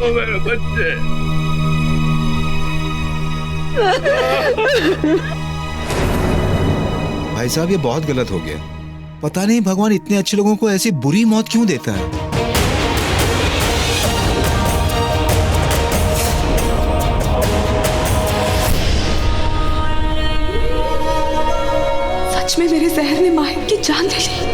ओ मेरे बच्चे। भाई साहब ये बहुत गलत हो गया। पता नहीं भगवान इतने अच्छे लोगों को ऐसी बुरी मौत क्यों देता है। सच में मेरे जहर ने माहिर की जान ले ली।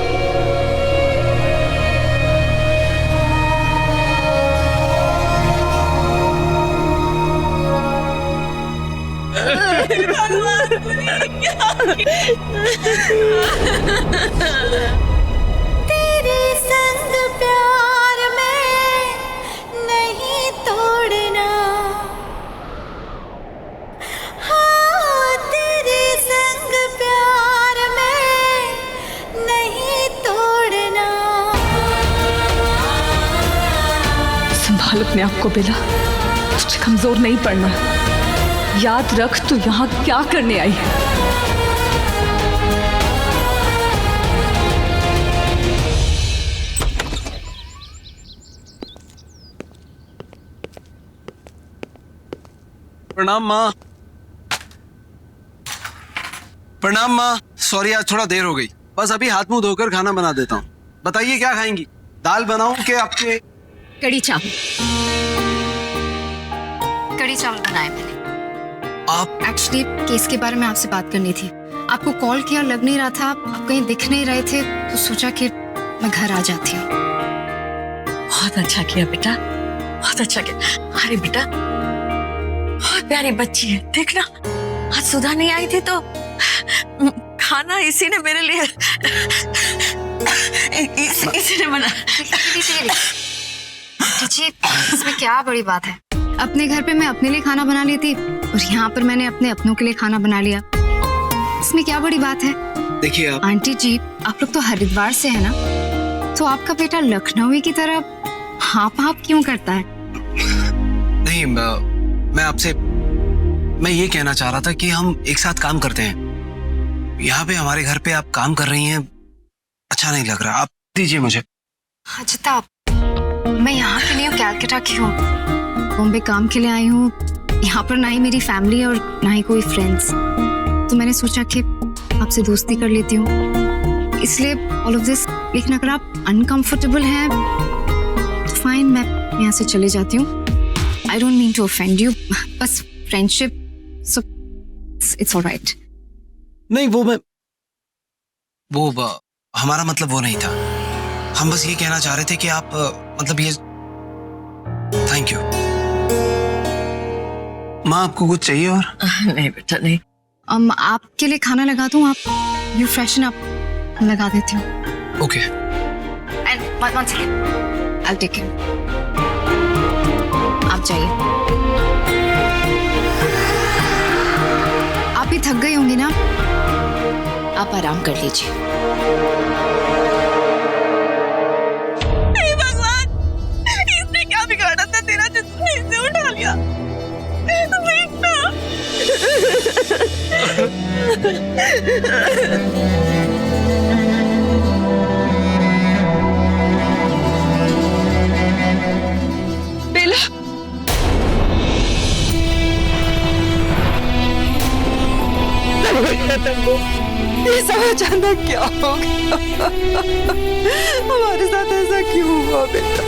तेरे संग प्यार में नहीं तोड़ना, हाँ तेरे संग प्यार में नहीं तोड़ना। संभाल अपने आप को बेला, तुझे कमजोर नहीं पड़ना। याद रख तू यहाँ क्या करने आई है। प्रणाम माँ। प्रणाम माँ, सॉरी आज थोड़ा देर हो गई। बस अभी हाथ मुंह धोकर खाना बना देता हूँ। बताइए क्या खाएंगी? दाल बनाऊं कि आपके? कड़ी चावल। कड़ी चावल बनाए मैंने। आप एक्चुअली केस के बारे में आपसे बात करनी थी। आपको कॉल किया, लग नहीं रहा था, आप कहीं दिख नहीं रहे थे, तो सोचा कि मैं घर आ जाती हूँ। बहुत अच्छा किया बेटा, बहुत अच्छा किया। अरे बेटा बहुत प्यारी बच्ची है, देखना आज सुधा नहीं आई थी तो खाना इसी ने मेरे लिए इसी ने बना। जी इसमें क्या बड़ी बात है, अपने घर पे मैं अपने लिए खाना बना ली थी और यहाँ पर मैंने अपने अपनों के लिए खाना बना लिया। इसमें क्या बड़ी बात है? देखिए आप आंटी जी आप लोग तो हरिद्वार से है ना, तो आपका बेटा लखनऊ की तरह हाँप हाँप क्यों करता है? नहीं, मैं ये कहना चाह रहा था कि हम एक साथ काम करते हैं। यहाँ पे हमारे घर पे आप काम कर रही हैं, अच्छा नहीं लग रहा। आप दीजिए मुझे। अजिता मैं यहाँ के लिए हूँ, कैलकाटा की हूँ, बॉम्बे काम के लिए आई हूँ। यहाँ पर ना ही मेरी फैमिली और ना ही कोई फ्रेंड्स, तो मैंने सोचा कि आपसे दोस्ती कर लेती हूँ, इसलिए ऑल ऑफ दिस। लेकिन अगर आप अनकंफर्टेबल हैं तो फाइन, मैं यहाँ से चले जाती हूँ। I don't mean to offend you, बस फ्रेंडशिप, सो इट्स ऑलराइट। नहीं हमारा मतलब वो नहीं था। हम बस ये कहना चाह रहे थे कि आप मतलब ये। थैंक यू माँ। आपको कुछ चाहिए और? नहीं बेटा नहीं। आपके लिए खाना लगा दूं, आप यू फ्रेशन अप, लगा देती हूँ। Okay. And one second, I take it. आप जाइए। आप भी थक गई होंगी ना, आप आराम कर लीजिए। बिगाड़ा था तेरा जो तूने इसे उठा लिया। बेला ये सब अचानक क्या हो गया? हमारे साथ ऐसा क्यों हुआ बेटा?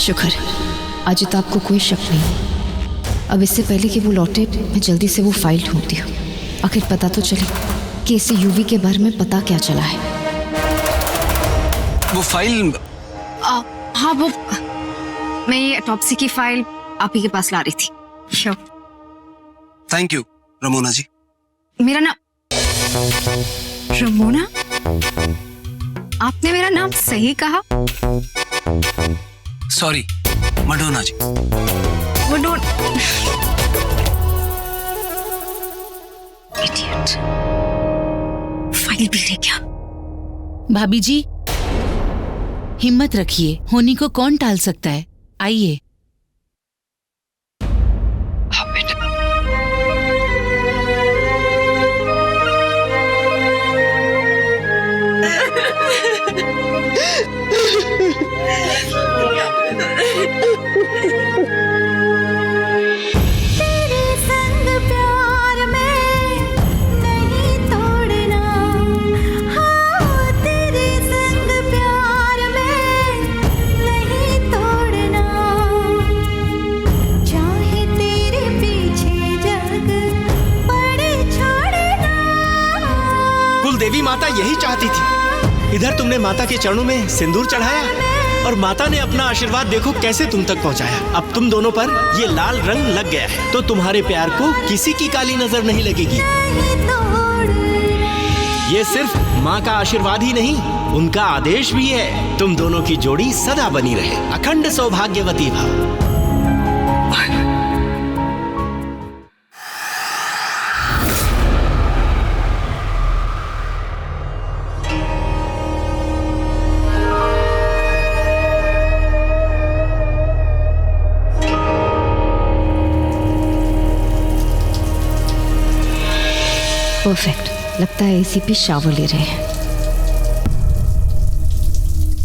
शुक्र आज तो आपको कोई शक नहीं। अब इससे पहले कि वो लौटे मैं जल्दी से वो फाइल ढूंढती हूँ, आखिर पता तो चले कि इसे यूवी के बारे में पता क्या चला है। वो फाइल? हाँ वो मैं ये ऑटोप्सी की फाइल आप ही के पास ला रही थी। श्योर। थैंक यू रमोना जी। मेरा नाम रमोना? आपने मेरा नाम सही कहा। सॉरी मडोना जी। इडियट। फाइल भी ले क्या? भाभी जी हिम्मत रखिए, होनी को कौन टाल सकता है। आइए। तेरे संग प्यार में नहीं तोड़ना, हाँ तेरे संग प्यार में नहीं तोड़ना, चाहे तेरे पीछे जग पड़े छोड़ना। कुलदेवी माता यही चाहती थी। इधर तुमने माता के चरणों में सिंदूर चढ़ाया और माता ने अपना आशीर्वाद देखो कैसे तुम तक पहुंचाया। अब तुम दोनों पर ये लाल रंग लग गया है तो तुम्हारे प्यार को किसी की काली नजर नहीं लगेगी। ये सिर्फ माँ का आशीर्वाद ही नहीं, उनका आदेश भी है। तुम दोनों की जोड़ी सदा बनी रहे, अखंड सौभाग्यवती भव। परफेक्ट, लगता है एसीपी शावर ले रहे हैं।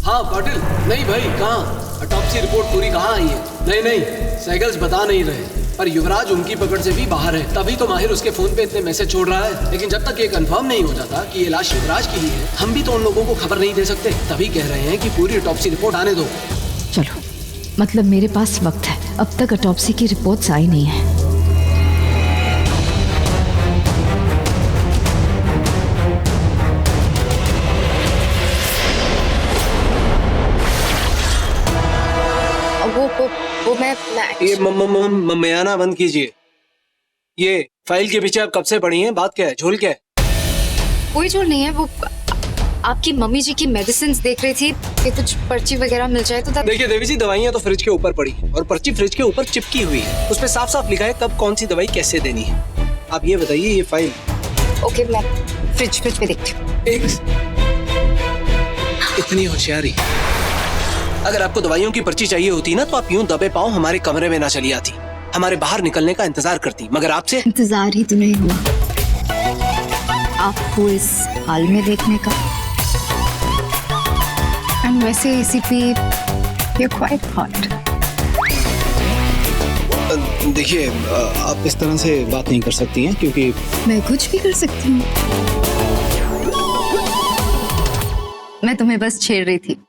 हाँ पाटिल, नहीं भाई कहाँ, ऑटोप्सी रिपोर्ट पूरी कहाँ आई है? नहीं साइकिल्स बता नहीं रहे, पर युवराज उनकी पकड़ से भी बाहर है। तभी तो माहिर उसके फोन पे इतने मैसेज छोड़ रहा है। लेकिन जब तक ये कंफर्म नहीं हो जाता कि ये लाश युवराज की ही है, हम भी तो उन लोगों को खबर नहीं दे सकते। तभी कह रहे हैं कि पूरी ऑटोप्सी रिपोर्ट आने दो। चलो, मतलब मेरे पास वक्त है। अब तक ऑटोप्सी की रिपोर्ट्स आई नहीं है। वो मैं ये मयाना बंद कीजिए। ये फाइल के पीछे आप कब से पड़ी हैं? बात क्या है? झोल क्या है? कोई झोल नहीं है। वो आपकी मम्मी जी की मेडिसिन देख रही थी कि कुछ पर्ची वगैरह मिल जाए तो देखिए देवी जी, दवाइयाँ तो फ्रिज के ऊपर पड़ी और पर्ची फ्रिज के ऊपर चिपकी हुई है। उस पे साफ साफ लिखा है कब कौन सी दवाई कैसे देनी है। आप ये बताइए, ये फाइल। ओके, मैं फ्रिज पे देखती हूँ। इतनी होशियारी। अगर आपको दवाइयों की पर्ची चाहिए होती ना तो आप यूं दबे पांव हमारे कमरे में ना चली आती, हमारे बाहर निकलने का इंतजार करती। मगर आपसे इंतजार ही तो नहीं हुआ आपको इस हाल में देखने का। एंड वैसे एसीपी, यू क्वाइट हॉट। देखिए, आप इस तरह से बात नहीं कर सकती हैं क्योंकि मैं कुछ भी कर सकती हूँ। मैं तुम्हें बस छेड़ रही थी।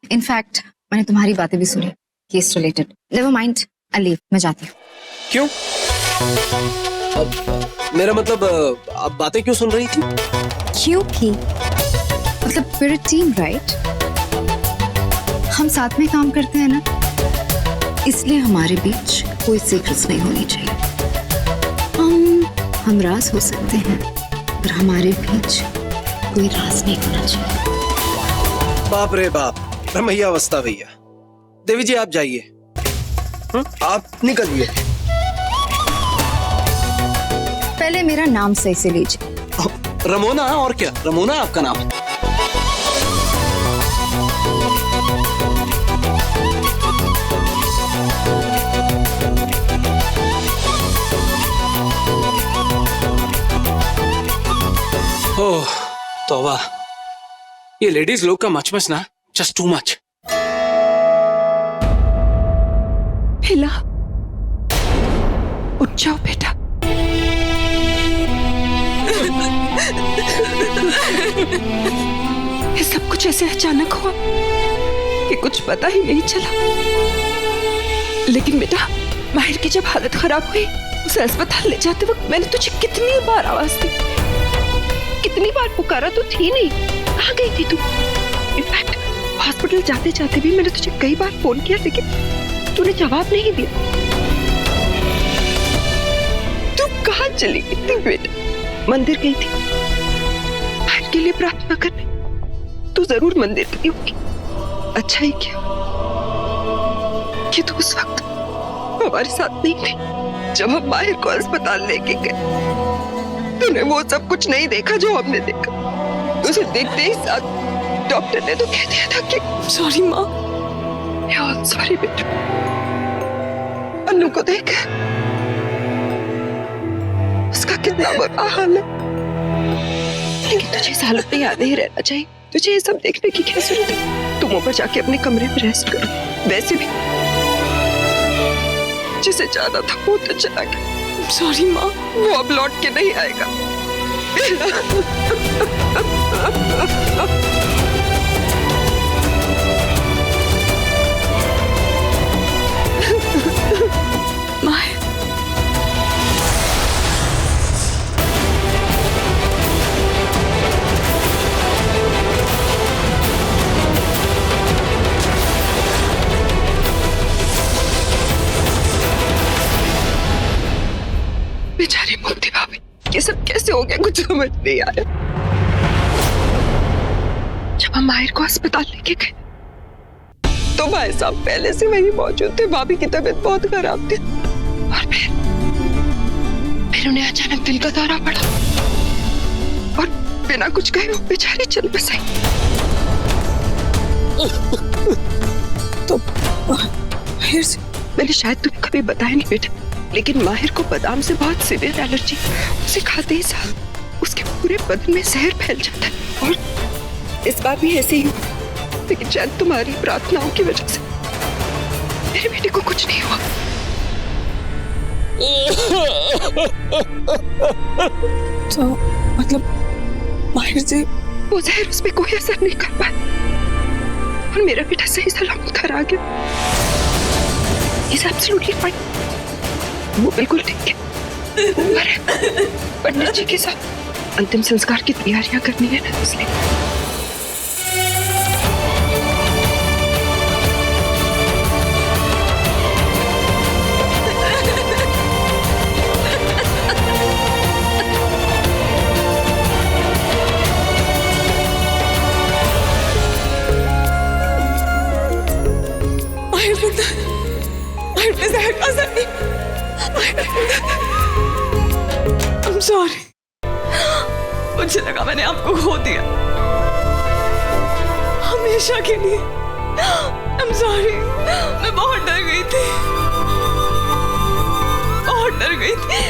इनफैक्ट मैंने तुम्हारी बातें भी सुनी, case related. Never mind, I leave, मैं जाती हूँ। क्यों? मेरा मतलब, आप बातें क्यों सुन रही थी? क्योंकि मतलब we're a team, right? हम साथ में काम करते हैं ना, इसलिए हमारे बीच कोई सीक्रेट्स नहीं होनी चाहिए। हम राज हो सकते हैं पर हमारे बीच कोई राज नहीं होना चाहिए। बाप रे बाप, रमैया अवस्था भैया। देवी जी आप जाइए, आप निकलिए। पहले मेरा नाम सही से लीजिए। रमोना, और क्या? रमोना आपका नाम? ओह तौबा, ये लेडीज लोग का मचमच ना जस्ट टू मच। हिला, उठ जाओ बेटा। ये सब कुछ ऐसे अचानक हुआ कि कुछ पता ही नहीं चला। लेकिन बेटा, माहिर की जब हालत खराब हुई, उसे अस्पताल ले जाते वक्त मैंने तुझे कितनी बार आवाज दी, कितनी बार पुकारा, तो थी नहीं। कहाँ गई थी तू? इनफैक्ट हॉस्पिटल जाते जाते भी मैंने तुझे कई बार फोन किया, लेकिन तूने जवाब नहीं दिया। तू कहाँ चली गई थी बेटा? मंदिर गई थी माहिर के लिए प्रार्थना करने। तू जरूर मंदिर गई होगी। अच्छा ही क्या कि तू उस वक्त हमारे साथ नहीं थी जब हम माहिर को अस्पताल लेके गए। तूने वो सब कुछ नहीं देखा जो हमने देखा। उसे देखते ही साथ डॉक्टर ने तो कह दिया था कि सॉरी माँ, सॉरी बेटा। अन्नू को देख, उसका कितना बुरा हाल है। लेकिन तुझे इस हालत में याद ही रहना चाहिए। तुझे ये सब देखने की क्या जरूरत है? तुम ऊपर जाके अपने कमरे में रेस्ट करो। वैसे भी जिसे जाना था वो तो चला गया। सॉरी माँ, वो अब लौट के नहीं आएगा। माहिर, बेचारी मुक्ति भाभी, ये सब कैसे हो गया कुछ समझ नहीं आया। जब हम माहिर को अस्पताल लेके गए तो भाई साहब पहले से वही मौजूद थे। भाभी की तबीयत बहुत खराब थी और फिर उन्हें अचानक दिल का दौरा पड़ा और बिना कुछ कहे वो बेचारी चल बसाई। तो माहिर से मैंने शायद तुम्हें कभी बताया नहीं बेटा, लेकिन माहिर को बादाम से बहुत सीवियर एलर्जी। उसे खाते ही साथ उसके पूरे बदन में जहर फैल जाता है और इस बार भी ऐसे ही हुआ। लेकिन शायद तुम्हारी प्रार्थनाओं की वजह से मेरे बेटे को कुछ नहीं हुआ। तो मतलब माहिर से वो जहर उस पे कोई असर नहीं कर पाया और मेरा बेटा सही सलामत घर आ गया। He's absolutely fine। वो बिल्कुल ठीक है। पंडित जी के साथ अंतिम संस्कार की तैयारियां करनी है ना, इसलिए। I'm sorry। मुझे लगा मैंने आपको खो दिया हमेशा के लिए। I'm sorry। मैं बहुत डर गई थी, बहुत डर गई थी।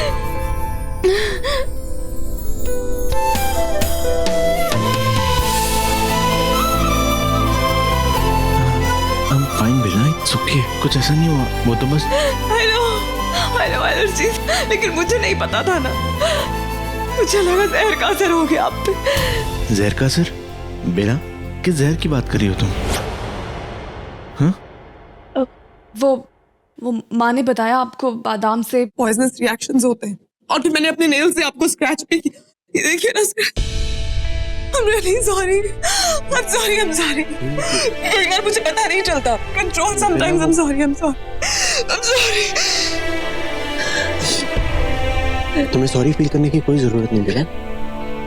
I'm fine Bela, it's okay। कुछ ऐसा नहीं हुआ, वो तो बस I know एलर्जी, लेकिन मुझे नहीं पता था ना। मुझे लगा जहर का असर हो गया आप पे। जहर का असर? बेला, किस जहर की बात कर रही हो तुम? हाँ? वो माँ ने बताया आपको बादाम से पॉइजनस रिएक्शंस होते हैं और फिर मैंने अपने नेल से आपको स्क्रैच भी किया। ये देखिए ना scratch. I'm really sorry। I'm sorry, I'm sorry। कई बार मुझे पता नहीं चलता। Control sometimes। I'm sorry, I'm sorry। I'm sorry। तुम्हें सॉरी फील करने की कोई जरूरत नहीं बेला,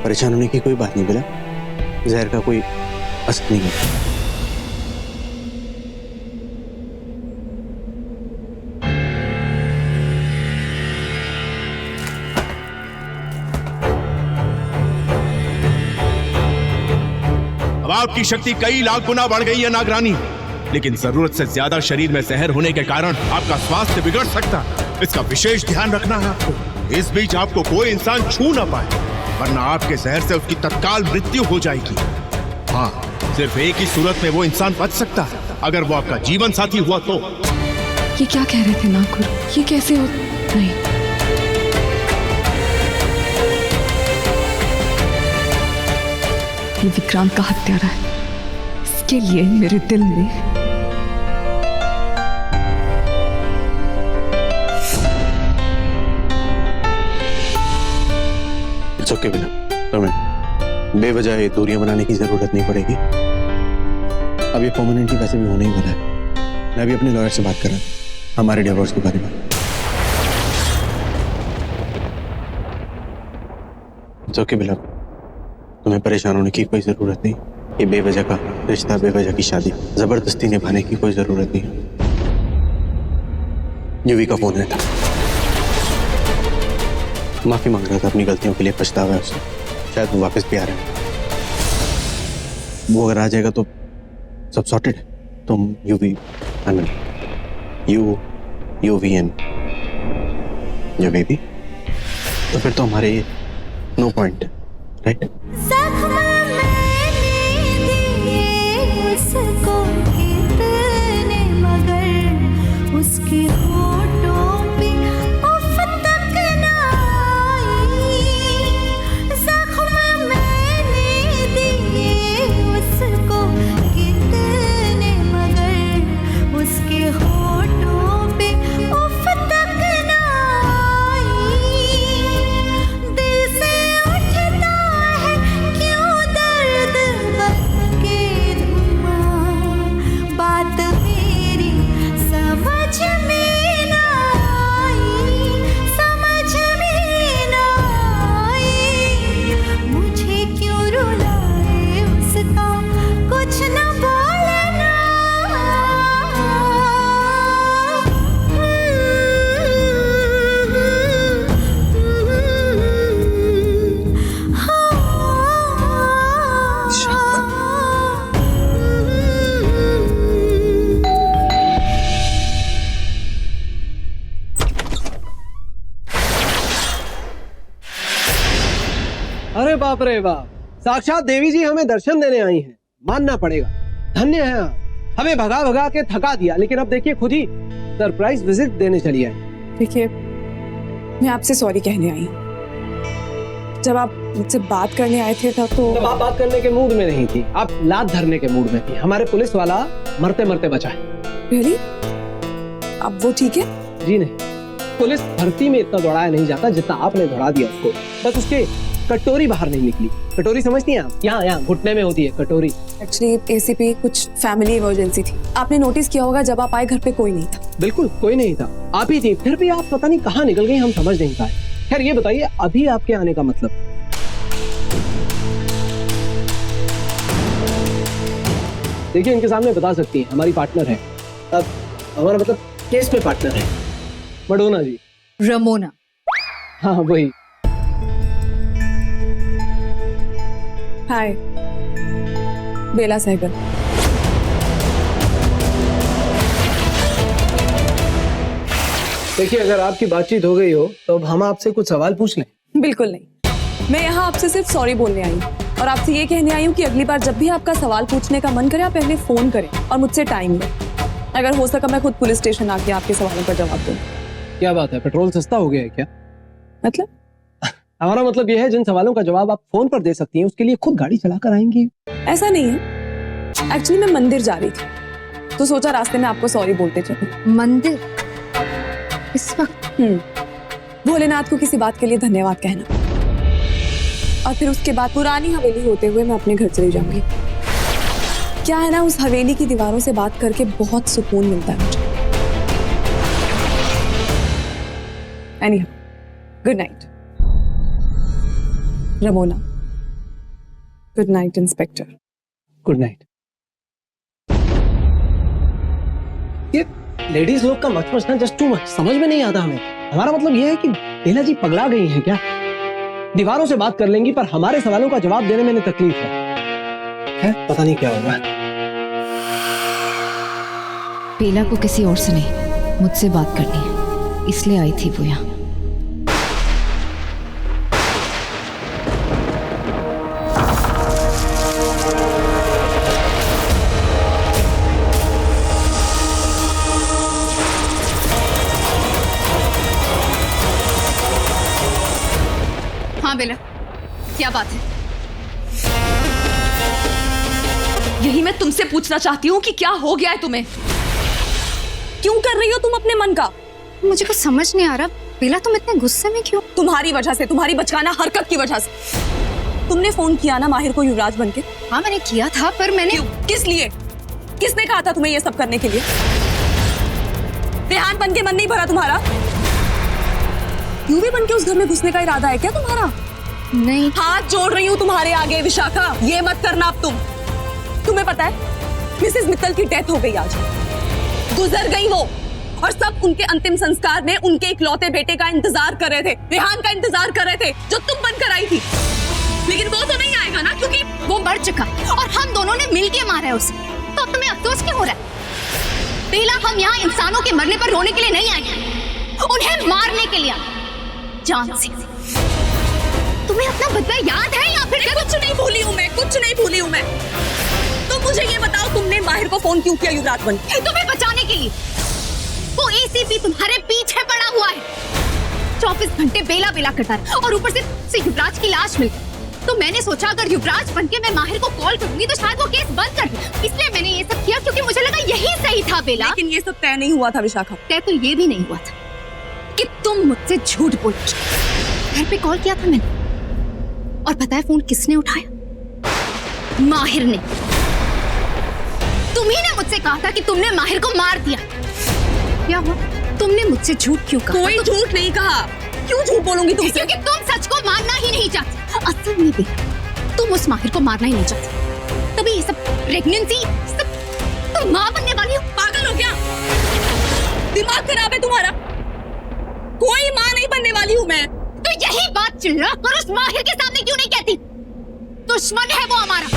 परेशान होने की कोई बात नहीं बेला। जहर का कोई असर नहीं है। अब आपकी शक्ति कई लाख गुना बढ़ गई है नागरानी, लेकिन जरूरत से ज्यादा शरीर में जहर होने के कारण आपका स्वास्थ्य बिगड़ सकता है। इसका विशेष ध्यान रखना है आपको। इस बीच आपको कोई इंसान छू ना पाए, वरना आपके जहर से उसकी तत्काल मृत्यु हो जाएगी। हाँ, सिर्फ एक ही सूरत में वो इंसान बच सकता है, अगर वो आपका जीवन साथी हुआ तो। ये क्या कह रहे थे नागुर? ये कैसे हो? नहीं, ये विक्रांत का हत्यारा है। इसके लिए मेरे दिल में ओके बिना, तुम्हें बेवजह ये दूरियां बनाने की जरूरत नहीं पड़ेगी। अब ये परमानेंटली वैसे भी होने ही वाला है। मैं भी अपने लॉयर से बात कर रहा हूं हमारे डिवोर्स के बारे में। ओके बिना, तुम्हें परेशान होने की कोई जरूरत नहीं। ये बेवजह का रिश्ता, बेवजह की शादी जबरदस्ती निभाने की कोई जरूरत नहीं है। यूवी का फोन है था, माफी मांग रहा था, अपनी गलतियों के लिए पछतावा है उसे। शायद वो वापस भी आ रहे हैं। वो अगर आ जाएगा तो सब सॉर्टेड है। तुम यूवी यूवीएन जो बेबी, तो फिर तो हमारे नो पॉइंट, राइट? उसको कितने मगर अरे बाप रे बाप, साक्षात देवी जी हमें दर्शन देने आई हैं, मानना पड़ेगा। धन्य है आप, हमें भगा भगा के थका दिया, लेकिन अब देखिए खुद ही सरप्राइज विजिट देने चली आई। देखिए, मैं आपसे सॉरी कहने आई हूँ। जब आप मुझसे बात करने आए थे तब आप बात करने के मूड में नहीं थी, आप लात धरने के मूड में थी। हमारे पुलिस वाला मरते मरते बचा है। रियली? अब वो ठीक है? जी नहीं, पुलिस भर्ती में इतना दौड़ाया नहीं जाता जितना आपने दौड़ा दिया उसको। बस उसके कटोरी बाहर नहीं निकली। कटोरी समझती हैं आप? यहाँ घुटने में होती है कटोरी। एक्चुअली एसीपी, कुछ फैमिली इमरजेंसी थी। आपने नोटिस किया होगा जब आप आए घर पे कोई नहीं था। बिल्कुल कोई नहीं था, आप ही थी। फिर भी आप पता नहीं कहाँ निकल गई, हम समझ नहीं पाए। खैर ये बताइए अभी आपके आने का मतलब? देखिए इनके सामने बता सकती हैं, हमारी पार्टनर है। अब हमारा मतलब केस में पार्टनर है मडोना जी। रमोना। हाँ वही। हाय, बेला सहगल। देखिए अगर आपकी बातचीत हो गई हो तो अब हम आपसे कुछ सवाल पूछ लें। बिल्कुल नहीं, मैं यहाँ आपसे सिर्फ सॉरी बोलने आई हूँ और आपसे ये कहने आई हूँ कि अगली बार जब भी आपका सवाल पूछने का मन करे आप पहले फोन करें और मुझसे टाइम लें। अगर हो सका मैं खुद पुलिस स्टेशन आके आपके सवालों का जवाब दूँ। क्या बात है, पेट्रोल सस्ता हो गया है क्या? मतलब? हमारा मतलब यह है जिन सवालों का जवाब आप फोन पर दे सकती हैं उसके लिए खुद गाड़ी चलाकर आएंगी। ऐसा नहीं है, एक्चुअली मैं मंदिर जा रही थी तो सोचा रास्ते में आपको सॉरी बोलते चलूं। मंदिर इस वक्त? भोलेनाथ को किसी बात के लिए धन्यवाद कहना और फिर उसके बाद पुरानी हवेली होते हुए मैं अपने घर चली जाऊंगी। क्या है ना, उस हवेली की दीवारों से बात करके बहुत सुकून मिलता है मुझे। Anyhow, good night Ramona. Good night inspector. Good night. ये लेडीज लोग का मचमचना जस्ट टू मच, समझ में नहीं आता हमें। हमारा मतलब ये है कि बेला जी पगला गई हैं क्या? दीवारों से बात कर लेंगी पर हमारे सवालों का जवाब देने में तकलीफ है। पता नहीं क्या होगा। बेला को किसी और से नहीं, मुझसे बात करनी है, इसलिए आई थी वो यहाँ। हाँ बेला, क्या बात है? यही मैं तुमसे पूछना चाहती हूँ कि क्या हो गया है तुम्हें? क्यों कर रही हो तुम अपने मन का? मुझे कुछ समझ नहीं आ रहा बेला, तुम इतने गुस्से में क्यों? तुम्हारी वजह से, तुम्हारी बचकाना हरकत की वजह से। तुमने फोन किया ना माहिर को युवराज बनके? हाँ मैंने किया था, पर मैंने क्यों? किस लिए? किसने कहा था तुम्हें ये सब करने के लिए? रेहान बन के मन नहीं भरा तुम्हारा? यूवी बन के उस घर में घुसने का इरादा है क्या तुम्हारा? नहीं। हाथ जोड़ रही हूँ तुम्हारे आगे विशाखा, ये मत करना अब तुम। तुम्हें पता है मिसेस मित्तल की डेथ हो गई आज, गुजर गई वो, और सब उनके अंतिम संस्कार में उनके इकलौते बेटे का इंतजार कर रहे थे, रेहान का इंतजार कर रहे थे, जो तुम बनकर आई थी। लेकिन वो तो नहीं आएगा ना, क्योंकि वो मर चुका और हम दोनों ने मिलके मारा है उसे। तो अब तुम्हें अफसोस क्यों हो रहा है? बेला, हम यहाँ इंसानों के मरने पर रोने के लिए नहीं आए, उन्हें मारने के लिए आए, जान से। तुम्हें अपना बदला याद है या फिर? कुछ नहीं भूली हूँ मैं, कुछ नहीं भूली हूँ मैं। तो मुझे ये बताओ तुमने माहिर को फोन क्यों किया युवराज बन के? तुम्हें बचाने के लिए। वो एसीपी तुम्हारे पीछे पड़ा हुआ है, 24 घंटे बेला बेला करता है और ऊपर से युवराज की लाश मिल गई। तो मैंने सोचा अगर युवराज बनके मैं माहिर को कॉल करूंगी तो शायद वो केस बंद कर दे, इसलिए मैंने ये सब किया क्योंकि मुझे लगा यही सही था बेला। लेकिन ये सब तय नहीं हुआ था विशाखा। तय तो ये भी नहीं हुआ था कि तुम मुझसे झूठ बोल। घर पे कॉल किया था मैंने और पता है फोन किसने उठाया? माहिर ने। तुम्ही ने मुझसे कहा था कि तुमने माहिर को मार दिया। क्या हुआ? तुमने मुझसे झूठ क्यों कहा? कोई झूठ नहीं कहा। क्यों झूठ बोलूंगी तुमसे? क्योंकि तुम सच को मानना ही नहीं चाहती। असल में भी तुम उस माहिर को मारना ही नहीं चाहती, तभी ये सब प्रेगनेंसी सब। तुम माँ बनने वाली हो? पागल हो क्या? दिमाग खराब है तुम्हारा? कोई माँ नहीं बनने वाली हूँ मैं। तो यही बात चिल्ला कर उस माहिर के सामने क्यों नहीं कहती? दुश्मन है वो हमारा।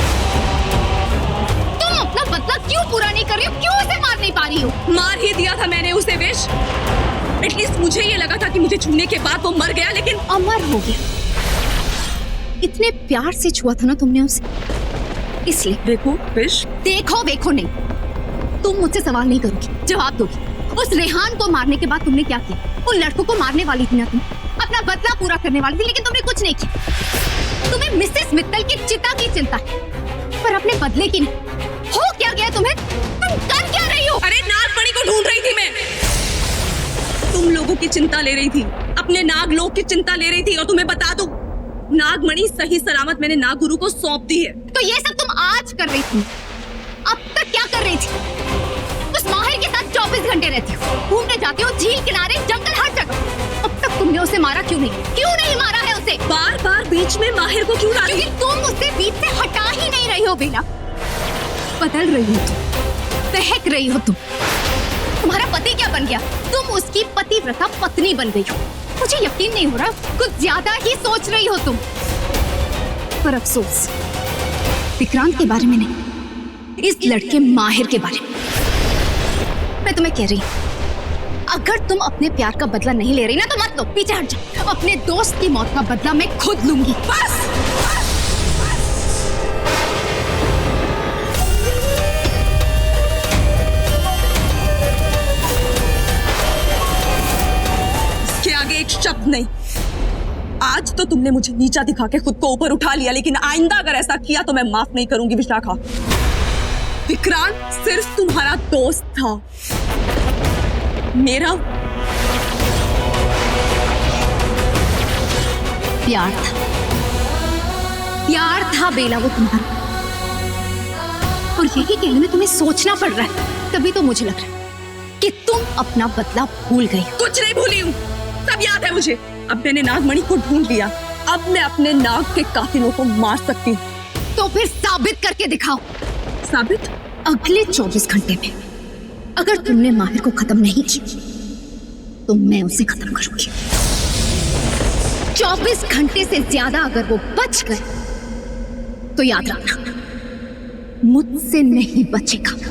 तुम अपना बदला क्यों पूरा नहीं कर रही हो? क्यों उसे मार नहीं पा रही हो? मार ही दिया था मैंने उसे विश। एटलीस्ट मुझे ये लगा था कि मुझे छूने के बाद वो मर गया, लेकिन अमर हो गया। इतने प्यार से छुआ था ना तुमने उसे, इसलिए। देखो विश, देखो वेखो नहीं, तुम मुझसे सवाल नहीं करोगी, जवाब दोगी। उस रेहान को मारने के बाद तुमने क्या किया? उन लड़कों को मारने वाली थी ना तुम, अपना बदला पूरा करने वाली थी, लेकिन तुमने कुछ नहीं किया। तुम्हें मिसेस मित्तल की चिता की चिंता है, पर अपने बदले की नहीं। हो क्या गया तुम्हें? तुम कर क्या रही हो? अरे नागमणि को ढूंढ रही थी मैं। तुम लोगों की चिंता ले रही थी, अपने नागलोक की चिंता ले रही थी, और तुम्हें बता दूं, नागमणि सही सलामत मैंने नागगुरु को सौंप दी है। तो ये सब तुम आज कर रही थी, अब तक क्या कर रही थी? उस माहिर के साथ 24 घंटे रहती हो, घूमने जाती हो झील किनारे, जंगल, हर जगह। अब तक तुमने उसे मारा क्यों नहीं? क्यों नहीं मारा है उसे? बार बार बीच में माहिर को क्यों ला रही? क्योंकि तुम उसे बीच से हटा ही नहीं रही हो बेला। बदल रही हो तुम, बहक रही हो तुम। तुम्हारा पति क्या बन गया? तुम उसकी पतिव्रता पत्नी बन गई हो। मुझे यकीन नहीं हो रहा, कुछ ज्यादा ही सोच रही हो तुम। पर अफसोस, विक्रांत के बारे में नहीं, इस लड़के माहिर के बारे में। मैं तुम्हें कह रही हूं, अगर तुम अपने प्यार का बदला नहीं ले रही ना, तो मत लो, पीछे हट जाओ। अपने दोस्त की मौत का बदला मैं खुद लूंगी। बस। इसके आगे एक शब्द नहीं। आज तो तुमने मुझे नीचा दिखा के खुद को ऊपर उठा लिया, लेकिन आइंदा अगर ऐसा किया तो मैं माफ नहीं करूंगी विशाखा। विक्रांत सिर्फ तुम्हारा दोस्त था, मेरा प्यार था। प्यार था बेला वो तुम्हारा, और यही कहने में तुम्हें सोचना पड़ रहा है। तभी तो मुझे लग रहा है कि तुम अपना बदला भूल गई। कुछ नहीं भूली हूँ, सब याद है मुझे। अब मैंने नागमणि को ढूंढ लिया, अब मैं अपने नाग के कातिलों को मार सकती हूँ। तो फिर साबित करके दिखाओ। साबित? अगले 24 घंटे में अगर तुमने माहिर को खत्म नहीं किया, तो मैं उसे खत्म करूंगी। 24 घंटे से ज्यादा अगर वो बच गए, तो याद रखना, मुझसे नहीं बचेगा।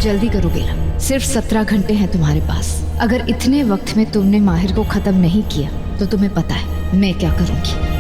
जल्दी करो बेला, सिर्फ 17 घंटे हैं तुम्हारे पास। अगर इतने वक्त में तुमने माहिर को खत्म नहीं किया, तो तुम्हें पता है मैं क्या करूंगी।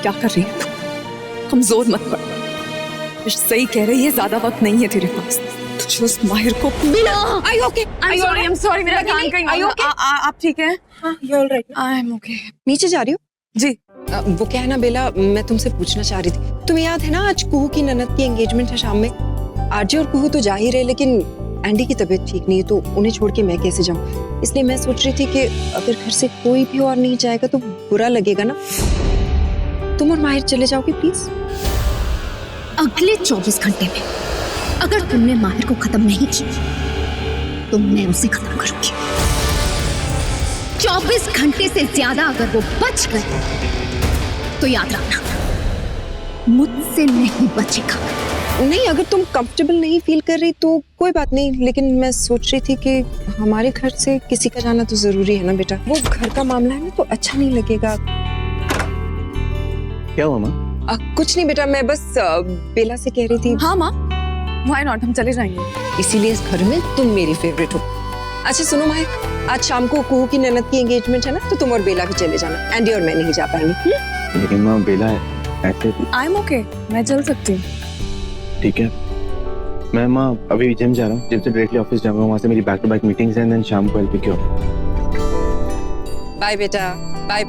क्या कर रही है तू? कमजोर मत पड़। सही कह रही है, ज्यादा वक्त नहीं है तेरे पास। तुझे उस माहिर को मिला। Are you okay? I'm sorry, मेरा कान कहीं। Are you okay? आप ठीक हैं? हाँ, you're all right. I'm okay. नीचे जा रही हो? जी। वो क्या है ना बेला, मैं तुमसे पूछना चाह रही थी, तुम्हें याद है ना आज कुहू की ननद की एंगेजमेंट है शाम में। आरजे और कुहू तो जा ही रहे, लेकिन एंडी की तबीयत ठीक नहीं है, तो उन्हें छोड़ के मैं कैसे जाऊँ। इसलिए मैं सोच रही थी कि अगर घर से कोई भी और नहीं जाएगा तो बुरा लगेगा ना। तुम और माहिर चले जाओगे प्लीज। अगले 24 घंटे में अगर तुमने माहिर को खत्म नहीं किया, तो मैं उसे खत्म करूंगी। 24 घंटे से ज्यादा अगर वो बच गए, तो याद रखना, मुझसे नहीं बचेगा। नहीं, अगर तुम कंफर्टेबल नहीं फील कर रही तो कोई बात नहीं, लेकिन मैं सोच रही थी कि हमारे घर से किसी का जाना तो जरूरी है ना बेटा। वो घर का मामला है ना, तो अच्छा नहीं लगेगा। क्या हुआ माँ? कुछ नहीं बेटा, मैं बस बेला से कह रही थी। हाँ माँ, व्हाई नॉट, हम चले जाएंगे। इसीलिए इस घर में तुम मेरी फेवरेट हो। अच्छा सुनो माहिर, आज शाम को कुहू की ननद की एंगेजमेंट है ना, तो तुम और बेला भी चले जाना। एंडी और मैं नहीं जा पाएंगे। लेकिन माँ बेला है ऐसे। आई एम ओके, मैं चल सकती हूँ। ठीक है, मैं माँ अभी जिम जा रहा हूँ, जिम से डायरेक्टली ऑफिस जाऊंगा, वहाँ से मेरी बैक टू बैक मीटिंग्स हैं, देन शाम को एलपी क्यों। बाय बेटा, बाय।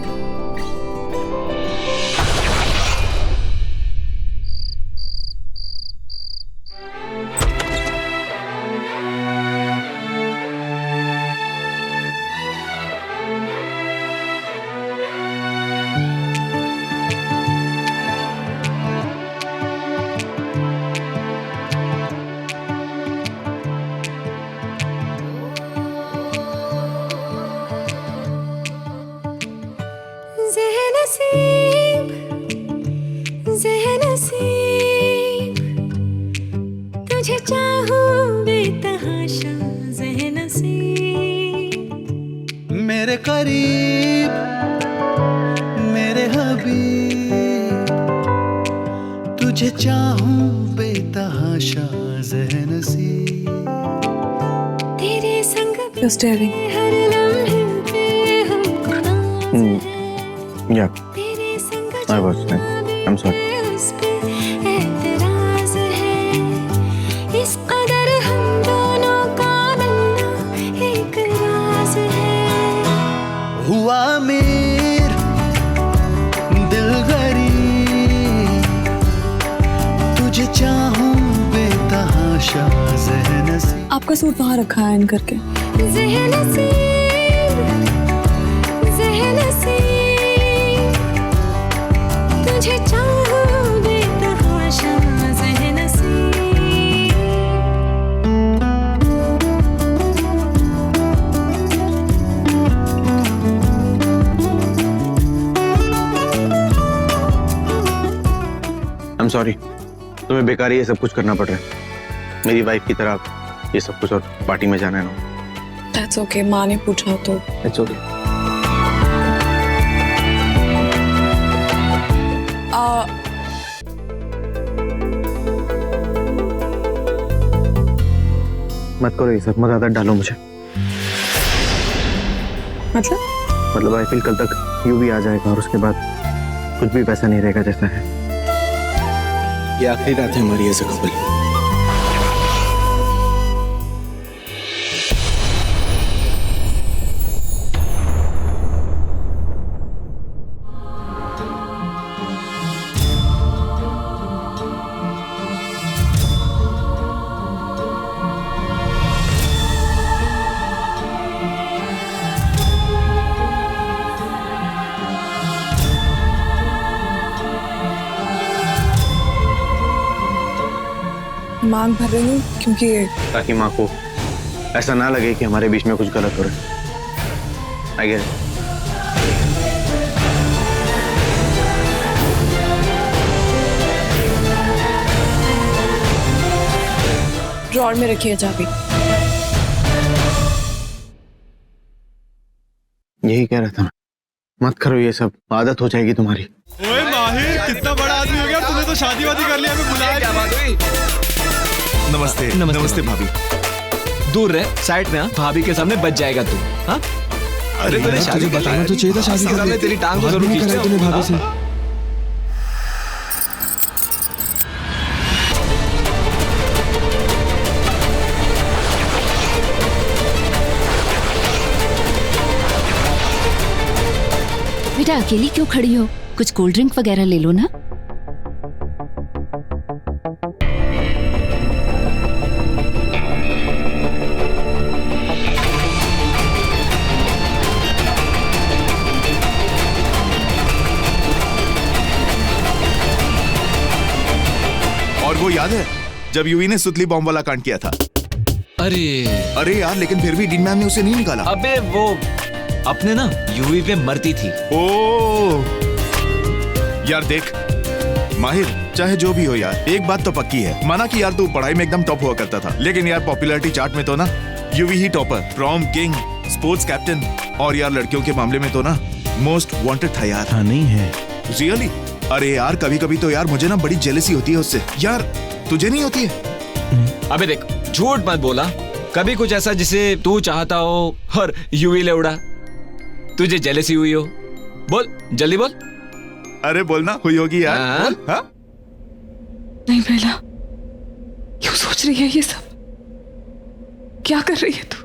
तुझे चाहूं बेतहाशा ज़ेहनसीब, मेरे करीब मेरे हबीब, तुझे चाहूं बेतहाशा ज़ेहनसीब, तेरे संग Just staring. हर लम्हे पे हमको नाज़ है, Yeah, तेरे संग I was like, I'm sorry. उस पे एतराज़ है, इस कदर हम दोनों का मिलना एक राज है। हुआ अमीर दिल गरीब, तुझे चाहूं बेतहाशा ज़ेहनसीब। आपका सूट वहाँ रखा है इन करके। ज़ेहनसीब, ज़ेहनसीब, तुझे चाहूं बेतहाशा ज़ेहनसीब। I'm sorry, तुम्हें बेकार ये सब कुछ करना पड़ रहा है। मेरी वाइफ की तरह ये सब कुछ और पार्टी में जाना है ना। That's okay, माँ ने पूछा तो। It's okay. मत करो ये सब, मत आदत डालो मुझे। मतलब आई फील कल तक यू भी आ जाएगा और उसके बाद कुछ भी वैसा नहीं रहेगा जैसा है। ये आखिरी रात है हमारी ऐसे कपल। मांग भर रही हूँ क्योंकि ताकि माँ को ऐसा ना लगे कि हमारे बीच में कुछ गलत हो रहा है। I get it. ड्रॉर में रखिए चाबी। यही कह रहा था मैं, मत करो ये सब, आदत हो जाएगी तुम्हारी। ओए माहिर, कितना बड़ा आदमी हो गया, तूने तो शादी वादी कर लिया, हमें बुलाया क्या बात हुई? नमस्ते नमस्ते भाभी। दूर रह, साइड में आ, भाभी के सामने बच जाएगा तू। हाँ? अरे तेरे शादी बताना तो चाहिए था, शादी करने तेरी टांग को जरूर खींचना है तूने भाभी से। बेटा अकेली क्यों खड़ी हो? कुछ कोल्ड ड्रिंक वगैरह ले लो ना। और वो याद है जब यूवी ने सुतली बॉम्ब वाला कांड किया था? अरे यार, लेकिन फिर भी डीन मैम ने उसे नहीं निकाला। अबे वो अपने ना यूवी पे मरती थी। ओ यार देख माहिर, चाहे जो भी हो यार, एक बात तो पक्की है, माना कि यार तू पढ़ाई में एकदम टॉप हुआ करता था, लेकिन यार पॉपुलैरिटी चार्ट में तो ना यूवी ही topper, prom king, sports captain, और यार लड़कियों के मामले में तो ना मोस्ट वांटेड था यार। हाँ नहीं है रियली? अरे यार कभी कभी तो यार मुझे ना बड़ी जेलसी होती है उससे। यार तुझे नहीं होती है? अबे देख, झूठ मत बोला, कभी कुछ ऐसा जिसे तू चाहता हो और यूवी ले उड़ा, तुझे जेलसी हुई हो? बोल, जल्दी बोल। अरे बोलना, हुई होगी यार। हाँ? हाँ? नहीं बेला, क्यों सोच रही है ये सब? क्या कर रही है तू?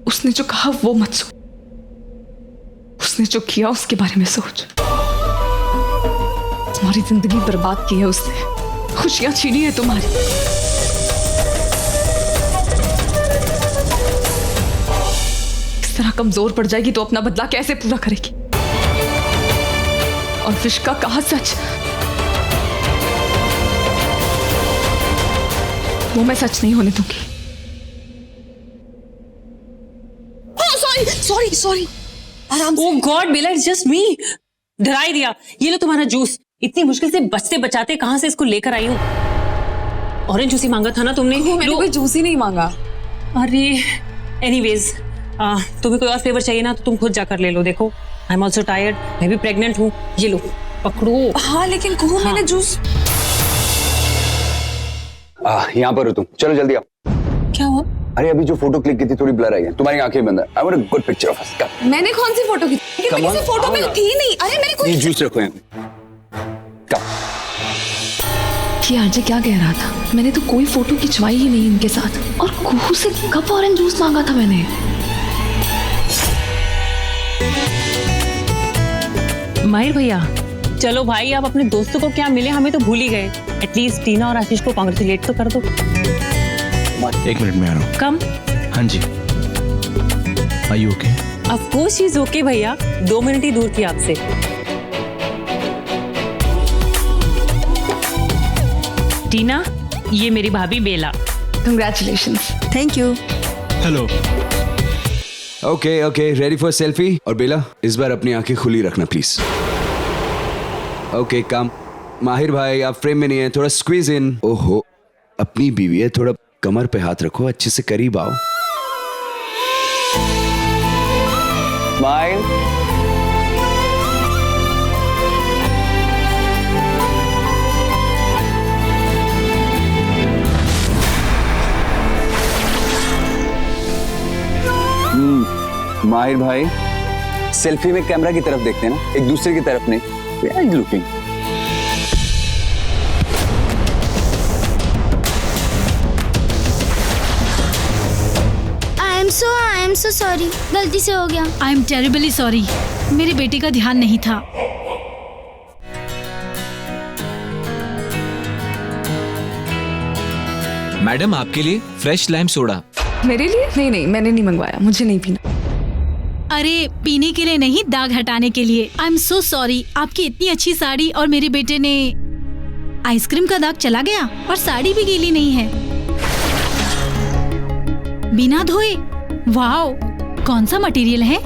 उसने जो कहा वो मत सोच, उसने जो किया उसके बारे में सोच। तुम्हारी जिंदगी बर्बाद की है उसने, खुशियां छीनी है तुम्हारी। इस तरह कमजोर पड़ जाएगी तो अपना बदला कैसे पूरा करेगी? और विश का कहा सच, वो मैं सच नहीं होने दूंगी। सॉरी सॉरी, आराम से। ओह गॉड बेला, इट्स जस्ट मी। डरा ही दिया। ये लो तुम्हारा जूस। इतनी मुश्किल से बचते बचाते कहां से इसको लेकर आई हूँ। ऑरेंज जूस ही मांगा था ना तुमने? मैंने कोई जूस ही नहीं मांगा। अरे एनीवेज, तुम्हें कोई और फेवर चाहिए ना तो तुम खुद जाकर ले लो। देखो, आई एम ऑल्सो टायर्ड, मैं भी प्रेग्नेंट हूँ। ये लो पकड़ो। हाँ लेकिन कुहू, मैंने जूस। यहाँ पर हो तुम, चलो जल्दी आओ। क्या हुआ? अरे अभी जो फोटो क्लिक की थी थोड़ी ब्लर आई है, तुम्हारी आंखें बंद है। I want a good picture of us. मैंने कौन सी फोटो की? मैं किसी फोटो में थी नहीं। अरे मैंने कोई ये जूस रखो यहाँ पे। ये आरजे क्या कह रहा था? मैंने तो कोई फोटो खिंचवाई ही नहीं इनके साथ। और कुहू से कब ऑरेंज जूस मांगा था मैंने? माहिर भैया, चलो भाई, आप अपने दोस्तों को क्या मिले, हमें तो भूल ही गए। एटलीस्ट टीना और आशीष को कांग्रेचुलेट तो कर दो। 1 मिनट में आ रहा हूँ। कम। हाँ जी। Are you okay? Of course she is okay भैया, 2 मिनट ही दूर थी आपसे। टीना, ये मेरी भाभी Bela. Congratulations. Thank you. Hello. Okay okay, ready for selfie? और बेला, इस बार अपनी आंखें खुली रखना प्लीज। ओके कम। माहिर भाई, आप फ्रेम में नहीं है, थोड़ा स्क्वीज इन। ओहो, अपनी बीवी है, थोड़ा कमर पे हाथ रखो, अच्छे से करीब आओ। स्माइल। माहिर भाई, सेल्फी में कैमरा की तरफ देखते हैं ना, एक दूसरे की तरफ नहीं। Where are you looking? I am so sorry. गलती से हो गया। I am terribly sorry. मेरे बेटे का ध्यान नहीं था। मैडम, आपके लिए फ्रेश लाइम सोडा। मेरे लिए? नहीं नहीं, मैंने नहीं मंगवाया, मुझे नहीं पीना। अरे पीने के लिए नहीं, दाग हटाने के लिए। I am so sorry. आपकी इतनी अच्छी साड़ी और मेरे बेटे ने आइसक्रीम का दाग चला गया और साड़ी भी गीली नहीं है। बिना धोए? वाओ, कौन सा मटेरियल है?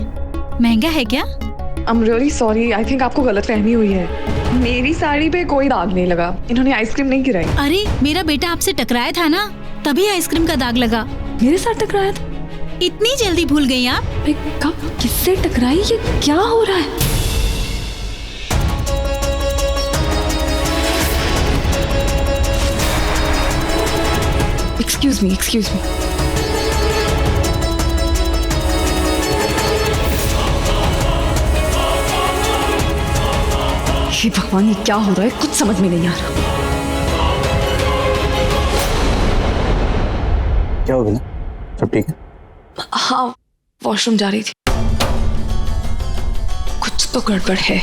महंगा है क्या? I am really sorry, I think आपको गलतफहमी हुई है। मेरी साड़ी पे कोई दाग नहीं लगा, इन्होंने आइसक्रीम नहीं गिराई। अरे मेरा बेटा आपसे टकराया था ना, तभी आइसक्रीम का दाग लगा। मेरे साथ टकराया था? इतनी जल्दी भूल गई आप? कब, किससे टकराई? ये क्या हो रहा है? Excuse me, excuse me. हे भगवान, ये क्या हो रहा है? कुछ समझ में नहीं आ रहा। क्या हो गया? सब ठीक है? हाँ, वॉशरूम जा रही थी। कुछ तो गड़बड़ है।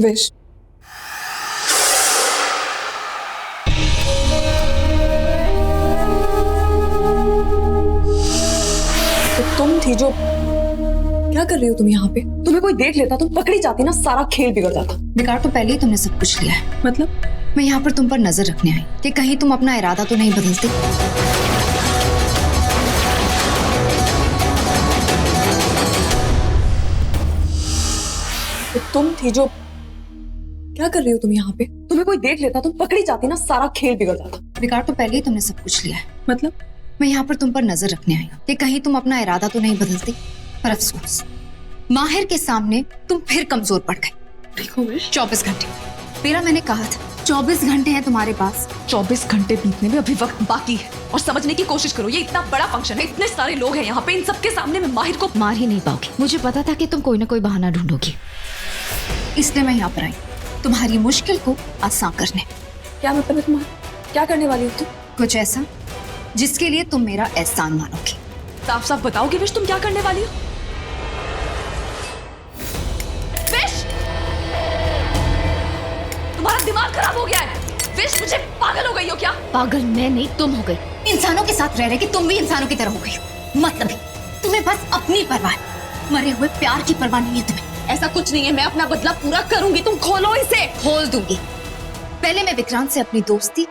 विश, थी जो, क्या कर रही हो तुम यहाँ पे? तुम्हें कोई देख लेता, तुम पकड़ी जाती ना, सारा खेल बिगड़ जाता। बिगाड़ तो पहले ही तुमने सब कुछ लिया है। मतलब? मैं यहाँ पर तुम पर नजर रखने आई कि कहीं तुम अपना इरादा तो नहीं बदलती। तो तुम थी जो, क्या कर रही हो तुम यहाँ पे? तुम्हें कोई देख लेता, तुम पकड़ी जाती ना, सारा खेल बिगड़ जाता। बिगाड़ तो पहले ही तुमने सब कुछ लिया है। मतलब? मैं यहाँ पर तुम पर नजर रखने आई हूँ कि कहीं तुम अपना इरादा तो नहीं बदलती। पर अफसोस, माहिर के सामने तुम फिर कमजोर पड़ गई। 24 घंटे, मेरा मैंने कहा था 24 घंटे हैं तुम्हारे पास। 24 घंटे बीतने में अभी वक्त बाकी है, और समझने की कोशिश करो, ये इतना बड़ा फंक्शन है, इतने सारे लोग हैं यहाँ पे, इन सबके सामने मैं माहिर को मार ही नहीं पाओगी। मुझे पता था कि तुम कोई ना कोई बहाना ढूंढोगी, इसलिए मैं यहाँ पर आई तुम्हारी मुश्किल को आसान करने। क्या मतलब है तुम्हारा? क्या करने वाली हो तुम? कुछ ऐसा जिसके लिए तुम मेरा एहसान मानोगी। साफ साफ बताओगे विश, तुम क्या करने वाली हो? विश, तुम्हारा दिमाग खराब हो गया है। विश, मुझे पागल हो गई हो क्या? पागल मैं नहीं, तुम हो गई। इंसानों के साथ रह रहे कि तुम भी इंसानों की तरह हो गई हो। मतलब तुम्हें बस अपनी परवाह है, मरे हुए प्यार की परवाह नहीं है तुम्हें। ऐसा कुछ नहीं है, मैं अपना बदला पूरा करूंगी। तुम खोलो इसे। खोल दूंगी। पहले मैं विक्रांत से अपनी दोस्ती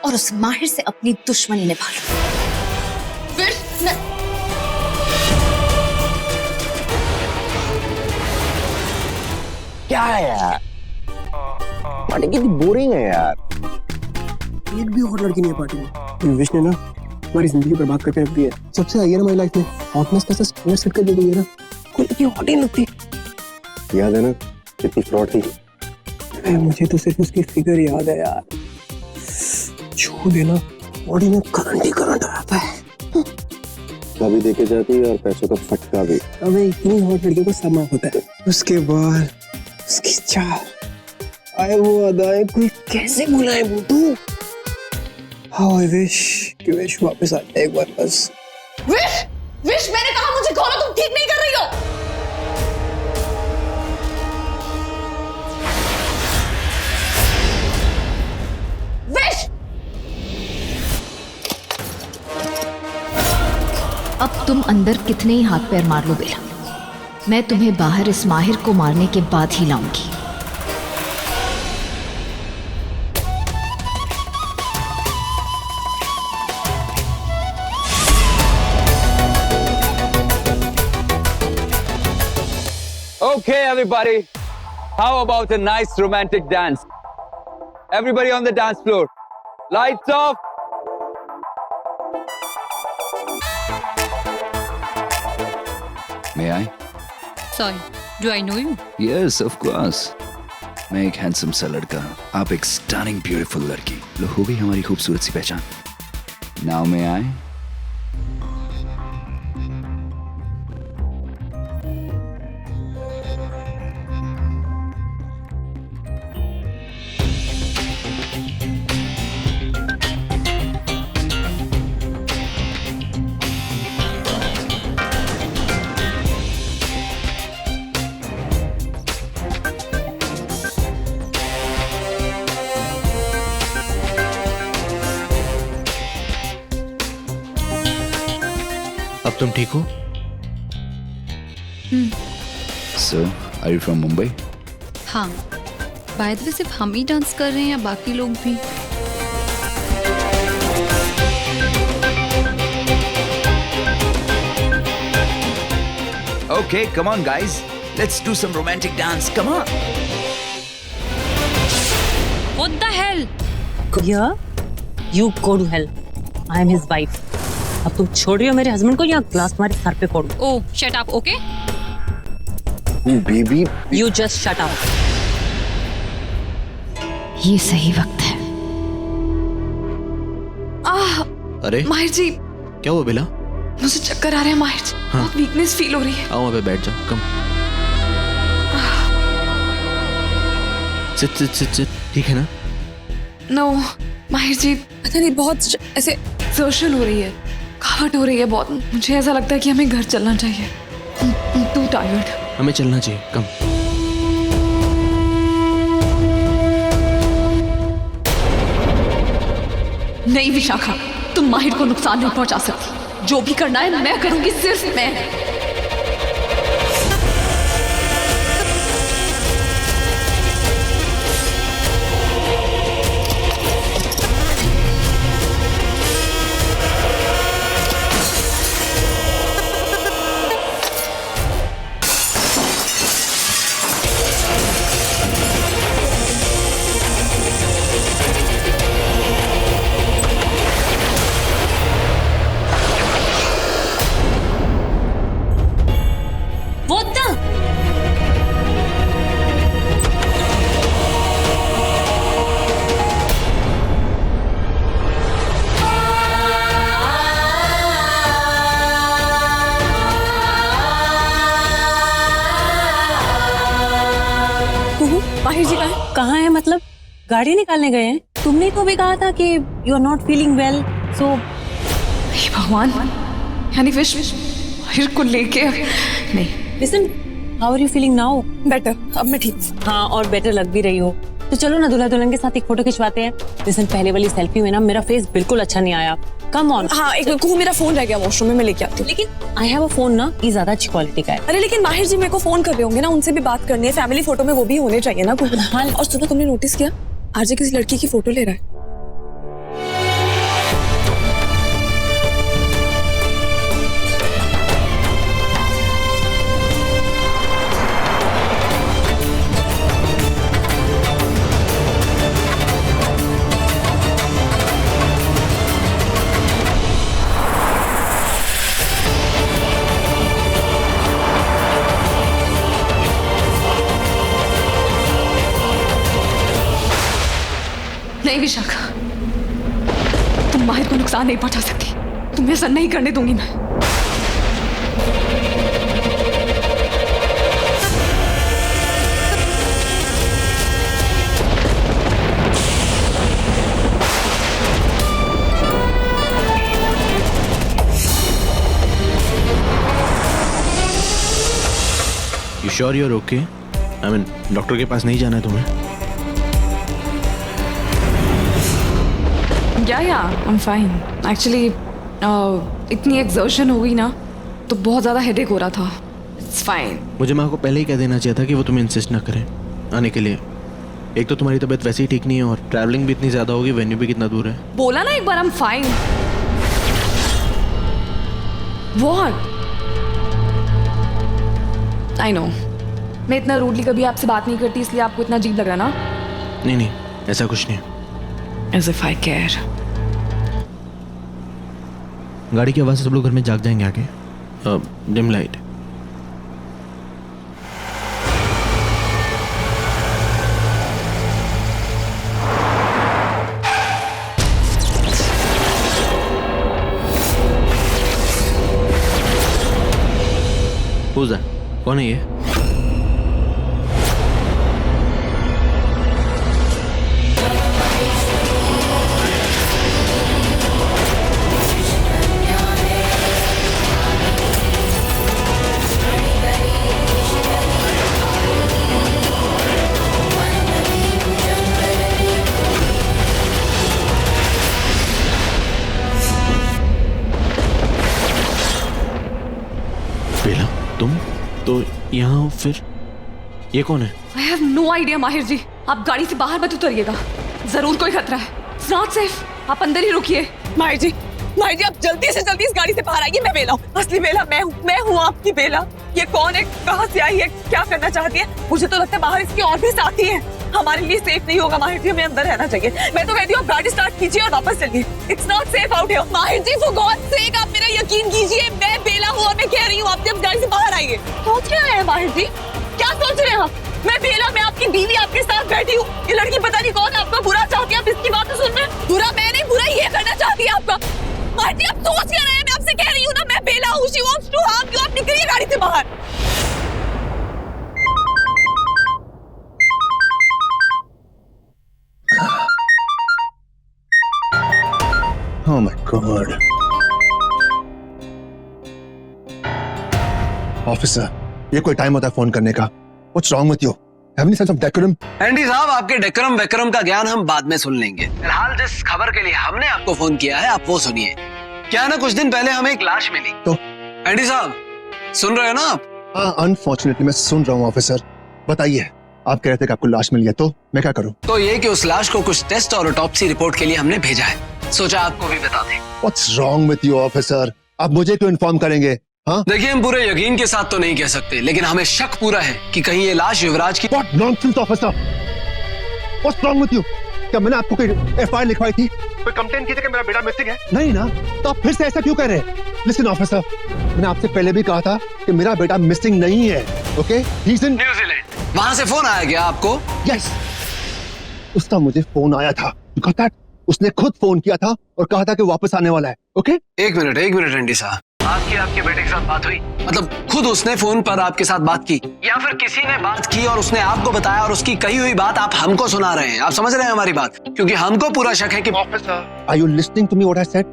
और उस माहिर से अपनी दुश्मनी निभा लूं। विश, क्या है यार, पार्टी कितनी बोरिंग है यार। एक भी और लड़की नहीं है पार्टी में। विश ने ना हमारी जिंदगी बर्बाद करके रख दी है। सबसे आई है ना हमारी लाइफ में, हॉटनेस का स्टैंडर्ड सेट कर दी गई है ना, कोई लड़की हॉट ही नहीं लगती। याद है ना कितनी फ्रॉड थी? मुझे तो सिर्फ उसकी फिगर याद है यार, छू देना बॉडी में करंट ही करंट आता है। कभी देखे जाती है और पैसों का फटका भी। अबे इतनी हॉट लड़कियों को सब माफ होता है। उसके बाद उसकी चाल, आए वो अदाएं, कोई कैसे भुलाए बुद्धू। हाउ आई विश कि विश वापस आ जाए एक बार बस। विश, विश, मैंने कहा मुझे खोलो, तुम ठीक नहीं कर रही हो। विश, अब तुम अंदर कितने ही हाथ पैर मार लो बेला, मैं तुम्हें बाहर इस माहिर को मारने के बाद ही लाऊंगी। Okay, everybody. How about a nice romantic dance? Everybody on the dance floor. Lights off. May I? Sorry, do I know you? Yes, of course. मैं एक हैंडसम सा लड़का, आप एक स्टनिंग ब्यूटीफुल लड़की। लो हो गई हमारी खूबसूरत सी पहचान। Now may I? अब तुम ठीक हो? So, are you from Mumbai? हाँ, बाय द वे सिर्फ हम ही डांस कर रहे हैं या बाकी लोग भी? Okay, come on guys. Let's do some romantic dance. Come on. What the hell? Yeah? You go to hell. I am his wife. अब तुम छोड़ रही हो मेरे हस्बैंड को या ग्लास तुम्हारे सर पे फोड़? Oh, shut up, okay? Baby. You just shut up. ये सही वक्त है। अरे माहिर जी, क्या हुआ बेला? मुझे चक्कर आ रहे हैं माहिर जी। हाँ। बहुत वीकनेस फील हो रही है। आओ वहाँ पे बैठ जाओ, कम। सिट सिट सिट सिट, ठीक है ना? नो माहिर जी, पता नहीं बहुत ऐसे एक्सर्शन हो रही है, थकावट हो रही है बहुत। मुझे ऐसा लगता है कि हमें घर चलना चाहिए। To tired. हमें चलना चाहिए, कम। नहीं विशाखा, तुम माहिर को नुकसान नहीं पहुंचा सकती। जो भी करना है मैं करूंगी, सिर्फ मैं। माहिर जी कहाँ है? मतलब गाड़ी निकालने गए हैं? तुमने तो भी कहा था कि you are not feeling well, so भगवान, यानी विश माहिर को लेके नहीं। Listen, how are you feeling now? Better, अब मैं ठीक। हाँ, और बेटर लग भी रही हो। तो चलो ना दूल्हा दुल्हन के साथ एक फोटो खिंचवाते हैं। लिसन, पहले वाली सेल्फी में ना मेरा फेस बिल्कुल अच्छा नहीं आया। Come on. हाँ, एक मेरा फोन रह गया वॉशरूम में, मैं लेके आती हूँ। लेकिन आई हैव अ फोन ना, ये ज्यादा अच्छी क्वालिटी का है। अरे लेकिन माहिर जी मेरे को फोन कर रहे होंगे ना, उनसे भी बात करनी है। फैमिली फोटो में वो भी होने चाहिए ना। हाँ, और सुनो, तुमने नोटिस किया आरजे किसी लड़की की फोटो ले रहा है? नहीं विशाखा, तुम माहिर को नुकसान नहीं पहुंचा सकती। तुम्हें ऐसा नहीं करने दूंगी मैं। You sure you're okay? I mean, doctor के पास नहीं जाना है तुम्हें? या I'm fine. Actually, इतनी एक्सर्शन हो गई ना तो बहुत ज़्यादा हेडेक हो रहा था। It's fine. मुझे माँ को पहले ही कह देना चाहिए था कि वो तुम्हें इंसिस्ट ना करें आने के लिए। एक तो तुम्हारी तबीयत वैसे ही ठीक नहीं है और ट्रैवलिंग भी इतनी ज़्यादा होगी, वेन्यू भी कितना दूर है। बोला ना एक बार I'm fine. What? I know. मैं इतना रूडली कभी आपसे बात नहीं करती, इसलिए आपको इतना अजीब लग रहा ना? नहीं, ऐसा कुछ नहीं। As if I care. गाड़ी की आवाज़ से सब लोग घर में जाग जाएंगे आगे। Dim light. Who's that? कौन है ये? बेला, तुम तो यहाँ फिर ये कौन है? I have no idea माहिर जी। आप गाड़ी से बाहर मत उतरिएगा, जरूर कोई खतरा है। It's not safe. आप अंदर ही रुकिए। माहिर जी आप जल्दी से जल्दी इस गाड़ी से बाहर आइए। मैं बेला हूँ, असली बेला मैं हूँ आपकी बेला। ये कौन है, कहाँ से आई है, क्या करना चाहती है? मुझे तो लगता है बाहर इसके और भी साथी हैं। हमारे लिए सेफ नहीं होगा माहिर जी, हमें अंदर रहना चाहिए। मैं तो कहती हूँ आप गाड़ी स्टार्ट कीजिए और वापस चलिए। It's not safe out here. माहिर जी for God's sake, आप मेरा यकीन कीजिए, मैं बेला हूँ और मैं कह रही हूँ आप जब गाड़ी से बाहर आइए। सोच क्या रहे हैं माहिर जी, क्या सोच रहे हैं आप? मैं बेला, मैं आपकी बीवी आपके साथ बैठी हूँ। ये लड़की पता नहीं कौन आपका बुरा चाहती है, आप इसकी बातें सुन रहे हैं। बुरा मैं नहीं, बुरा ये करना चाहती है आपका। माहिर जी आप सोच क्या रहे हैं? मैं आपसे कह रही हूँ ना, मैं बेला हूँ। She wants to harm you. आप निकलिए गाड़ी से बाहर। Oh my God. ऑफिसर, ये कोई टाइम होता है फोन करने का? What's wrong with you? Have any sense of decorum? Andy साहब, आपके डेकोरम वेकोरम का ज्ञान हम बाद में सुन लेंगे। फिलहाल जिस खबर के लिए हमने आपको फोन किया है, आप वो सुनिए। क्या है ना, कुछ दिन पहले हमें एक लाश मिली। तो एंडी साहब सुन रहे हो ना आप? हाँ, अनफॉर्चुनेटली मैं सुन रहा हूँ ऑफिसर। बताइए, आप कह रहे थे कि आपको लाश मिली है, तो मैं क्या करूँ? तो ये कि उस लाश को कुछ टेस्ट और ऑटोप्सी रिपोर्ट के लिए हमने भेजा है। सोचा आपको भी बता दें। What's wrong with you officer? आप मुझे क्यों इन्फॉर्म करेंगे? हाँ? देखिए, हम पूरे यकीन के साथ तो नहीं कह सकते, लेकिन हमें शक पूरा है कि कहीं ये लाश युवराज की। What nonsense officer? What's wrong with you? क्या मैंने आपको कोई एफआईआर लिखवाई थी? कोई कंप्लेंट की थी कि मेरा बेटा मिसिंग है? नहीं ना, तो आप फिर से ऐसा क्यों कर रहे हैं? लिसन ऑफिसर, मैंने आपसे पहले भी कहा था कि मेरा बेटा मिसिंग नहीं है। Okay, he is in New Zealand. वहां से फोन आया क्या आपको? यस, उसका मुझे फोन आया था। You got that? उसने खुद फोन किया था और कहा था कि वापस आने वाला है। ओके, एक मिनट एंडी साहब, आपकी आपके बेटे के साथ बात हुई? मतलब खुद उसने फोन पर आपके साथ बात की या फिर किसी ने बात की और उसने आपको बताया और उसकी कही हुई बात आप हमको सुना रहे हैं? आप समझ रहे हैं हमारी बात? क्योंकि हमको पूरा शक है कि Are you listening to me what I said?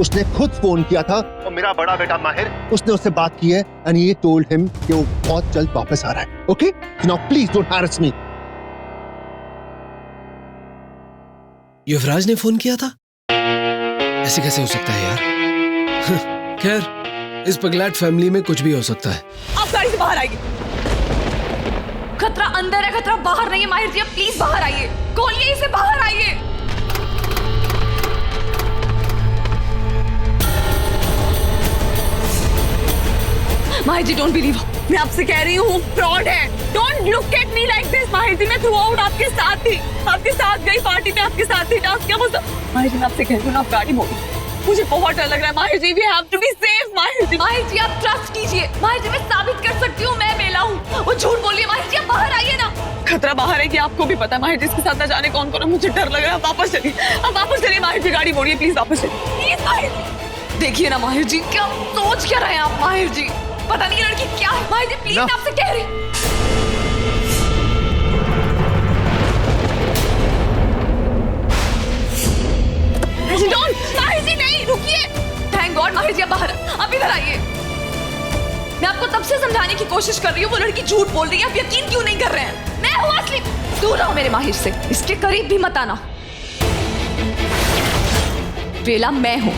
उसने खुद फोन किया था और मेरा बड़ा बेटा माहिर उसने उससे बात की है and he told him कि वो बहुत जल्द वापस आ रहा है. Okay? So now please don't harass me. युवराज ने फोन किया था? ऐसे कैसे हो सकता है यार? खैर, इस पगलैट फैमिली में कुछ भी हो सकता है. आप गाड़ी से बाहर आइए. खतरा अंदर है, खतरा बाहर नहीं है। माहिर जी, आप प्लीज बाहर आइए। खोलिए इसे, बाहर आइए। माहिर जी, डोंट बिलीव। मैं आपसे कह रही हूँ फ्रॉड है। Don't look at me like this. माहिर जी, मैं थ्रू आउट आपके साथ थी, आपके साथ गई पार्टी में, आपके साथ ही डांस किया। माहिर जी, मैं आपसे कह रही हूँ ना, आप गाड़ी मोड़ी। मुझे बहुत डर लग रहा है Mahir ji. We have to be safe Mahir ji. माहिर जी, आप ट्रस्ट कीजिए। माहिर जी, मैं साबित कर सकती हूँ मैं बेला हूँ। वो झूठ बोलिए। माहिर जी, आप बाहर आइए ना। खतरा बाहर है कि आपको भी पता है। माहिर जी, इसके साथ ना जाने कौन कौन है। मुझे डर लग रहा है। वापस चलिए, अब वापस चलिए माहिर जी। गाड़ी मोड़िए प्लीज, वापस चलिए प्लीज। माहिर देखिए ना माहिर जी, क्या सोच क्या रहे हैं आप? माहिर जी, पता नहीं ये लड़की क्या है। माहिर जी प्लीज, मैं आपसे कह रही। माहिर जी नहीं, रुकिए। थैंक गॉड माहिर जी आप बाहर, आप इधर आइए। मैं आपको तब से समझाने की कोशिश कर रही हूँ, वो लड़की झूठ बोल रही है। आप यकीन क्यों नहीं कर रहे हैं? मैं हूँ असली। दूर रहो मेरे माहिर से, इसके करीब भी मत आना। बेला मैं हूँ।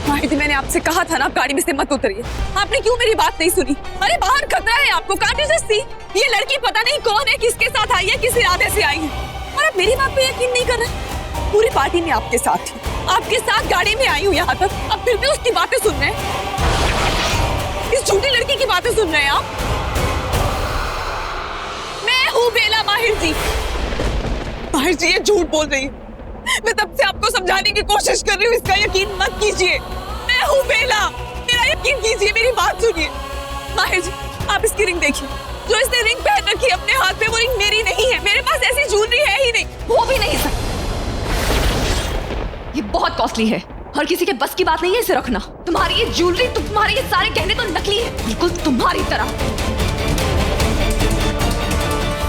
माहिर जी, मैंने आपसे कहा था ना, आप गाड़ी में से मत उतरिए। आपने क्यों मेरी बात नहीं सुनी? अरे बाहर खतरा है आपको। Can't you just see? ये लड़की पता नहीं कौन है, किसके साथ आई है, किस इरादे से आई है, और आप मेरी बात पे यकीन नहीं कर रहे। पूरी पार्टी में आपके साथ थी, आपके साथ गाड़ी में आई हूँ यहाँ तक, अब फिर भी उसकी बातें सुन रहे हैं। इस झूठी लड़की की बातें सुन रहे हैं आप। मैं हूँ बेला माहिर जी। माहिर जी, ये झूठ बोल रही है। मैं तब से आपको समझाने की कोशिश कर रही हूँ, इसका यकीन मत कीजिए। मैं हूँ बेला, मेरा यकीन कीजिए, मेरी बात सुनिए। माहिर जी, आप इसकी रिंग देखिए। जो इसने रिंग पहन रखी है अपने हाथ में, वो रिंग मेरी नहीं है। मेरे पास ऐसी ज्वेलरी है ही नहीं। वो भी नहीं सर, ये बहुत कॉस्टली है। हर किसी के बस की बात नहीं है इसे रखना। तुम्हारी ये ज्वेलरी, तुम्हारे ये सारे गहने तो नकली है, बिल्कुल तुम्हारी तरह।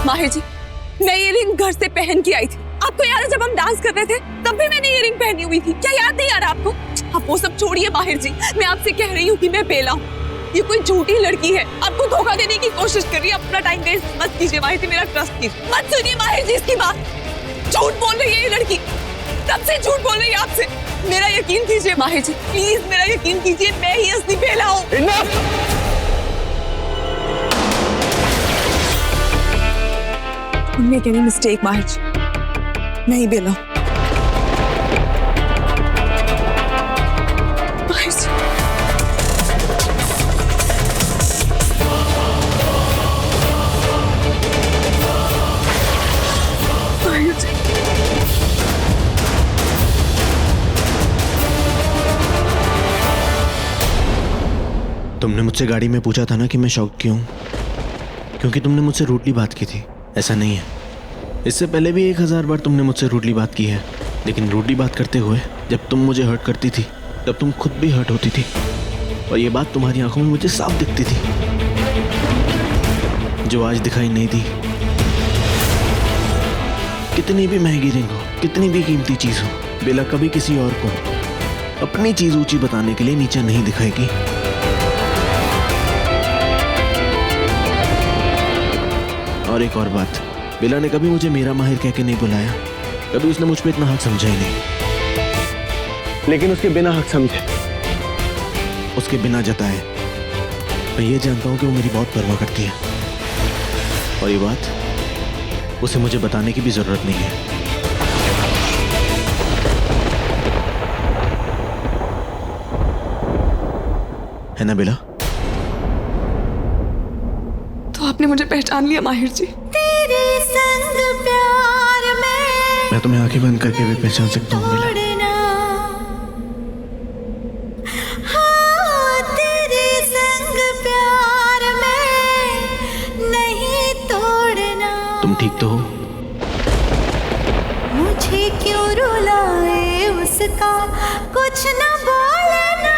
माहिर जी, मैं ये रिंग घर से पहन के आई थी। आपको याद है जब हम डांस कर रहे थे, तब भी मैंने ये रिंग पहनी हुई थी। क्या याद नहीं आ रहा आपको? आप वो सब छोड़िए माहिर जी। मैं आपसे कह रही हूँ कि मैं बेला हूँ। ये कोई झूठी लड़की है, आपको धोखा देने की कोशिश कर रही है। अपना टाइम वेस्ट मत कीजिए माहिर जी, मेरा ट्रस्ट कीजिए। मत सुनिए माहिर जी इसकी बात। झूठ बोल रही है ये लड़की, तब से झूठ बोल रही है आपसे। मेरा यकीन कीजिए माहिर जी, प्लीज मेरा यकीन कीजिए। मैं ही असली बेला हूँ। Don't make any mistake माहिर जी, मैं ही बेला हूँ। माहिर जी, माहिर जी, तुमने मुझसे गाड़ी में पूछा था ना कि मैं शॉक क्यों? क्योंकि तुमने मुझसे रूडली बात की थी। ऐसा नहीं है, इससे पहले भी 1000 बार तुमने मुझसे रूडली बात की है, लेकिन रूडली बात करते हुए जब तुम मुझे हर्ट करती थी, तब तुम खुद भी हर्ट होती थी। और ये बात तुम्हारी आंखों में मुझे साफ दिखती थी, जो आज दिखाई नहीं दी। कितनी भी महंगी रिंग हो, कितनी भी कीमती चीज हो, बेला कभी किसी और को अपनी चीज ऊंची बताने के लिए नीचा नहीं दिखाएगी। और एक और बात, बेला ने कभी मुझे मेरा माहिर कह के नहीं बुलाया। कभी उसने मुझ पे इतना हक समझा ही नहीं। लेकिन उसके बिना हक समझे, उसके बिना जताए, मैं ये जानता हूं कि वो मेरी बहुत परवाह करती है। और ये बात उसे मुझे बताने की भी जरूरत नहीं है। है ना बेला? तो आपने मुझे पहचान लिया माहिर जी। तेरे संग प्यार में मैं तुम्हें आंखें बंद करके भी पहचान सकता हूँ बेला। हाँ, तेरे संग प्यार में नहीं तोड़ना। तुम ठीक तो हो? मुझे क्यों रुलाए उसका कुछ न बोलना।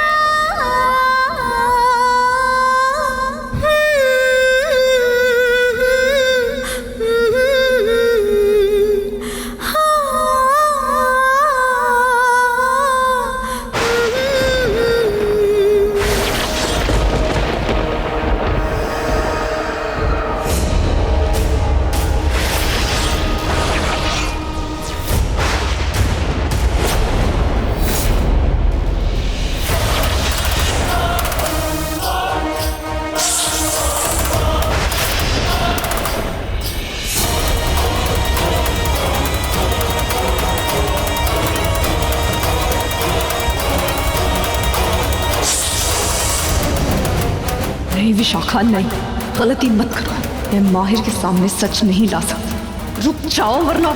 नहीं विशाखा, नहीं, गलती मत करो। मैं माहिर के सामने सच नहीं ला सकती। रुक जाओ वरना।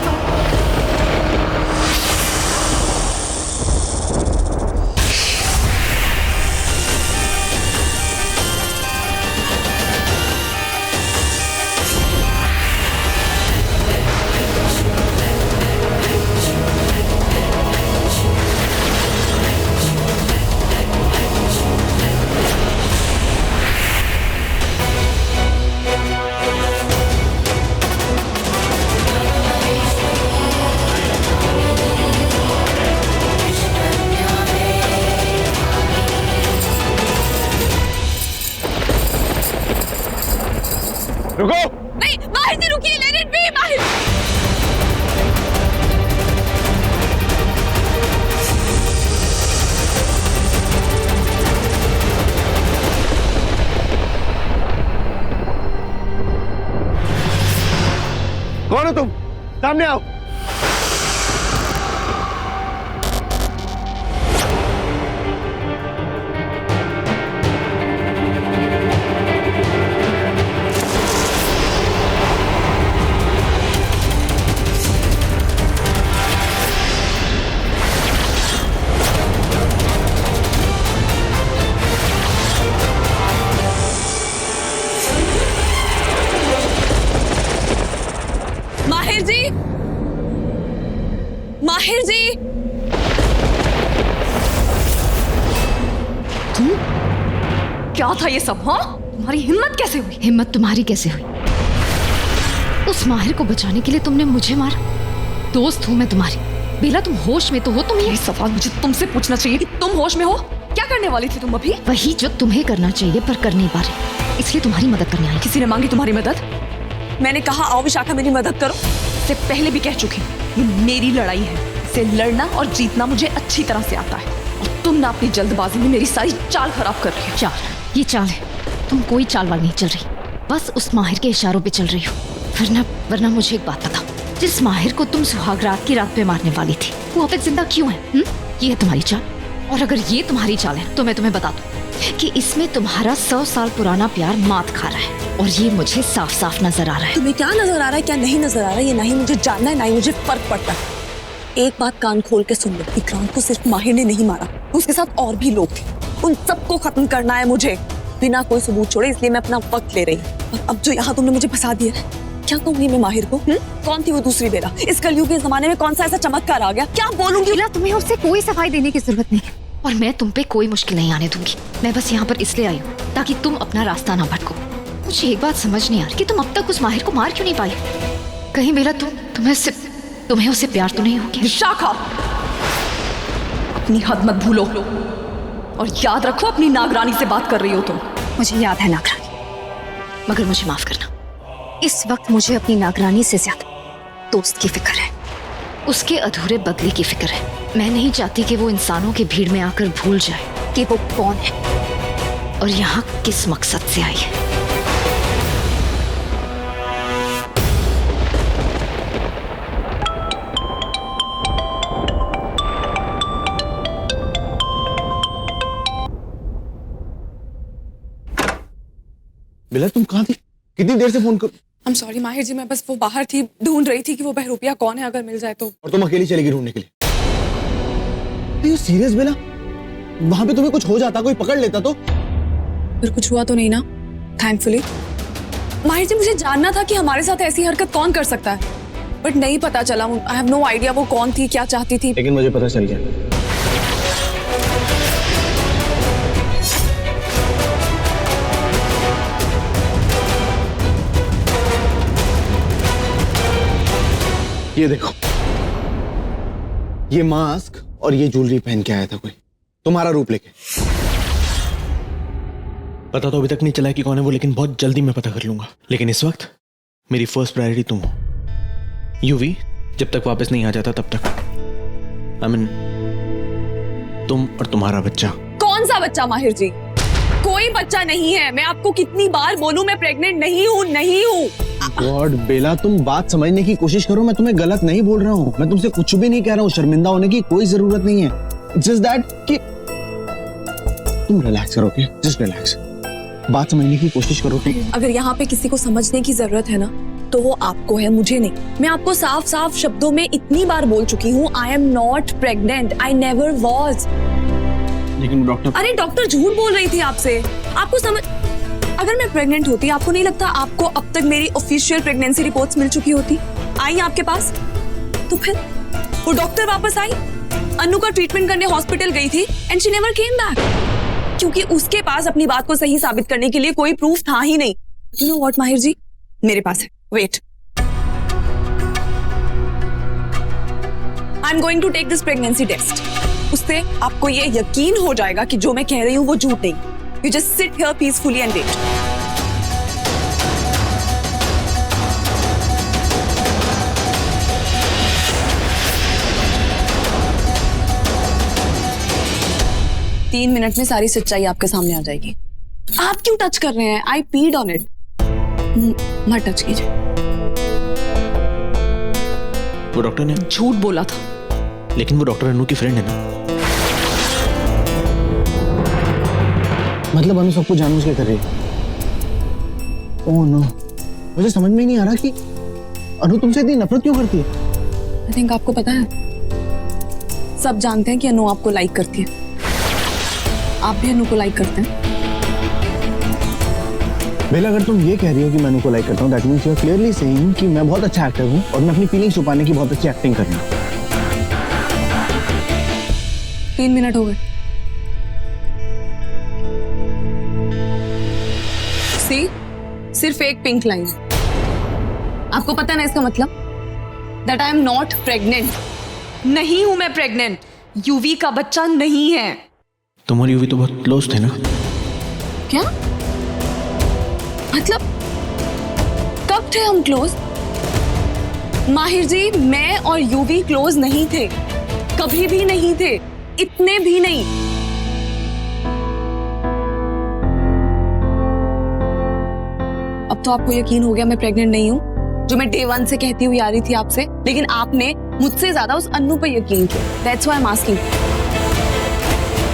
रुको। नहीं माहिर जी रुकिए, लेट इट बी माहिर। कौन हो तुम? सामने आओ। माहिर जी, माहिर जी, तुम क्या था ये सब? हाँ, तुम्हारी हिम्मत कैसे हुई? हिम्मत तुम्हारी कैसे हुई? उस माहिर को बचाने के लिए तुमने मुझे मारा। दोस्त हूँ मैं तुम्हारी। बेला तुम होश में तो हो? तुम ये सवाल मुझे तुमसे पूछना चाहिए कि तुम होश में हो? क्या करने वाली थी तुम अभी? वही जो तुम्हें करना चाहिए पर कर नहीं पा रहे, इसलिए तुम्हारी मदद करने आई। किसी ने मांगी तुम्हारी मदद? मैंने कहा आओ विशाखा मेरी मदद करो। इससे पहले भी कह चुकी हूँ, ये मेरी लड़ाई है। इसे लड़ना और जीतना मुझे अच्छी तरह से आता है। और तुम ना अपनी जल्दबाजी में मेरी सारी चाल खराब कर रही हो। चाल? ये चाल है? तुम कोई चालबाज नहीं चल रही, बस उस माहिर के इशारों पे चल रही हो। वरना मुझे एक बात बताओ, जिस माहिर को तुम सुहाग रात की रात पे मारने वाली थी, वो अब तक जिंदा क्यों है? ये है तुम्हारी चाल? और अगर ये तुम्हारी चाल है तो मैं तुम्हें बता दूं कि इसमें तुम्हारा 100 साल पुराना प्यार मात खा रहा है, और ये मुझे साफ साफ नजर आ रहा है। तुम्हें क्या नजर आ रहा है, क्या नहीं नजर आ रहा है, ये नहीं मुझे जानना है, ना ही मुझे फर्क पड़ता है। एक बात कान खोल के सुन लो, विक्रांत को सिर्फ माहिर ने नहीं मारा, उसके साथ और भी लोग थे। उन सबको खत्म करना है मुझे, बिना कोई सबूत छोड़े, इसलिए मैं अपना वक्त ले रही हूँ। और अब जो यहाँ तुमने मुझे फंसा दिया है, क्या कहूंगी मैं माहिर को? कौन थी वो दूसरी बेला? इस कलयुग के जमाने में कौन सा ऐसा चमत्कार आ गया? क्या बोलूंगी? बेला, तुम्हें उससे कोई सफाई देने की जरूरत नहीं है, और मैं तुम पे कोई मुश्किल नहीं आने दूंगी। मैं बस यहाँ पर इसलिए आई हूँ ताकि तुम अपना रास्ता ना भटको। मुझे एक बात समझ नहीं आ रही कि तुम अब तक उस माहिर को मार क्यों नहीं पाई? कहीं बेला तुम्हें उससे प्यार तो नहीं हो गया? विशाखा, अपनी हद मत भूलो, और याद रखो अपनी नागरानी से बात कर रही हो तुम। मुझे याद है नागरानी, मगर मुझे माफ करना, इस वक्त मुझे अपनी नागरानी से ज्यादा दोस्त की फिक्र है, उसके अधूरे बदले की फिक्र है। मैं नहीं चाहती कि वो इंसानों की भीड़ में आकर भूल जाए कि वो कौन है और यहाँ किस मकसद से आई है। बेला, तुम कहाँ थी? कितनी देर से फोन कर? I'm sorry माहिर जी, मैं बस वो बाहर थी, ढूंढ रही थी कि वो बहरूपिया कौन है, अगर मिल जाए तो। और तुम अकेली चलेगी ढूंढने के लिए? यू सीरियस बेला? वहां पे तुम्हें कुछ हो जाता, कोई पकड़ लेता तो? फिर कुछ हुआ तो नहीं ना, थैंकफुली। माहिर जी, मुझे जानना था कि हमारे साथ ऐसी हरकत कौन कर सकता है, बट नहीं पता चला। आई हैव नो आइडिया वो कौन थी, क्या चाहती थी। लेकिन मुझे पता चल गया। ये देखो, ये मास्क और ये ज्वेलरी पहन के आया था कोई, तुम्हारा रूप लेके। पता तो अभी तक नहीं चला कि कौन है वो, लेकिन बहुत जल्दी मैं पता कर लूंगा। लेकिन इस वक्त मेरी फर्स्ट प्रायोरिटी तुम हो। यूवी जब तक वापस नहीं आ जाता तब तक, आई मीन तुम और तुम्हारा बच्चा। कौन सा बच्चा माहिर जी? कोई बच्चा नहीं है। मैं आपको कितनी बार बोलूं, मैं प्रेग्नेंट नहीं हूँ, नहीं हूँ। गॉड बेला, तुम बात समझने की कोशिश करो। मैं तुम्हें गलत नहीं बोल रहा हूँ, मैं तुमसे कुछ भी नहीं कह रहा हूँ। शर्मिंदा होने की कोई जरूरत नहीं है। जस्ट दैट कि तुम रिलैक्स करो, ओके? Just relax. बात समझने की कोशिश करो तुम। अगर यहाँ पे किसी को समझने की जरूरत है ना तो वो आपको है, मुझे नहीं। मैं आपको साफ साफ शब्दों में इतनी बार बोल चुकी हूँ, आई am not pregnant, I never was. लेकिन डॉक्टर, अरे डॉक्टर झूठ बोल रही थी आपसे, आपको समझ। अगर मैं प्रेग्नेंट होती, आपको नहीं लगता आपको अब तक मेरी ऑफिशियल प्रेगनेंसी रिपोर्ट्स मिल चुकी होती? आई आपके पास? तो फिर वो डॉक्टर वापस आई, अनु का ट्रीटमेंट करने हॉस्पिटल गई थी and she never came back, क्योंकि उसके पास अपनी बात को सही साबित करने के लिए कोई प्रूफ था ही नहीं। यू नो व्हाट माहिर जी, मेरे पास है, wait. I am going to take this pregnancy test. उससे आपको ये यकीन हो जाएगा कि जो मैं कह रही हूँ वो झूठ नहीं। You just sit here peacefully and wait. तीन मिनट में सारी सच्चाई आपके सामने आ जाएगी। आप क्यों टच कर रहे हैं? आई पीड ऑन इट। मत टच कीजिए। वो डॉक्टर ने झूठ बोला था। लेकिन वो डॉक्टर अनु की फ्रेंड है ना। मतलब अनु सब कुछ जानबूझ के कर रही है। ओह नो, मुझे समझ में ही नहीं आ रहा कि अनु तुमसे इतनी नफरत क्यों करती है। आई थिंक आपको पता है, सब जानते हैं कि अनु आपको लाइक करती है। आप भी अनु को लाइक करते हैं। बेला, अगर तुम ये कह रही हो कि मैं अनु को लाइक करता हूँ, that means you are clearly saying कि मैं बहुत अच्छा एक्टर हूँ और मैं अपनी फीलिंग्स छुपाने की बहुत अच्छी एक्टिंग कर रही हूँ। 3 मिनट हो गए। सी, सिर्फ एक पिंक लाइन। आपको पता है ना इसका मतलब? That I am not pregnant. नहीं हूं मैं प्रेग्नेंट। यूवी का बच्चा नहीं है। तुम और यूवी तो बहुत क्लोज थे ना? क्या मतलब? कब थे हम क्लोज? माहिर जी, मैं और यूवी क्लोज नहीं थे, कभी भी नहीं थे, इतने भी नहीं। अब तो आपको यकीन हो गया मैं प्रेग्नेंट नहीं हूं, जो मैं डे 1 से कहती हुई आ रही थी आपसे। लेकिन आपने मुझसे ज्यादा उस अन्नू पर यकीन किया। That's why I am asking.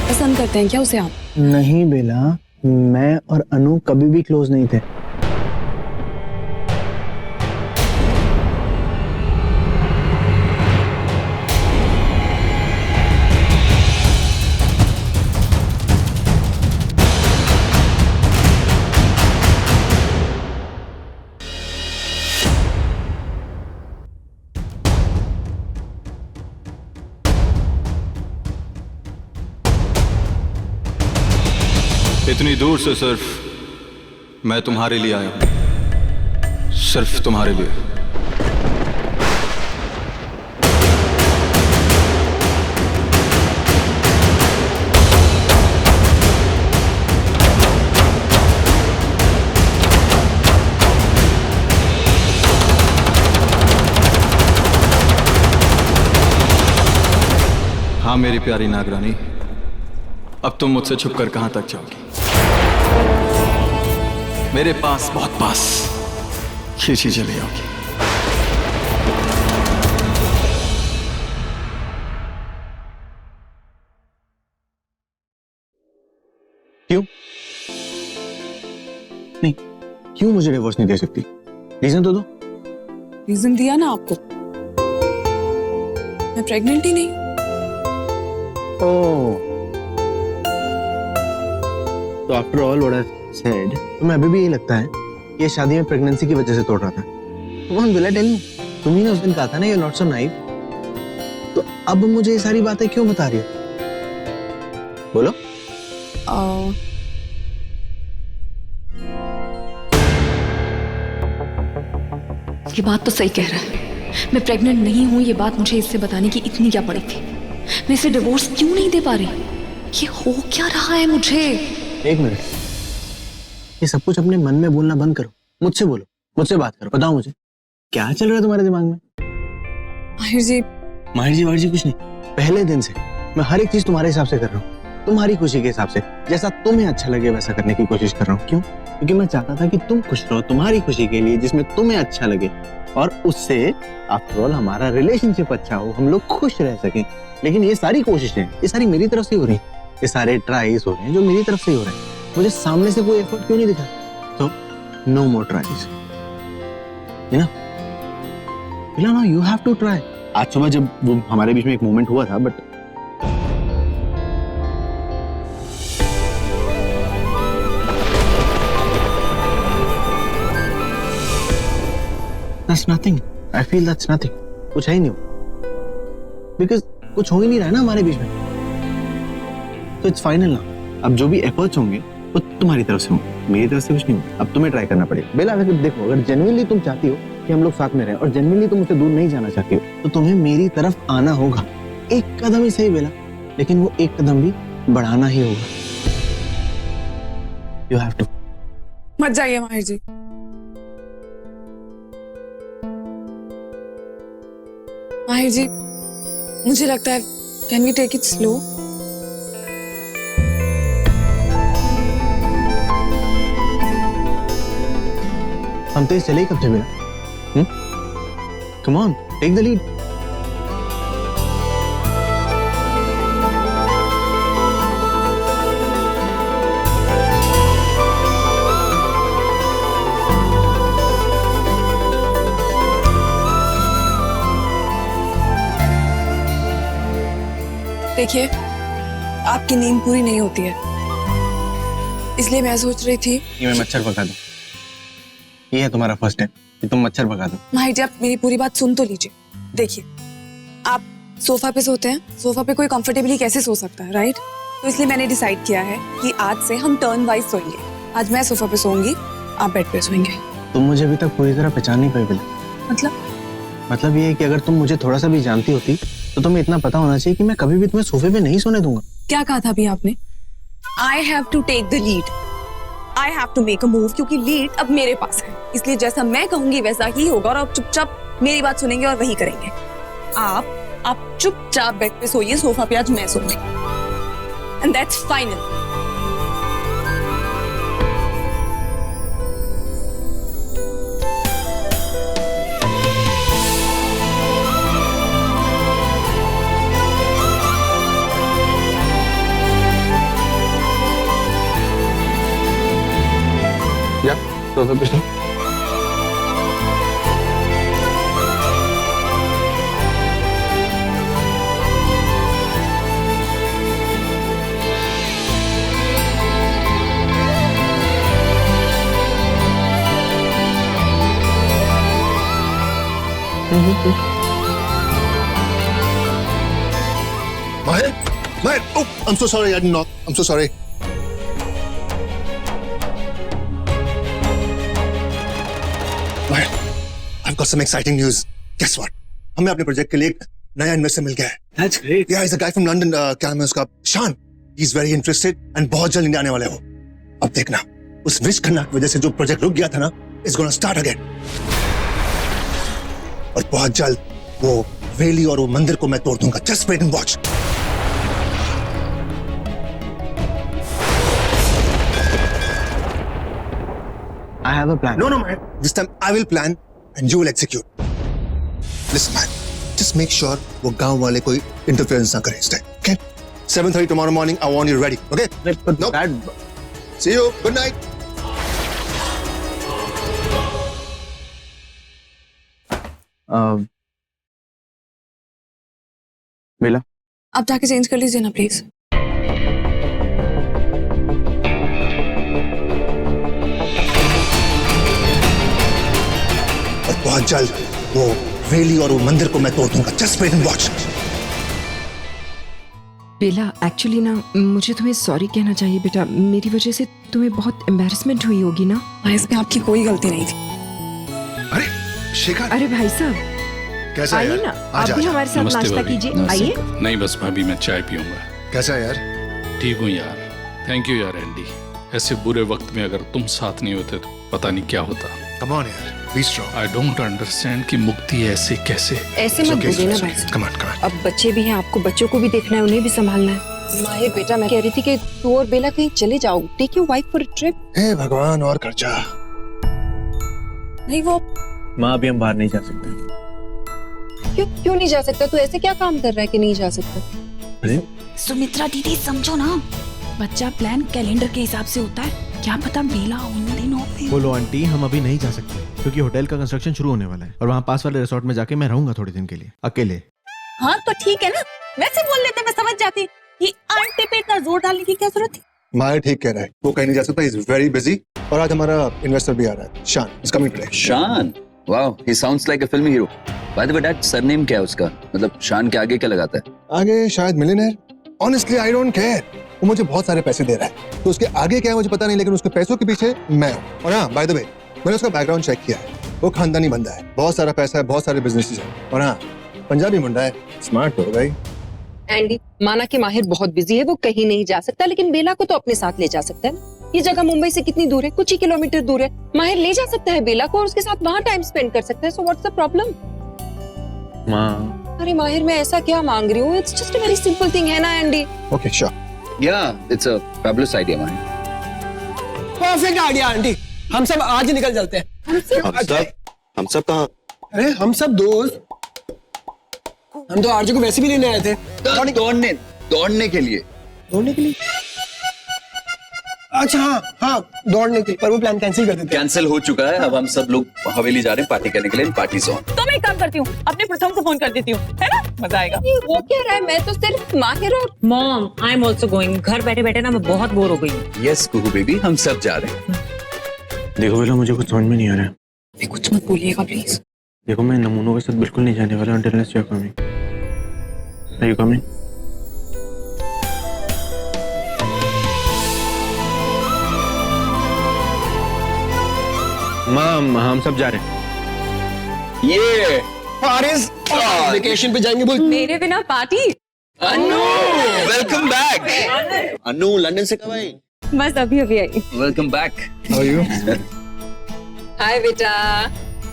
पसंद करते हैं क्या उसे आप? नहीं बेला, मैं और अनु कभी भी क्लोज नहीं थे। इतनी दूर से सिर्फ मैं तुम्हारे लिए आया हूं, सिर्फ तुम्हारे लिए। हाँ मेरी प्यारी नागरानी, अब तुम मुझसे छुपकर कहां तक जाओगी? मेरे पास, बहुत पास खींची चली आओगी। क्यों नहीं? क्यों मुझे डिवोर्स नहीं दे सकती? रीजन तो दो। रीजन दिया ना आपको, मैं प्रेग्नेंट ही नहीं। ओह, तो after all what I said, तुम्हें अभी भी यही लगता है कि ये शादी में प्रेगनेंसी की वजह से तोड़ रहा था? कौन विल टेल मी? तुम ही ने उस दिन कहा था ना यू नॉट सो नाइव। तो अब मुझे ये सारी बातें क्यों बता रही हो? बोलो। ये बात तो सही कह रहा है, मैं प्रेग्नेंट नहीं हूं। ये बात मुझे इससे बताने की इतनी क्या पड़ी थी? मैं इसे डिवोर्स क्यों नहीं दे पा रही? ये हो क्या रहा है मुझे? एक मिनट, ये सब कुछ अपने मन में बोलना बंद करो, मुझसे बोलो, मुझसे बात करो। बताओ मुझे क्या चल रहा है तुम्हारे दिमाग में? माहिर जी कुछ नहीं। पहले दिन से मैं हर एक चीज तुम्हारे हिसाब से कर रहा हूँ, तुम्हारी खुशी के हिसाब से। जैसा तुम्हें अच्छा लगे वैसा करने की कोशिश कर रहा हूँ। क्यों? क्योंकि मैं चाहता था कि तुम खुश रहो, तुम्हारी खुशी के लिए, जिसमें तुम्हें अच्छा लगे, और उससे आफ्टर ऑल हमारा रिलेशनशिप अच्छा हो, हम लोग खुश रह सकें। लेकिन ये सारी कोशिशें, ये सारी मेरी तरफ से हो रही हैं, ये सारे ट्राइज हो रहे हैं जो मेरी तरफ से हो रहे हैं। मुझे सामने से कोई एफर्ट क्यों नहीं दिखा? तो no more tries, you know Bela, no you have to try. आज सुबह जब वो हमारे बीच में एक मोमेंट हुआ था, but that's nothing. I feel that's nothing. कुछ है ही नहीं, because कुछ हो ही नहीं रहा है ना हमारे बीच में, तो it's final ना। अब जो भी एफर्ट्स होंगे वो तुम्हारी तरफ से होंगे, मेरी तरफ से कुछ नहीं होगा। अब तुम्हें ट्राई करना पड़ेगा। बेला, अगर देखो, अगर जेन्युइनली तुम चाहती हो कि हम लोग साथ में रहें और जेन्युइनली तुम मुझसे दूर नहीं जाना चाहती हो, तो तुम्हें मेरी तरफ आना होगा। एक कदम ही सही बेला, लेकिन वो एक कदम भी बढ़ाना ही होगा। You have to. मत जाइए माहिर जी। माहिर जी, मुझे लगता है can we take it slow? हम तेज चले ही कब थे Bela? Come on, take the lead. देखिए, आपकी नींद पूरी नहीं होती है, इसलिए मैं सोच रही थी ये मैं मच्छर भगा दूं। ये है तुम्हारा फर्स्ट टाइम कि तुम मच्छर भगा दो। माहिर जी, आप मेरी पूरी बात सुन तो लीजिए। देखिए, आप सोफा पे सोते हैं, सोफा पे कोई कंफर्टेबली कैसे सो सकता है, राइट? तो इसलिए मैंने डिसाइड किया है कि आज से हम टर्न वाइज सोएंगे। आज मैं सोफा पे सोऊंगी, आप बेड पे सोएंगे। तुम मुझे अभी तक पूरी तरह पहचान नहीं पाई बेला। मतलब ये है कि अगर तुम मुझे थोड़ा सा भी जानती होती तो तुम्हें इतना पता होना चाहिए कि मैं कभी भी तुम्हें सोफे पे नहीं सोने दूंगा। क्या कहा था अभी आपने? I have to take the lead. I have to make a move, क्योंकि लीड अब मेरे पास है, इसलिए जैसा मैं कहूंगी वैसा ही होगा और आप चुपचाप मेरी बात सुनेंगे और वही करेंगे। आप चुपचाप बेड पे सोइए, सोफा पे आज मैं सोऊंगी, and that's final. सोफे पे सो। Mahir, oh, I'm so sorry, I didn't knock. I'm so sorry. Mahir, I've got some exciting news. Guess what? हमें अपने प्रोजेक्ट के लिए एक नया इन्वेस्टर मिल गया है। That's great. Yeah, he's a guy from London. क्या नाम है उसका? शान. He's very interested and बहुत जल्द इंडिया आने वाले हो। अब देखना, उस विश खन्ना की वजह से जो प्रोजेक्ट रुक गया था ना, it's gonna start again. और बहुत जल्द वो वेली और वो मंदिर को मैं तोड़ दूंगा। Just wait and watch. I have a plan. No, man. This time I will plan and you will execute. Listen, man. Just make sure वो गांव वाले कोई interference ना करें इस time. Okay? 7:30 tomorrow morning. I want you ready. Okay? But nope. Dad. See you. Good night. बेला, आप जाके change कर लीजिए ना प्लीज। और बहुत जल्द वो वेली और वो मंदिर को मैं तोड़ दूंगा। Just wait and watch. Bella, actually ना मुझे तुम्हें सॉरी कहना चाहिए बेटा। मेरी वजह से तुम्हें बहुत एम्बैरेसमेंट हुई होगी ना। इसमें आपकी कोई गलती नहीं थी। अरे शेखर, अरे भाई साहब, कैसा आइए यार? ना, आप भी हमारे साथ नाश्ता कीजिए। आइए। नहीं बस भाभी, मैं चाय पीऊंगा। कैसा यार? ठीक हूँ यार, थैंक यू यार एंडी। ऐसे बुरे वक्त में अगर तुम साथ नहीं होते तो पता नहीं क्या होता। Come on यार, be strong. I don't understand कि मुक्ति ऐसे कैसे। ऐसे मत बोलिए ना भाई। Come on, come on. अब बच्चे भी हैं, आपको बच्चों को भी देखना है, उन्हें भी संभालना है। माहिर बेटा, मैं कह रही थी कि तू और बेला कहीं चले जाओ। Take your wife for a trip. हे भगवान, और खर्चा। नहीं वो माँ, अभी हम बाहर नहीं जा सकते। क्यों नहीं जा सकता? तू ऐसे क्या काम कर रहा है कि नहीं जा सकता? सुमित्रा दीदी समझो ना, बच्चा प्लान कैलेंडर के हिसाब से होता है, क्या पता बेला उन दिनों में। बोलो आंटी, हम अभी नहीं जा सकते क्योंकि होटल का कंस्ट्रक्शन शुरू होने वाला है और वहाँ पास वाले रिसोर्ट में जाके मैं रहूंगा थोड़े दिन के लिए अकेले। हाँ तो ठीक है ना, वैसे बोल लेते मैं समझ जाती कि आंटी पे इतना जोर डालने की क्या जरूरत थी। माहिर ठीक कह रहा है, वो कहीं नहीं जा सकता, इज वेरी बिजी। और आज हमारा इन्वेस्टर भी आ रहा है, Shan, is coming today. Shan, wow, he sounds like a फिल्मी hero. By the way dad, surname क्या है उसका? मतलब शान के आगे क्या लगाता है? आगे शायद millionaire. Honestly I don't care, वो मुझे बहुत सारे पैसे दे रहा है, तो उसके आगे क्या है मुझे पता नहीं, लेकिन उसके पैसों के पीछे मैं हूँ। और हाँ, बाय द वे, मैंने उसका बैकग्राउंड चेक किया है, वो खानदानी बंदा है, बहुत सारा पैसा है, बहुत सारे बिजनेसेस है, और हाँ, पंजाबी मुंडा है, स्मार्ट हो भाई। एंडी, माना कि माहिर बहुत बिजी है, वो कहीं नहीं जा सकता, लेकिन बेला को तो अपने साथ ले जा सकता है। ये जगह मुंबई से कितनी दूर है? कुछ ही किलोमीटर दूर है। माहिर ले जा सकता है बेला को और उसके साथ वहाँ टाइम स्पेंड कर सकता है। So what's the problem? माँ, अरे माहिर, मैं ऐसा क्या मांग रही हूँ? It's just a very simple thing, है ना एंडी? Okay, sure. या, इट्स अ फैबुलस आइडिया माहिर। परफेक्ट आइडिया आंटी, हम सब आज ही निकल चलते हैं। हम सब कहाँ? अरे हम सब दोस्त, हम तो आरजे को वैसे भी लेने आए थे। दौड़ने के लिए। दौड़ने के लिए? अच्छा हाँ, दौड़ने के लिए, पर वो प्लान कैंसिल कर देते। कैंसिल हो चुका है, अब हम सब लोग हवेली जा रहे हैं पार्टी करने के लिए। Party zone. तो मैं एक काम करती हूँ, अपने प्रथम को फोन कर देती हूँ, है ना? मजा आएगा। वो कह रहा है, मैं तो सिर्फ माहिर और mom, I am also going. घर बैठे बैठे ना मैं बहुत बोर हो गई हूँ। यस कुहू बेबी, हम सब जा रहे हैं। देखो बेला, मुझे कुछ समझ में नहीं आ रहा है। कुछ मत बोलिएगा प्लीज। देखो, मैं नमूनों के साथ बिल्कुल नहीं जाने वाला until unless you are coming. Are you coming? माम, हम सब जा रहे हैं। ये फारिस वेकेशन पे जाएंगे बोल। मेरे बिना party? Anu, welcome back. Anu London से कब आई? बस अभी अभी आई। Welcome back. How are you? Hi बेटा।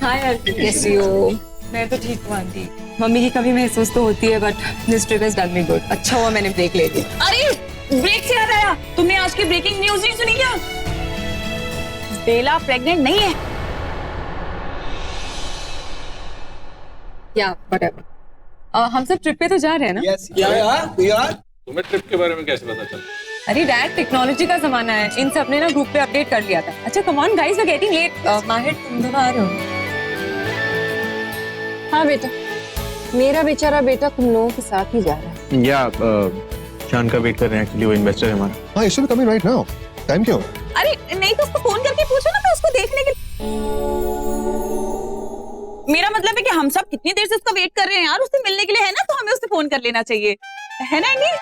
हाय आंटी, कैसी हो? मैं तो ठीक हूँ आंटी। मम्मी की कभी महसूस तो होती है, but this trip has done me good. अच्छा हुआ मैंने ब्रेक ले ली। अरे ब्रेक से याद आया, तुमने आज की ब्रेकिंग न्यूज नहीं सुनी क्या? बेला प्रेग्नेंट नहीं है। या व्हाटएवर, हम सब ट्रिप पे तो जा रहे हैं ना? यस यार। तुम्हें ट्रिप के बारे में कैसे पता चला? अरे डैड, टेक्नोलॉजी का जमाना है, इन सब ने ना ग्रुप पे अपडेट कर लिया था। अच्छा come on guys, we are getting late. Mahir, तुम दोनों आ रहे हो? हाँ बेटा, मेरा बेचारा बेटा तुम लोगों के साथ ही जा रहा है। या शान का वेट कर रहे हैं, एक्चुअली वो इन्वेस्टर है हमारा। हाँ, it should be coming right now. Time क्या हो? अरे नहीं तो उसको फोन करके पूछो ना, मैं उसको देखने के। मेरा मतलब है कि हम सब कितनी देर से उसका वेट कर रहे हैं यार, उससे मिलने के लिए, है ना? तो हमें उससे फोन कर लेना चाहिए, है ना एंडी?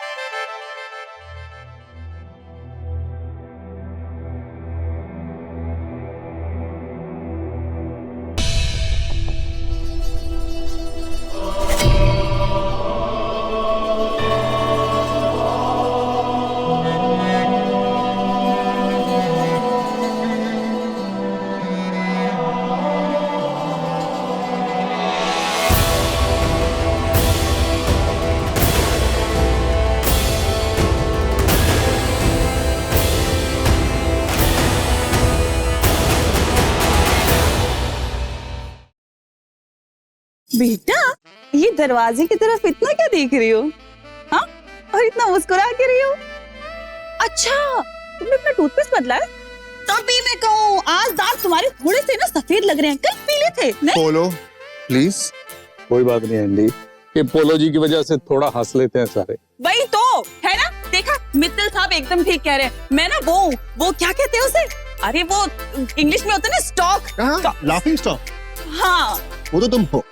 बेटा, ये दरवाजे की तरफ इतना क्या देख रही हो? हाँ, और इतना मुस्कुरा के रही हो? अच्छा, तुमने अपना टूथपेस्ट बदला है? तभी मैं कहूँ, आज दांत तुम्हारे थोड़े से ना सफेद लग रहे हैं, कल पीले थे। नहीं? पोलो, प्लीज। कोई बात नहीं एंडी, ये पोलो जी की वजह से थोड़ा हंस लेते हैं सारे। वही तो है ना, देखा मित्तल साहब एकदम ठीक कह रहे हैं। मैं ना वो क्या कहते हैं उसे? अरे वो इंग्लिश में होता है ना, स्टॉक। Laughing stock? हाँ, वो तो तुम हो।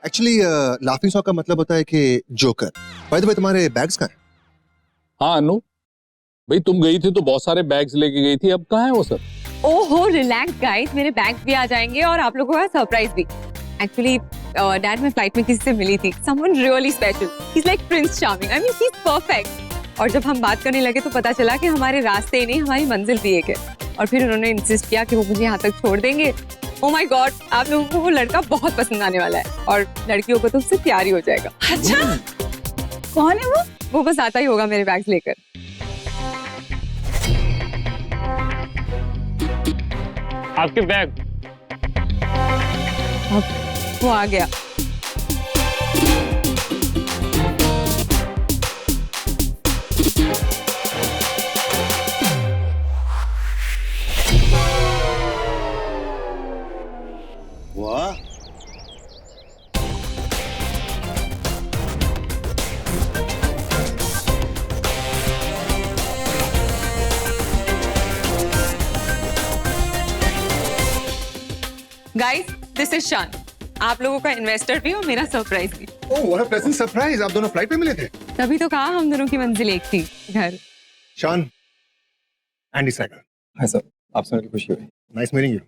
एक्चुअली लाफिंग स्टॉक का मतलब होता है कि जोकर। बाय द वे, तुम्हारे बैग्स कहाँ हैं? हाँ अनु भाई, तुम गई थी तो बहुत सारे बैग्स लेके गई थी, अब कहाँ है वो सब? ओहो, रिलैक्स गाइस, मेरे बैग्स भी आ जाएंगे और आप लोगों का सरप्राइज भी। एक्चुअली डैड, मैं फ्लाइट में किसी से मिली थी, someone really special. He is like Prince charming, I mean he is perfect. और जब हम बात करने लगे तो पता चला कि हमारे रास्ते नहीं, हमारी मंजिल भी एक है। और फिर उन्होंने इंसिस्ट किया कि वो मुझे यहाँ तक छोड़ देंगे। ओह माय गॉड, आप लोगों को वो लड़का बहुत पसंद आने वाला है और लड़कियों को तो उससे प्यार ही हो जाएगा। अच्छा, कौन है वो? वो बस आता ही होगा मेरे बैग्स लेकर। आपके बैग। वो आ गया। गाइस, दिस इज शान, आप लोगों का इन्वेस्टर भी और मेरा सरप्राइज भी। Oh what a pleasant surprise. आप दोनों फ्लाइट पे मिले थे? तभी तो कहा हम दोनों की मंजिल एक थी, घर। शान, एंडी सहगल। हाय सर, आपसे मिलकर खुशी हुई। Nice meeting you.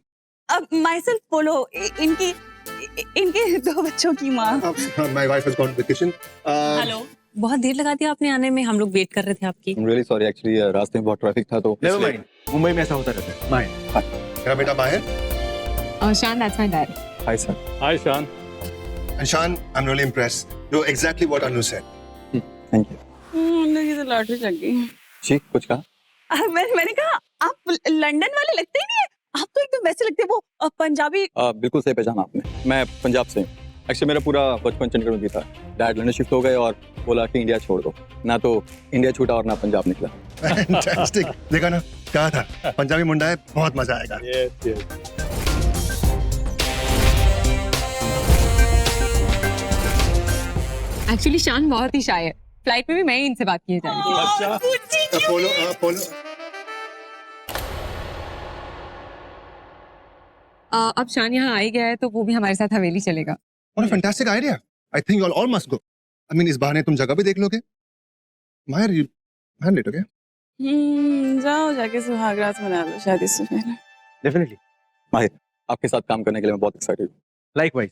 अब माइसेल्फ बोलो, इनके 2 बच्चों की माँ। My wife has gone vacation. Hello, बहुत देर लगा दी आपने आने में, हम लोग वेट कर रहे थे आपकी। I'm really sorry, actually रास्ते में बहुत ट्रैफिक था तो नेवर माइंड, मुंबई में ऐसा होता रहता है। माहिर, मेरा बेटा Mahir. Shan, that's my dad. Hi sir. Hi Shan. And Shan, I'm really impressed. You're exactly what Anu said. Thank you. मुझे तो लॉटरी लग गई। जी, कुछ कहा? मैंने कहा आप लंदन वाले लगते ही नहीं है, आप तो एकदम वैसे लगते हैं वो पंजाबी। बिल्कुल सही पहचाना आपने, मैं पंजाब से हूँ। एक्चुअली मेरा पूरा बचपन चंडीगढ़ में बीता। डैड लंदन शिफ्ट हो गए और बोला कि इंडिया छोड़ दो। ना तो इंडिया छूटा और ना पंजाब निकला। Fantastic. देखा ना, कहा था पंजाबी मुंडा है, बहुत मजा आएगा। Yes, yes. एक्चुअली शान बहुत ही शाय है, फ्लाइट में भी मैं ही इनसे बात किए जा रही थी। अच्छा, अपोलो। अब शान यहाँ आ ही गया है तो वो भी हमारे साथ हवेली चलेगा। What a fantastic idea. I think you all must go. I mean, इस बहाने तुम जगह भी देख लोगे। माहिर, you लेट हो गया? जाओ जाके सुहागरात मना लो शादी से पहले। डेफिनेटली। माहिर, आपके साथ काम करने के लिए मैं बहुत एक्साइटेड हूँ। लाइकवाइज,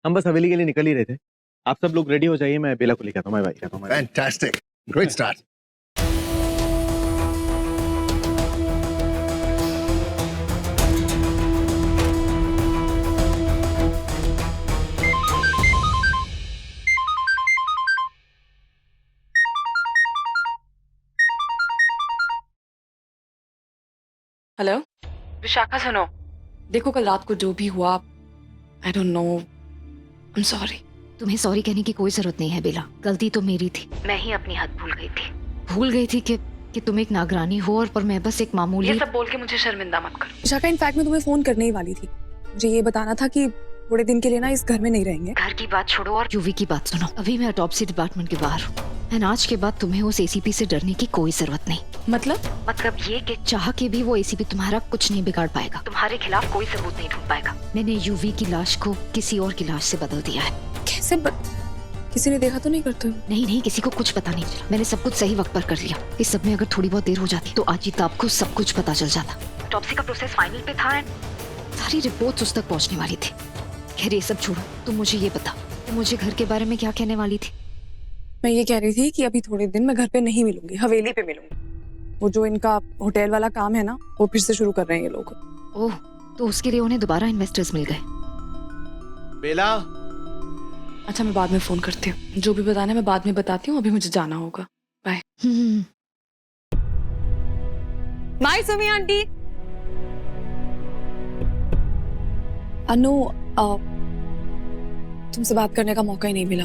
हम बस हवेली के लिए निकल ही रहे थे। आप सब लोग रेडी हो जाइए, मैं बेला को लेकर आता हूँ। मैं भाई आता हूँ। Fantastic. Great start. Hello Vishakha, सुनो, देखो कल रात को जो भी हुआ, I don't know, I am sorry. तुम्हें सॉरी कहने की कोई जरूरत नहीं है बेला, गलती तो मेरी थी। मैं ही अपनी हद भूल गई थी कि तुम एक नागरानी हो और मैं बस एक मामूली। ये सब बोल के मुझे शर्मिंदा मत करो। विशाखा, इनफैक्ट मैं तुम्हें फोन करने ही वाली थी, मुझे ये बताना था कि थोड़े दिन के लिए ना इस घर में नहीं रहेंगे। घर की बात छोड़ो और यूवी की बात सुनो। अभी मैं ऑटोप्सी डिपार्टमेंट के बाहर हूँ एंड आज के बाद तुम्हें उस एसीपी से डरने की कोई जरूरत नहीं। मतलब ये कि चाह के भी वो एसीपी तुम्हारा कुछ नहीं बिगाड़ पाएगा, तुम्हारे खिलाफ कोई सबूत नहीं ढूंढ पाएगा। मैंने यूवी की लाश को किसी और की लाश से बदल दिया है। कैसे किसी ने देखा तो नहीं करते? नहीं, किसी को कुछ पता नहीं चला। मैंने सब कुछ सही वक्त पर कर लिया। इस सब में अगर थोड़ी बहुत देर हो जाती तो आज ही तो आपको सब कुछ पता चल जाता। ऑटोप्सी का प्रोसेस फाइनल पे था एंड सारी रिपोर्ट्स उस तक पहुंचने वाली थी। खैर ये सब छोड़ो, तुम मुझे ये बता, तुम मुझे घर के बारे में क्या कहने वाली थी? मैं ये कह रही थी कि अभी थोड़े दिन मैं घर पे नहीं मिलूंगी, हवेली पे मिलूंगी। वो जो इनका होटल वाला काम है ना, वो फिर से शुरू कर रहे हैं ये लोग। ओह, तो उसके लिए उन्हें दोबारा इन्वेस्टर्स मिल गए। बेला, अच्छा मैं बाद में फोन करती हूँ, जो भी बताना है मैं बाद में बताती हूँ, अभी मुझे जाना होगा। Bye. Bye Sumi aunty. Anu, तुमसे बात करने का मौका ही नहीं मिला।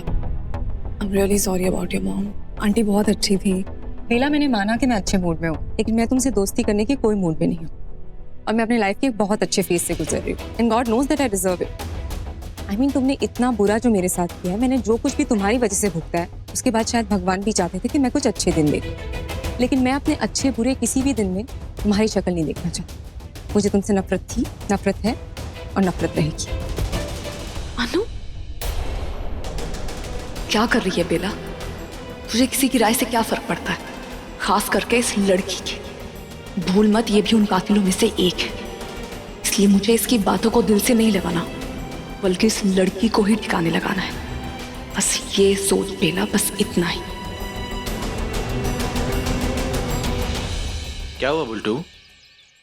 I'm really sorry about your mom. Aunty बहुत अच्छी थी। बेला, मैंने माना कि मैं अच्छे मूड में हूँ, लेकिन मैं तुमसे दोस्ती करने की कोई मूड में नहीं हूँ और मैं अपनी लाइफ के एक बहुत अच्छे फेज से गुजर रही हूँ। And God knows that I deserve it. I mean, तुमने इतना बुरा जो मेरे साथ किया है, मैंने जो कुछ भी तुम्हारी वजह से भुगता है, उसके बाद शायद भगवान भी चाहते थे कि मैं कुछ अच्छे दिन देखूं, लेकिन मैं अपने अच्छे बुरे किसी भी दिन में तुम्हारी शक्ल नहीं देखना चाहती। मुझे तुमसे नफरत थी, नफरत है और नफरत रहेगी। अनु, क्या कर रही है बेला? तुझे किसी की राय से क्या फर्क पड़ता है, खास करके इस लड़की की। भूल मत, ये भी उन कातिलों में से एक है, इसलिए मुझे इसकी बातों को दिल से नहीं लगाना, बल्कि इस लड़की को ही ठिकाने लगाना है। बस ये सोच बेला, बस इतना ही। क्या हुआ बुल्टू?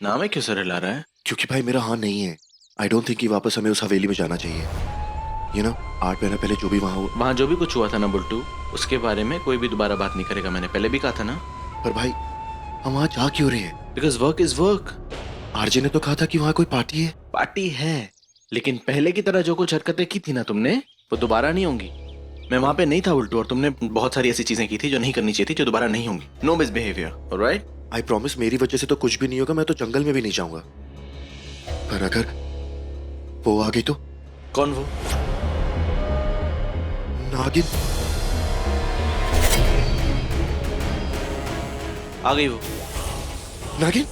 नाम है क्यों सर हिला रहा है? क्योंकि भाई मेरा हाँ नहीं है। आई डोंट थिंक कि वापस हमें उस हवेली में जाना चाहिए। यू नो, 8 महीने पहले जो भी वहाँ जो भी कुछ हुआ था ना बुल्टू, उसके बारे में कोई भी दोबारा बात नहीं करेगा। मैंने पहले भी कहा था ना। पर भाई हम वहाँ जा क्यों रहे हैं? Because work is work. RJ ने तो कहा था कि वहाँ कोई पार्टी है। पार्टी है, लेकिन पहले की तरह जो कुछ हरकतें की थी ना तुमने, वो दोबारा नहीं होंगी। मैं वहाँ पे नहीं था बुल्टू, और तुमने बहुत सारी ऐसी चीजें की थी जो नहीं करनी चाहिए थी, जो दोबारा नहीं होंगी। No misbehaviour, alright? I promise, मेरी वजह से तो कुछ भी नहीं होगा। मैं तो जंगल में भी नहीं जाऊंगा। पर अगर वो आ गई तो? कौन वो? नागिन। आ गई वो नागिन?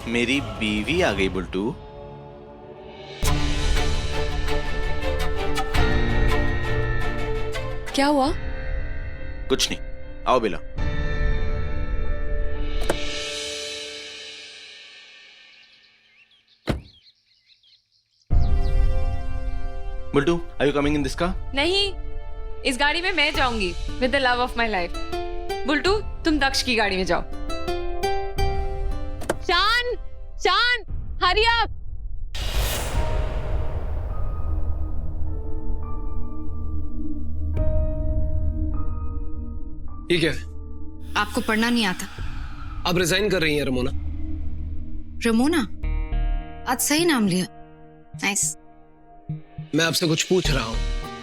मेरी बीवी आ गई बुल्टू। क्या हुआ? कुछ नहीं, आओ Bela. Bultu, are you coming in this car? नहीं, इस गाड़ी में मैं जाऊंगी with the love of my life. Bultu, तुम दक्ष की गाड़ी में जाओ। शान, शान, हरी अप। ठीक है। आपको पढ़ना नहीं आता? अब रिजाइन कर रही हैं रमोना। रमोना? आज सही नाम लिया। नाइस। मैं आपसे कुछ पूछ रहा हूँ,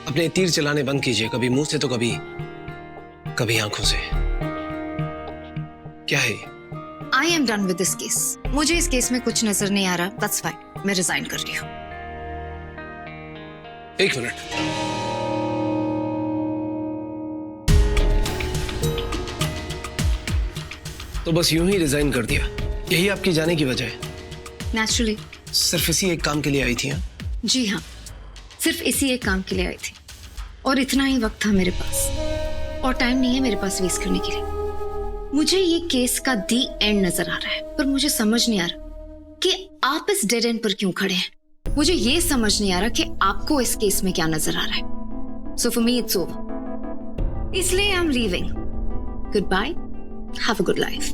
अपने तीर चलाने बंद कीजिए, कभी मुंह से तो कभी आंखों से। क्या है? I am done with this case. मुझे इस केस में कुछ नजर नहीं आ रहा। दैट्स फाइन, मैं रिजाइन कर रही हूँ। एक मिनट। तो बस यूं ही रिजाइन कर दिया? यही आपकी जाने की वजह है? नेचुरली। सिर्फ इसी एक काम के लिए आई थी? हाँ जी हाँ, सिर्फ इसी एक काम के लिए आई थी और इतना ही वक्त था मेरे पास, और टाइम नहीं है मेरे पास वेस्ट करने के लिए। मुझे ये केस का दी एंड नजर आ रहा है, पर मुझे समझ नहीं आ रहा कि आप इस डेड एंड पर क्यों खड़े हैं। मुझे ये समझ नहीं आ रहा कि आपको इस केस में क्या नजर आ रहा है। So for me it's over, इसलिए I am leaving. Goodbye, have a good life.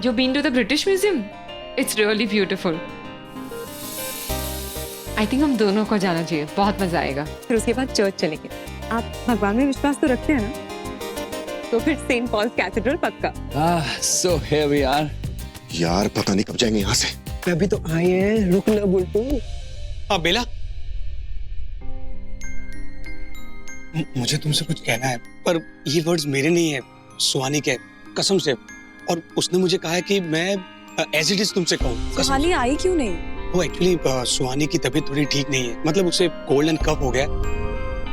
You been to the British Museum? It's really beautiful. I think हम दोनों को जाना चाहिए, बहुत मजा आएगा। फिर उसके बाद चर्च चलेंगे। आप भगवान में विश्वास तो रखते हैं ना? तो फिर सेंट पॉल्स कैथेड्रल पक्का। So here we are. यार पता नहीं कब जाएंगे यहाँ से। अभी तो आए हैं, रुक ना बुल्टू। हाँ बेला, मुझे तुमसे कुछ कहना है, पर ये वर्ड्स मेरे नहीं है, सुहानी के, कसम से। और उसने मुझे कहा है कि मैं एज इट इज तुमसे कहूँ। सुहानी आई क्यों नहीं? वो एक्चुअली सुहानी की तबीयत थोड़ी ठीक नहीं है, मतलब उसे कोल्ड एंड कफ हो गया।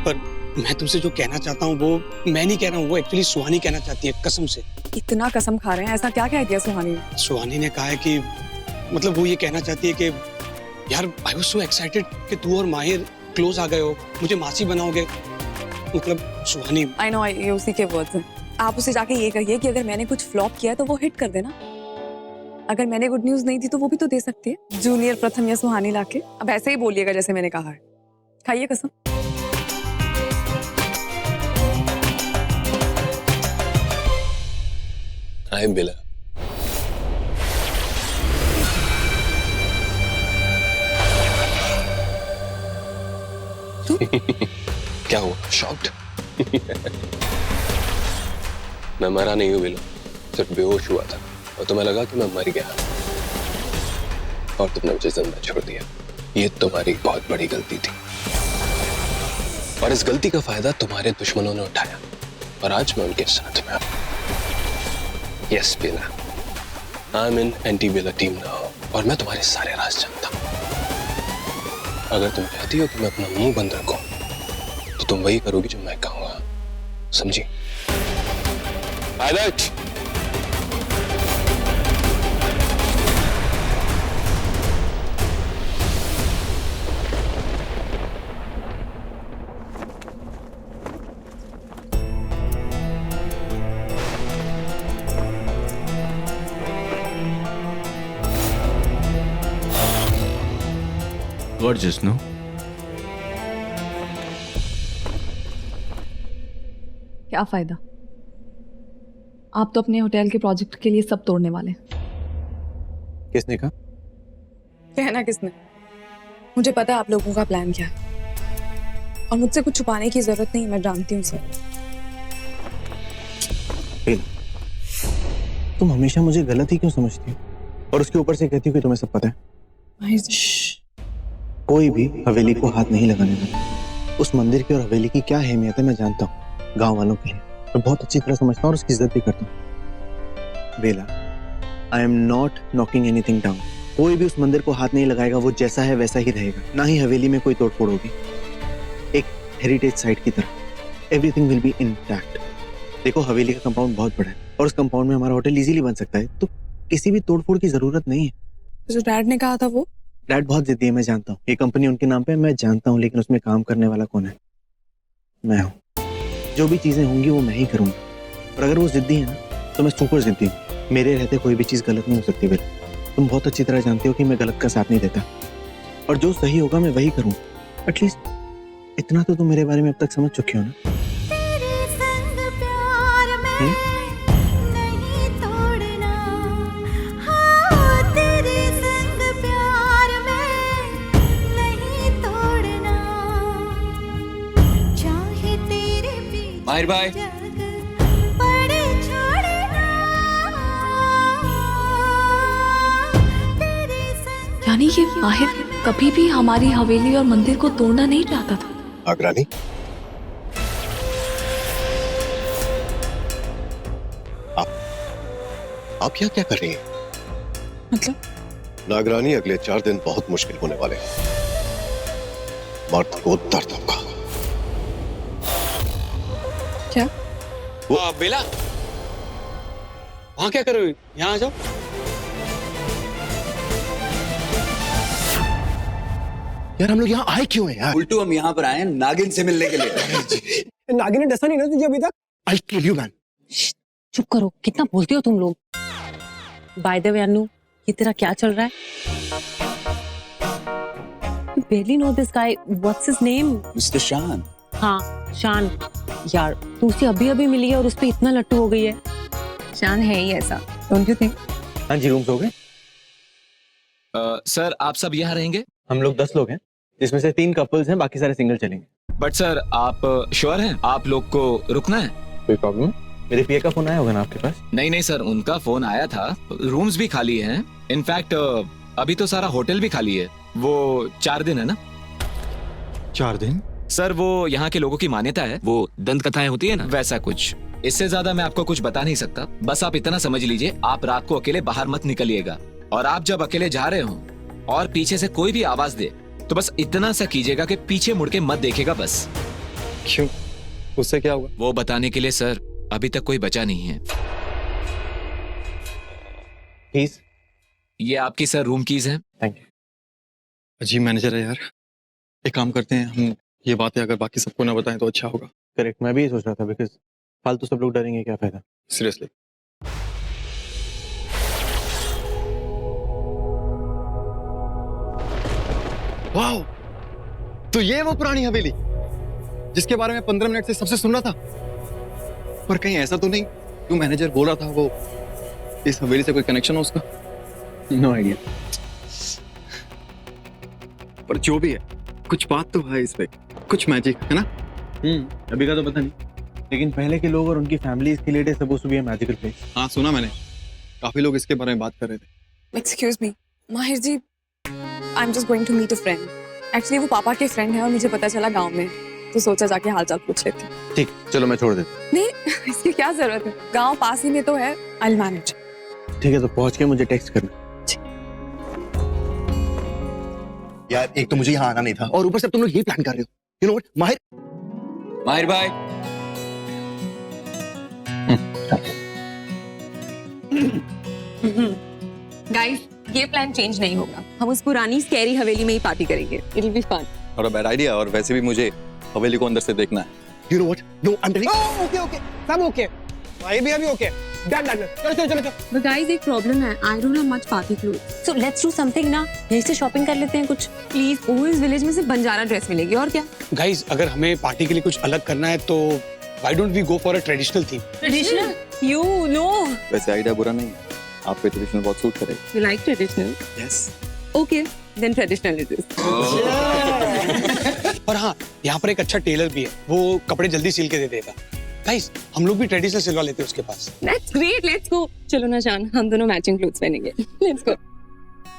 पर मैं तुमसे जो कहना चाहता हूँ वो मैं नहीं कह रहा हूँ, वो एक्चुअली सुहानी कहना चाहती है, कसम से। इतना कसम खा रहे हैं, ऐसा क्या कह दिया सुहानी ने? सुहानी ने कहा है कि मतलब वो ये कहना चाहती है कि यार आई वाज सो एक्साइटेड कि तू और माहिर क्लोज आ गए हो, मुझे मासी बनाओगे। मतलब सुहानी, आई नो, ये उसी के वर्ड्स हैं। आप उसे जाके ये कहिए कि अगर मैंने कुछ फ्लॉप किया है तो वो हिट कर देना। अगर मैंने गुड न्यूज नहीं दी तो वो भी तो दे सकती है, जूनियर प्रथम या सुहानी लाके। अब ऐसे ही बोलिएगा जैसे मैंने कहा है। खाइए कसम। हाय बेला। क्या हुआ? शॉक्ड? मैं मरा नहीं हूँ बेला, सिर्फ बेहोश हुआ था और तुम्हें लगा कि मैं मर गया और तुमने मुझे जिंदा छोड़ दिया। ये तुम्हारी बहुत बड़ी गलती थी और इस गलती का फायदा तुम्हारे दुश्मनों ने उठाया और आज मैं उनके साथ में हूं। Yes Bella, I am in anti Bella team now और मैं तुम्हारे सारे राज जानता हूं। अगर तुम चाहती हो कि मैं अपना मुंह बंद रखूं तो तुम वही करोगी जो मैं कहूंगा, समझी? आदर्श, Gorgeous, no? क्या फायदा? आप तो अपने होटल के प्रोजेक्ट के लिए सब तोड़ने वाले। किसने कहा? कहना किसने? मुझे पता है आप लोगों का प्लान क्या है और मुझसे कुछ छुपाने की जरूरत नहीं, मैं जानती हूँ सर। तुम हमेशा मुझे गलत ही क्यों समझती हो और उसके ऊपर से कहती हो कि तुम्हें सब पता है? कोई भी हवेली को हाथ नहीं लगाने वाला। उस मंदिर की और हवेली की क्या अहमियत है मैं जानता हूँ, गांव वालों के लिए मैं बहुत अच्छी तरह समझता हूँ और उसकी इज्जत भी करता हूँ। Bela, I am not knocking anything down. कोई भी उस मंदिर को हाथ नहीं लगाएगा, वो जैसा है वैसा ही रहेगा, ना ही हवेली में कोई तोड़फोड़ होगी। एक हेरिटेज साइट की तरह। Everything will be intact. देखो हवेली का कंपाउंड बहुत बड़ा है और उस कंपाउंड में हमारा होटल इजीली बन सकता है, तो किसी भी तोड़फोड़ की जरूरत नहीं है। जो डैड ने कहा था वो? डैड बहुत जिद्दी है, मैं जानता हूँ। ये कंपनी उनके नाम पे है, मैं जानता हूँ, लेकिन उसमें काम करने वाला कौन है? मैं हूँ। जो भी चीजें होंगी वो मैं ही करूँगा। और अगर वो जिद्दी है ना, तो मैं सुपर जिद्दी हूँ। मेरे रहते कोई भी चीज गलत नहीं हो सकती। बिल, तुम बहुत अच्छी तरह जानते हो कि मैं गलत का साथ नहीं देता, और जो सही होगा मैं वही करूँ। एटलीस्ट इतना तो तुम मेरे बारे में अब तक समझ चुके हो ना। माहिर भाई, यानी ये माहिर कभी भी हमारी हवेली और मंदिर को तोड़ना नहीं चाहता था। नागरानी, आप यहाँ क्या कर रही हैं? मतलब? नागरानी, अगले 4 दिन बहुत मुश्किल होने वाले हैं। मर्द को दर्द होगा। क्या? बेला, वहां क्या कर रहे हो? यहाँ आ जाओ। यार हम लोग यहाँ आए क्यों हैं यार? उल्टू हम यहाँ पर आए हैं नागिन से मिलने के लिए। नागिन ने डसा नहीं ना तुझे अभी तक? I'll kill you, man. चुप करो, कितना बोलते हो तुम लोग। बाय द वे अनु, ये तेरा क्या चल रहा है? You barely know this guy. What's his name? Mister शान। हाँ, शान। यार तू उसे अभी अभी मिली है और उस पे इतना लट्टू हो गई है। शान है ही ऐसा, डोंट यू थिंक? हाँ जी, रूम्स हो गए। सर आप सब यहाँ रहेंगे? हम लोग 10 लोग हैं, जिसमें से 3 कपल्स हैं, बाकी सारे सिंगल चलेंगे। बट सर आप श्योर हैं आप लोग को रुकना है? कोई प्रॉब्लम? मेरे पिया का फोन आया होगा ना आपके पास? नहीं सर, उनका फोन आया था। रूम्स भी खाली हैं। इनफैक्ट अभी तो सारा होटल भी खाली है। वो 4 दिन है ना? 4 दिन? सर वो यहाँ के लोगों की मान्यता है, वो दंत कथाएं होती है ना, वैसा कुछ। इससे ज्यादा मैं आपको कुछ बता नहीं सकता। बस आप इतना समझ लीजिए, आप रात को अकेले बाहर मत निकलिएगा, और आप जब अकेले जा रहे हो और पीछे से कोई भी आवाज दे तो बस इतना सा कीजिएगा कि पीछे मुड़ के मत देखेगा बस। क्यों? उससे क्या हुआ? वो बताने के लिए सर अभी तक कोई बचा नहीं है। कीज? ये आपकी सर रूम कीज हैं। Thank you. अजीब मैनेजर है यार। एक काम करते हैं, हम ये बातें अगर बाकी सबको ना बताएं तो अच्छा होगा। करेक्ट, मैं भी ये सोच रहा था, बिकॉज फालतू सब लोग डरेंगे, क्या फायदा। सीरियसली। वाओ, तो ये वो पुरानी हवेली जिसके बारे में 15 मिनट से सबसे सुन रहा था। पर कहीं ऐसा तो नहीं जो मैनेजर बोल रहा था वो इस हवेली से कोई कनेक्शन हो उसका? No idea. पर जो भी है, कुछ बात तो है इसमें, कुछ मैजिक है ना? अभी का तो पता नहीं, लेकिन पहले के लोग और उनकी फैमिलीज के लिए suppose to be a magical place. हाँ सुना मैंने, काफी लोग इसके बारे में बात कर रहे थे। Excuse me Mahir ji, I am just going to meet a friend. Actually वो पापा के फ्रेंड है और मुझे पता चला गांव में, तो सोचा जाके हालचाल पूछ लेते हैं। ठीक, चलो मैं छोड़ देता हूं। नहीं, इसकी क्या जरूरत है, गांव पास ही में तो है, आई विल मैनेज। ठीक है, तो पहुंच के मुझे टेक्स्ट करना। यार एक तो मुझे यहाँ आना नहीं था, और ऊपर से तुम लोग ये प्लान कर रहे हो। यू नो व्हाट, माहिर भाई, गाइस, ये प्लान चेंज नहीं होगा। हम उस पुरानी स्कैरी हवेली में ही पार्टी करेंगे। It will be fun. और अ बैड आइडिया, और वैसे भी मुझे हवेली को अंदर से देखना है। You know what, no I am telling. Okay okay, सब ओके, भाई भी अभी ओके। डन डन, चलो चलो चलो। But guys, एक प्रॉब्लम है। I don't have much party clothes. So let's do something ना। यहीं से शॉपिंग कर लेते हैं कुछ। प्लीज, ओवेस विलेज में से बंजारा ड्रेस मिलेगी, और क्या? गाइस, अगर हमें पार्टी के लिए कुछ अलग करना है तो why don't we go for a traditional theme? Traditional? You no. वैसे आइडिया बुरा नहीं है, आप पे ट्रेडिशनल बहुत सूट करेगा। You like traditional? Yes. Okay, then traditional it is. और हाँ, यहाँ पर एक अच्छा टेलर भी है, वो कपड़े जल्दी सिल के दे देगा। गाइस, हम लोग भी ट्रेडिशनल सिलवा लेते हैं उसके पास। That's great, let's go. चलो ना जान, हम दोनों मैचिंग क्लोथ्स पहनेंगे। Let's go.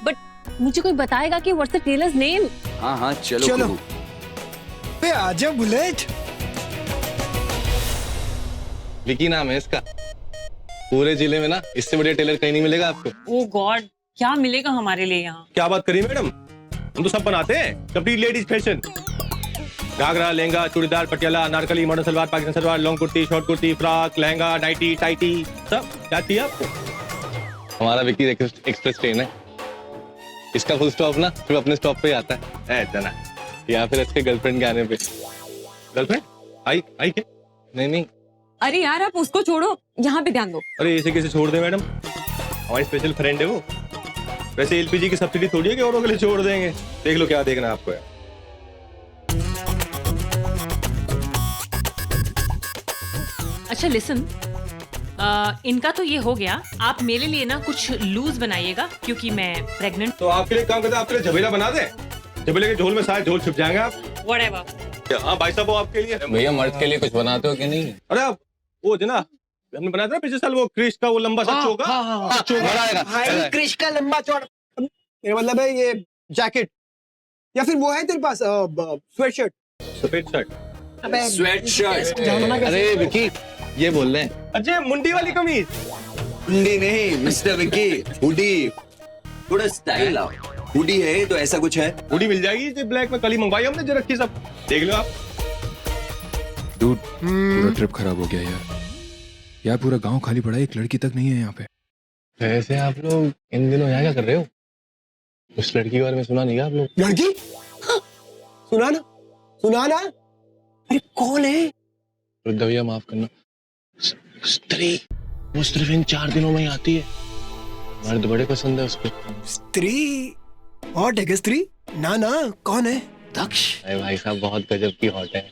But मुझे कोई बताएगा कि what's the tailor's name? हाँ हाँ चलो। बे आजा बुलेट। विकी नाम है इसका। पूरे जिले में ना इससे बढ़िया टेलर कहीं नहीं मिलेगा आपको। ओह गॉड, क्या मिलेगा हमारे लिए यहाँ? क्या बात करी मैडम, हम तो सब बनाते हैं complete ladies fashion. Ghagra, lehenga, churidar, Patiala, Anarkali, modern salwar, पाकिस्तानी salwar, long kurti, short kurti, frock, lehenga, nightie, टाइटी, सब क्या चाहिए आपको? हमारा विक्की एक्सप्रेस ट्रेन है, इसका फुल स्टॉप ना सिर्फ अपने स्टॉप पे ही आता है जना, या फिर इसके गर्लफ्रेंड के आने पे। गर्लफ्रेंड आई क्या? नहीं। अरे यार आप उसको छोड़ो, यहाँ पे ध्यान दो। अरे इसे कैसे छोड़ दे मैडम, हमारी स्पेशल फ्रेंड है वो। वैसे एलपीजी की सब्सिडी थोड़ी है कि औरों के लिए छोड़ देंगे। देख लो क्या देखना है आपको यार। अच्छा लिसन, इनका तो ये हो गया, आप मेरे लिए ना कुछ लूज बनाइएगा क्योंकि मैं प्रेग्नेंट। तो आपके लिए काम करते हैं, आपके लिए झबेला बना दे, झबेले के झोल में सारे झोल छुप जाएंगे आप। व्हाटएवर। हाँ भाई साहब, वो आपके लिए। भैया मर्द के लिए कुछ बनाते हो कि नहीं? अरे आप वो जो ना हमने बनाया था ना पिछले साल, वो क्रिश का वो लंबा सा चोगा। भाई क्रिश का लंबा चौड़ा, मेरा मतलब है ये जैकेट, या फिर वो है तेरे पास स्वेटशर्ट? सफेद शर्ट, स्वेट शर्ट। अरे विकी ये बोल रहे हैं। अच्छा मुंडी वाली कमीज? मुंडी नहीं मिस्टर विकी, हुडी, थोड़ा स्टाइल आओ। हुडी है तो ऐसा कुछ है? हुडी मिल जाएगी जो ब्लैक में, कल ही मंगवाई हमने, जो रखी सब देख लो आप। डूड पूरा ट्रिप खराब हो गया यार पूरा गांव खाली पड़ा है, एक लड़की तक नहीं है यहाँ पे। वैसे आप लोग इन दिनों यहाँ क्या कर रहे हो? उस लड़की के बारे में सुना नहीं आप लोग? लड़की? सुना ना। अरे कौन है? रुद्र भैया माफ करना, स्त्री, वो सिर्फ इन 4 दिनों में ही आती है, मर्द बड़े पसंद है उसको। स्त्री? हॉट है स्त्री? ना कौन है? दक्ष। अरे भाई साहब बहुत गजब की हॉट है,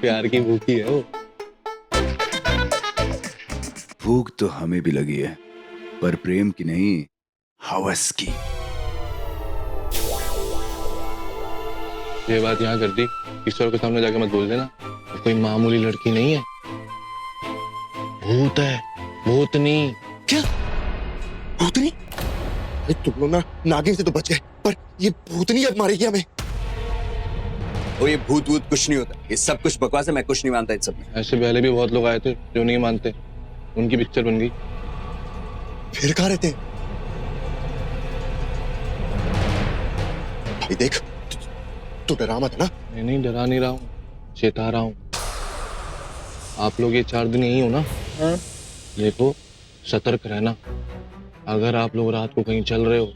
प्यार की भूखी है वो। भूख तो हमें भी लगी है, पर प्रेम की नहीं, हवस की। ये बात यहाँ कर दी, ईश्वर के सामने जाके मत बोल देना, कोई मामूली लड़की नहीं है, भूत है, भूतनी। क्या भूतनी? अरे तुम लोग ना नागिन से तो बच गए, पर ये भूतनी अब मारेगी हमें। और ये भूत कुछ नहीं होता, ये सब कुछ बकवास है, मैं कुछ नहीं मानता इन सब में। ऐसे पहले भी बहुत लोग आए थे जो नहीं मानते, उनकी पिक्चर बन गई। फिर कहाँ रहते हैं? भाई देख, तू डरा मत ना। नहीं डरा नहीं रहा हूँ, चेता रहा हूँ। आप लोग ये 4 दिन यही हो ना? हाँ। देखो सतर्क रहना, अगर आप लोग रात को कहीं चल रहे हो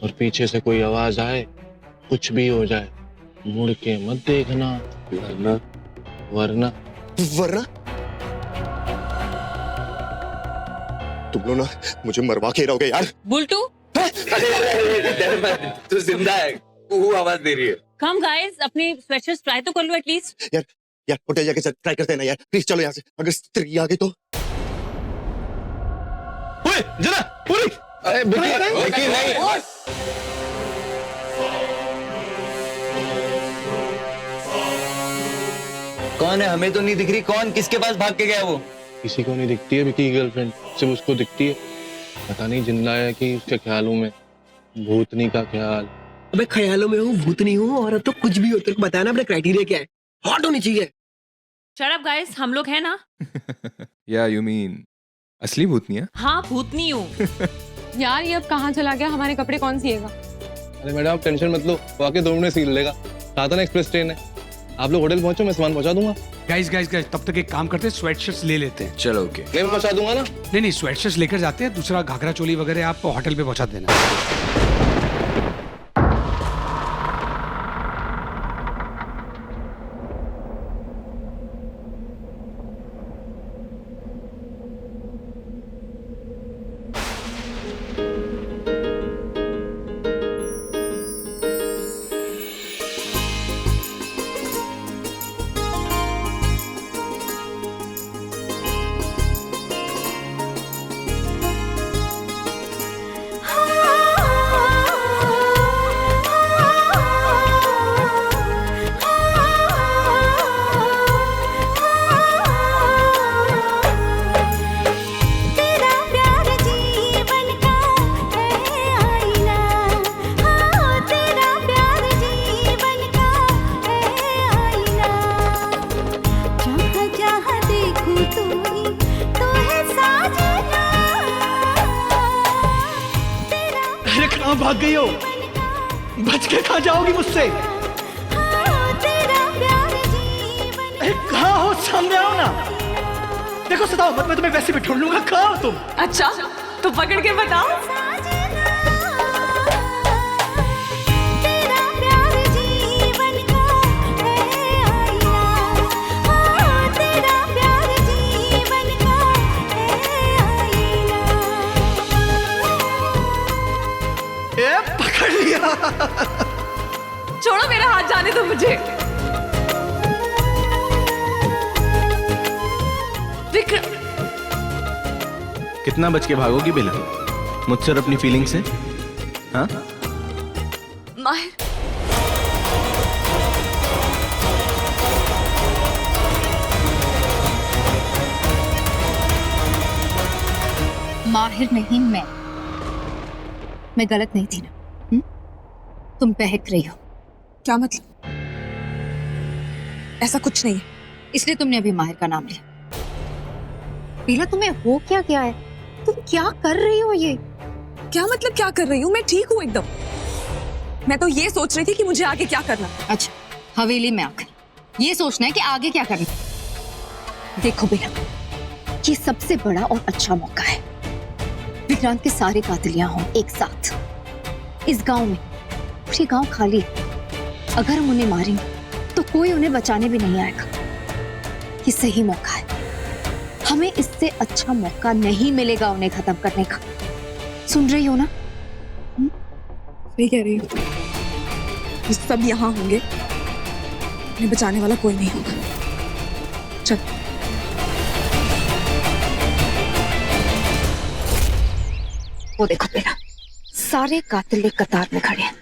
और पीछे से कोई आवाज आए, कुछ भी हो जाए, मुड़ के मत देखना, वरना तुम लोग ना मुझे मरवा के रहोगे यार। बुल्टू तू जिंदा है, वो आवाज दे रही है। कम गाइस, अपनी स्वेटशर्ट ट्राई तो कर लो एटलीस्ट। यार होटल जाके ट्राई करते हैं ना यार, प्लीज चलो यहाँ से, अगर स्त्री आ गई तो। ओए जरा पूरी। अरे विकी नहीं। कौन है? हमें तो नहीं दिख रही, कौन किसके पास भाग के गया वो? किसी को नहीं दिखती है विकी की गर्लफ्रेंड, सिर्फ उसको दिखती है। पता नहीं जिंदा है कि उसके ख्यालों में, भूतनी का ख्याल। अबे ख्यालों में हूँ, भूतनी हूँ, और तो कुछ भी हो, तेरे को बताना अपना क्राइटेरिया क्या है? हॉट होनी चाहिए। शट अप गाइस, हम लोग हैं ना। या यू मीन असली भूतनी है? हाँ भूतनी हूँ। यार ये अब कहाँ चला गया, हमारे कपड़े कौन सिएगा? अरे मैडम आप टेंशन मत लो, वो आके 2 मिनट में सील लेगा। साथ ना एक्सप्रेस ट्रेन है, आप लोग होटल पहुंचो, मैं सामान पहुंचा दूंगा। गाइस तब तक एक काम करते हैं, स्वेटशर्ट्स ले लेते हैं। चलो ओके, मैं पहुंचा दूंगा ना। नहीं स्वेटशर्ट्स लेकर जाते हैं, दूसरा घाघरा चोली वगैरह आप होटल पे पहुंचा देना। भाग गई हो, बच के कहाँ जाओगी मुझसे? कहाँ हो? सामने आओ ना। देखो सताओ मत, मैं तुम्हें वैसे भी ढूंढ लूंगा। कहाँ हो तुम? अच्छा तो पकड़ के बताओ। पकड़ लिया। छोड़ो मेरा हाथ, जाने दो मुझे। विक्रम, कितना बच के भागोगी बेला मुझसे और अपनी फीलिंग से? हाँ माहिर, माहिर नहीं, मैं गलत नहीं थी ना? तुम बहक रही हो। क्या मतलब? ऐसा कुछ नहीं है। इसलिए तुमने अभी माहिर का नाम लिया। पीला, तुम्हें हो क्या गया है? तुम क्या कर रही हो? ये क्या मतलब क्या कर रही हूँ? मैं ठीक हूँ एकदम। मैं तो ये सोच रही थी कि मुझे आगे क्या करना। अच्छा, हवेली में आकर ये सोचना है कि आगे क्या करना। देखो बेला, ये सबसे बड़ा और अच्छा मौका है। विक्रांत के सारे कातिल यहाँ हों एक साथ इस गांव में। ये गांव खाली है। अगर हम उन्हें मारेंगे तो कोई उन्हें बचाने भी नहीं आएगा। ये सही मौका है। हमें इससे अच्छा मौका नहीं मिलेगा उन्हें खत्म करने का। सुन रही हो ना? सही कह रही हो। ये सब यहाँ होंगे, उन्हें बचाने वाला कोई नहीं होगा। चल। वो देखो बेटा, सारे कातिल एक कतार में खड़े हैं।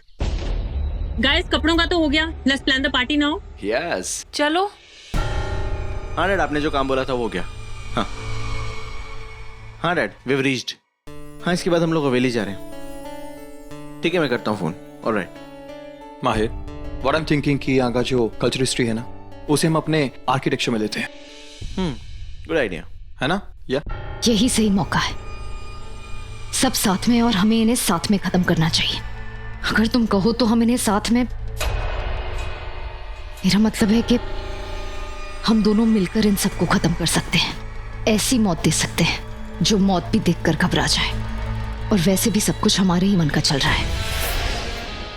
गाइस, कपड़ों का तो हो गया। Let's plan the party now. Yes चलो। हाँ डैड, आपने जो काम बोला था वो हो गया। हाँ हाँ डैड, वी हैव रीच्ड। हाँ, इसके बाद हम लोग हवेली जा रहे हैं। ठीक है, मैं करता हूँ फोन। ऑलराइट माहिर, व्हाट आई एम थिंकिंग कि यहाँ का जो कल्चर हिस्ट्री है ना, उसे हम अपने आर्किटेक्चर में लेते हैं। गुड आइडिया है ना? या यही सही मौका है। सब साथ में, और हमें इन्हें साथ में खत्म करना चाहिए। अगर तुम कहो तो हम इन्हें साथ में, मेरा मतलब है कि हम दोनों मिलकर इन सबको खत्म कर सकते हैं। ऐसी मौत दे सकते हैं जो मौत भी देखकर घबरा जाए। और वैसे भी सब कुछ हमारे ही मन का चल रहा है।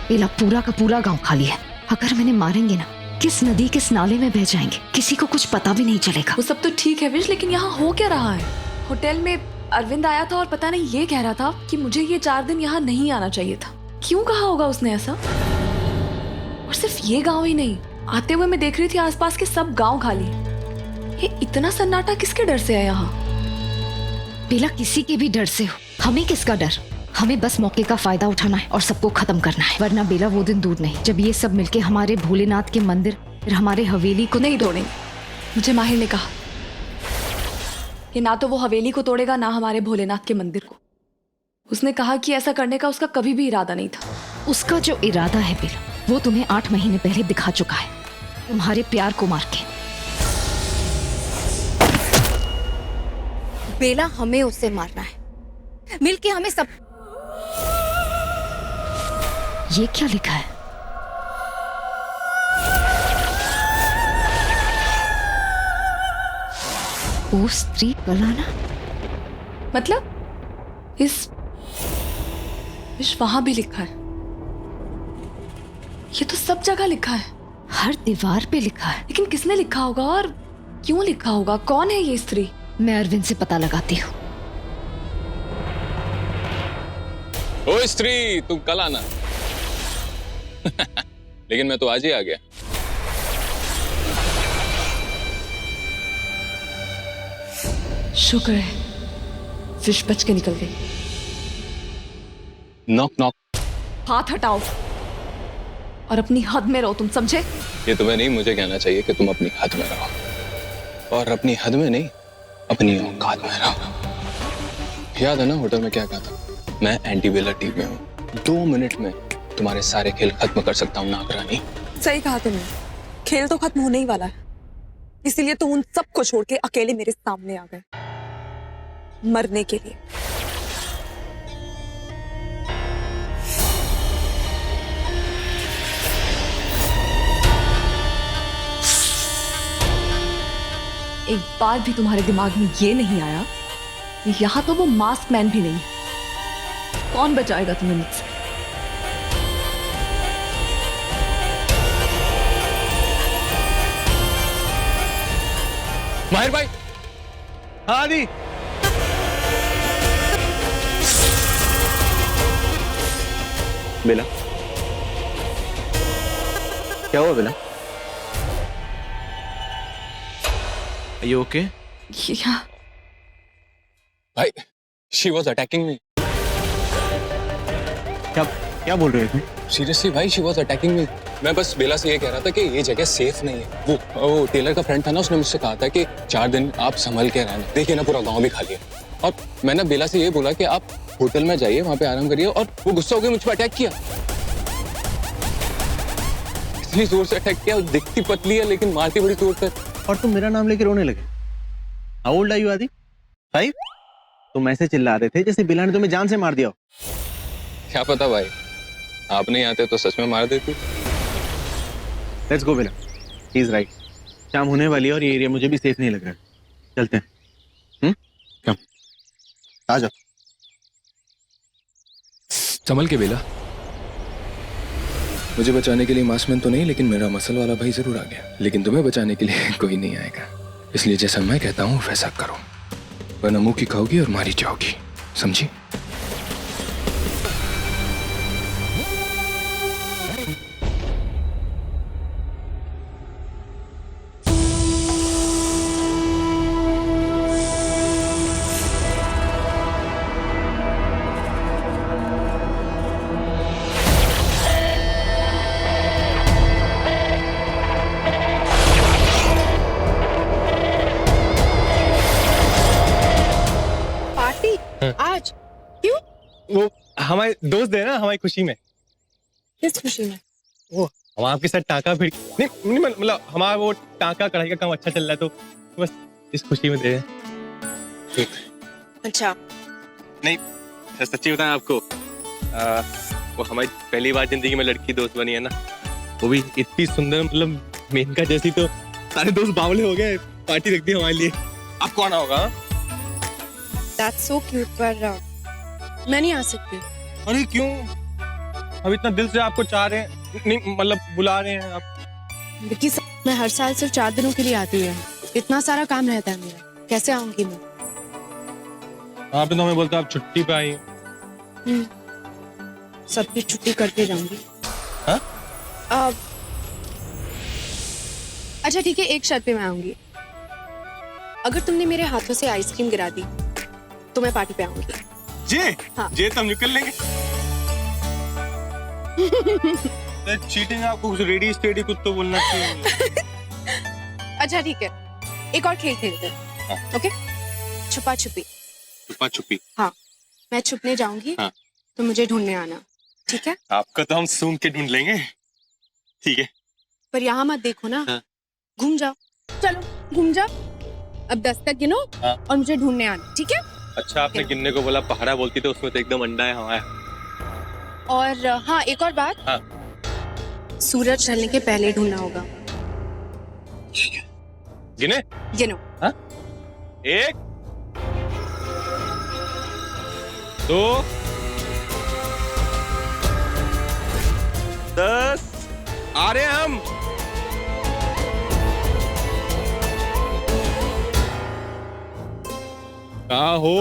बेला, पूरा का पूरा गांव खाली है। अगर हम इन्हें मारेंगे ना, किस नदी किस नाले में बह जाएंगे, किसी को कुछ पता भी नहीं चलेगा। वो सब तो ठीक है विश, लेकिन यहाँ हो क्या रहा है? होटल में अरविंद आया था और पता नहीं ये कह रहा था कि मुझे ये 4 दिन यहाँ नहीं आना चाहिए था। क्यों कहा होगा उसने ऐसा? और सिर्फ ये गांव ही नहीं, आते हुए मैं देख रही थी आसपास के सब गांव खाली हैं। ये इतना सन्नाटा किसके डर से है यहाँ? बेला, किसी के भी डर से हो, हमें किसका डर? हमें बस मौके का फायदा उठाना है और सबको खत्म करना है। वरना बेला, वो दिन दूर नहीं जब ये सब मिलके हमारे भोलेनाथ के मंदिर, फिर हमारे हवेली को नहीं तोड़ेंगे। मुझे माहिर ने कहा कि ना तो वो हवेली को तोड़ेगा, ना हमारे भोलेनाथ के मंदिर को। उसने कहा कि ऐसा करने का उसका कभी भी इरादा नहीं था। उसका जो इरादा है बेला, वो तुम्हें 8 महीने पहले दिखा चुका है, तुम्हारे प्यार को मार के। बेला, हमें उससे मारना है, मिलके हमें सब। ये क्या लिखा है? ओ स्त्री कलाना। मतलब इस वहां भी लिखा है। ये तो सब जगह लिखा है, हर दीवार पे लिखा है। लेकिन किसने लिखा होगा और क्यों लिखा होगा? कौन है ये स्त्री? मैं अरविंद से पता लगाती हूँ। ओ स्त्री, तुम कल आना। लेकिन मैं तो आज ही आ गया। शुक्र है फिश बच के निकल गई। Knock knock. हाथ हटाओ और अपनी हद में रहो, तुम समझे? ये तुम्हें नहीं, मुझे कहना चाहिए कि तुम अपनी हद में रहो। और अपनी हद में नहीं, अपनी औकात में रहो। याद है ना होटल में क्या कहा था? मैं एंटी बेला टीम में हूँ। 2 मिनट में तुम्हारे सारे खेल खत्म कर सकता हूँ नागरानी। सही कहा तुमने, खेल तो खत्म होने ही वाला है। इसीलिए तुम उन सबको छोड़ के अकेले मेरे सामने आ गए, मरने के लिए। एक बार भी तुम्हारे दिमाग में ये नहीं आया कि यहाँ तो वो मास्क मैन भी नहीं है। कौन बचाएगा तुम्हें मुझसे? माहिर भाई। हाँ दी। बेला, क्या हुआ बेला? Are you okay? Yeah. भाई, she was attacking me. क्या बोल रहे थे? Seriously भाई, she was attacking me. मैं बस बेला से ये कह रहा था कि ये जगह सेफ नहीं है। वो टेलर का फ्रेंड था ना, उसने मुझसे कहा था कि 4 दिन आप संभल के रहना। देखिए ना, पूरा गांव भी खाली है। और मैंने बेला से ये बोला कि आप होटल में जाइए, वहां पे आराम करिए, और वो गुस्सा हो गया, मुझ पर अटैक किया। इतनी जोर से अटैक किया, दिखती पतली है लेकिन मारती बड़ी जोर से। और तुम मेरा नाम लेके रोने लगे। How old are you, आदि? 5? तुम ऐसे चिल्ला रहे थे जैसे बिला ने तुम्हें जान से मार दिया हो। क्या पता भाई, आप नहीं आते तो सच में मार देती। Let's go Bela. He is right। शाम होने वाली है और ये एरिया मुझे भी सेफ नहीं लग रहा है। चलते हैं। कम। आ जाओ। संभल के बेला। मुझे बचाने के लिए मास्कमैन तो नहीं, लेकिन मेरा मसल वाला भाई जरूर आ गया। लेकिन तुम्हें बचाने के लिए कोई नहीं आएगा, इसलिए जैसा मैं कहता हूँ वैसा करो, वरना मुंह की खाओगी और मारी जाओगी, समझी? आज क्यों? वो हमारे दोस्त है ना, हमारी खुशी में। किस खुशी में? वो हम आपके साथ टाँका भिड़ नहीं मतलब हमारा वो टाँका कढ़ाई का काम अच्छा चल रहा है, तो बस इस खुशी में दे रहे हैं। अच्छा। नहीं, सच्ची बताएं आपको, वो हमारी पहली बार जिंदगी में लड़की दोस्त बनी है ना, वो भी इतनी सुंदर, मतलब मेनका जैसी, तो सारे दोस्त बावले हो गए। पार्टी रख दी हमारे लिए। अब कौन होगा? That's so cute, पर मैं नहीं आ सकती। अरे क्यों? अब इतना दिल से आपको चाह रहे हैं, नहीं मतलब बुला रहे हैं आप। विक्की, मैं हर साल सिर्फ 4 दिनों के लिए आती हूँ। इतना सारा काम रहता है मेरा, कैसे आऊंगी मैं? आपने तो हमें बोलते आप छुट्टी पे आई। सबकी छुट्टी करके जाऊंगी। हाँ? अच्छा ठीक है, एक शर्त पे मैं आऊंगी। अगर तुमने मेरे हाथों से आइसक्रीम गिरा दी तो मैं पार्टी पे आऊंगी। जी? हाँ। जी तो हम निकल लेंगे। चीटिंग, आपको कुछ रेडी स्टेडी कुछ तो बोलना चाहिए। अच्छा ठीक है, एक और खेल खेलते हैं। हाँ। ओके? छुपा छुपी। छुपा छुपी? हाँ, मैं छुपने जाऊंगी। हाँ। तो मुझे ढूंढने आना, ठीक है? आपका तो हम सूंघ के ढूंढ लेंगे। ठीक है, पर यहाँ मत देखो ना। हाँ। घूम जाओ, चलो घूम जाओ। अब 10 तक गिनो। हाँ। और मुझे ढूंढने आना, ठीक है? अच्छा, आपने गिनने को बोला, पहाड़ा बोलती तो उसमें तो एकदम अंडा है हमारा। और हाँ, एक और बात। हाँ। सूरज ढलने के पहले ढूंढना होगा। गिने? गिनो। हाँ? 1 2 10 आ रहे हैं हम। कहाँ हो?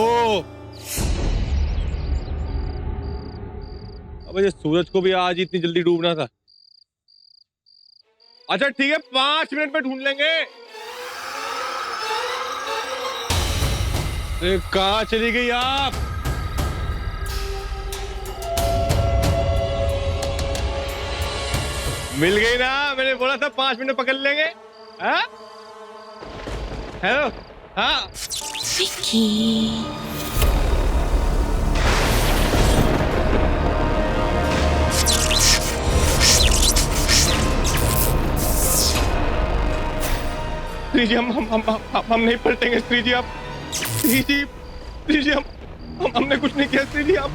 अब ये सूरज को भी आज इतनी जल्दी डूबना था। अच्छा ठीक है, 5 मिनट में ढूंढ लेंगे। कहाँ चली गई आप? मिल गई ना, मैंने बोला था 5 मिनट पकड़ लेंगे। हाँ? हेलो? हाँ? विक्की। श्री जी, हम नहीं पलटेंगे। श्री जी, आप श्री जी, हमने कुछ नहीं किया। श्री जी, आप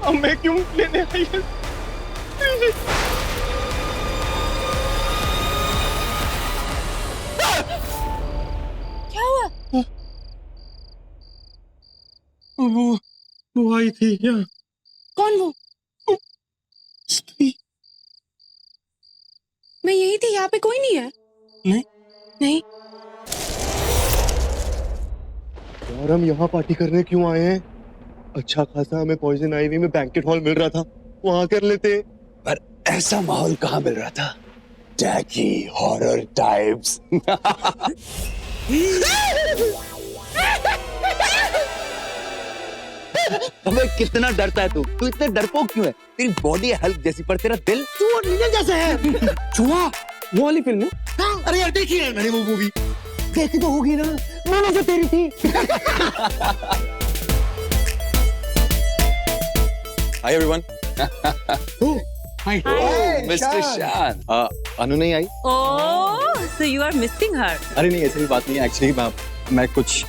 हमें क्यों लेने आई है? श्री जी। वो आई थी क्या? कौन वो? मैं यही थी, यहाँ पे कोई नहीं है। नहीं नहीं। यार हम यहाँ पार्टी करने क्यों आए हैं? अच्छा खासा हमें पॉइजन आईवी में बैंकेट हॉल मिल रहा था, वहां कर लेते। पर ऐसा माहौल कहाँ मिल रहा था? Tacky horror types. अबे कितना डरता है तू? तू इतना डरपोक क्यों है? तेरी बॉडी है हल्क जैसी पर तेरा दिल चूहा नीले जैसे है। चूहा? वो वाली फिल्म है? हाँ, अरे यार देखी है मैंने वो मूवी। देखी तो होगी ना, मैंने जो तेरी थी। Hi everyone. हाय मिस्टर शान। अनु नहीं आई? Oh, so you are missing her. अरे नहीं ऐसी बात नहीं है, एक्चुअली मैं कुछ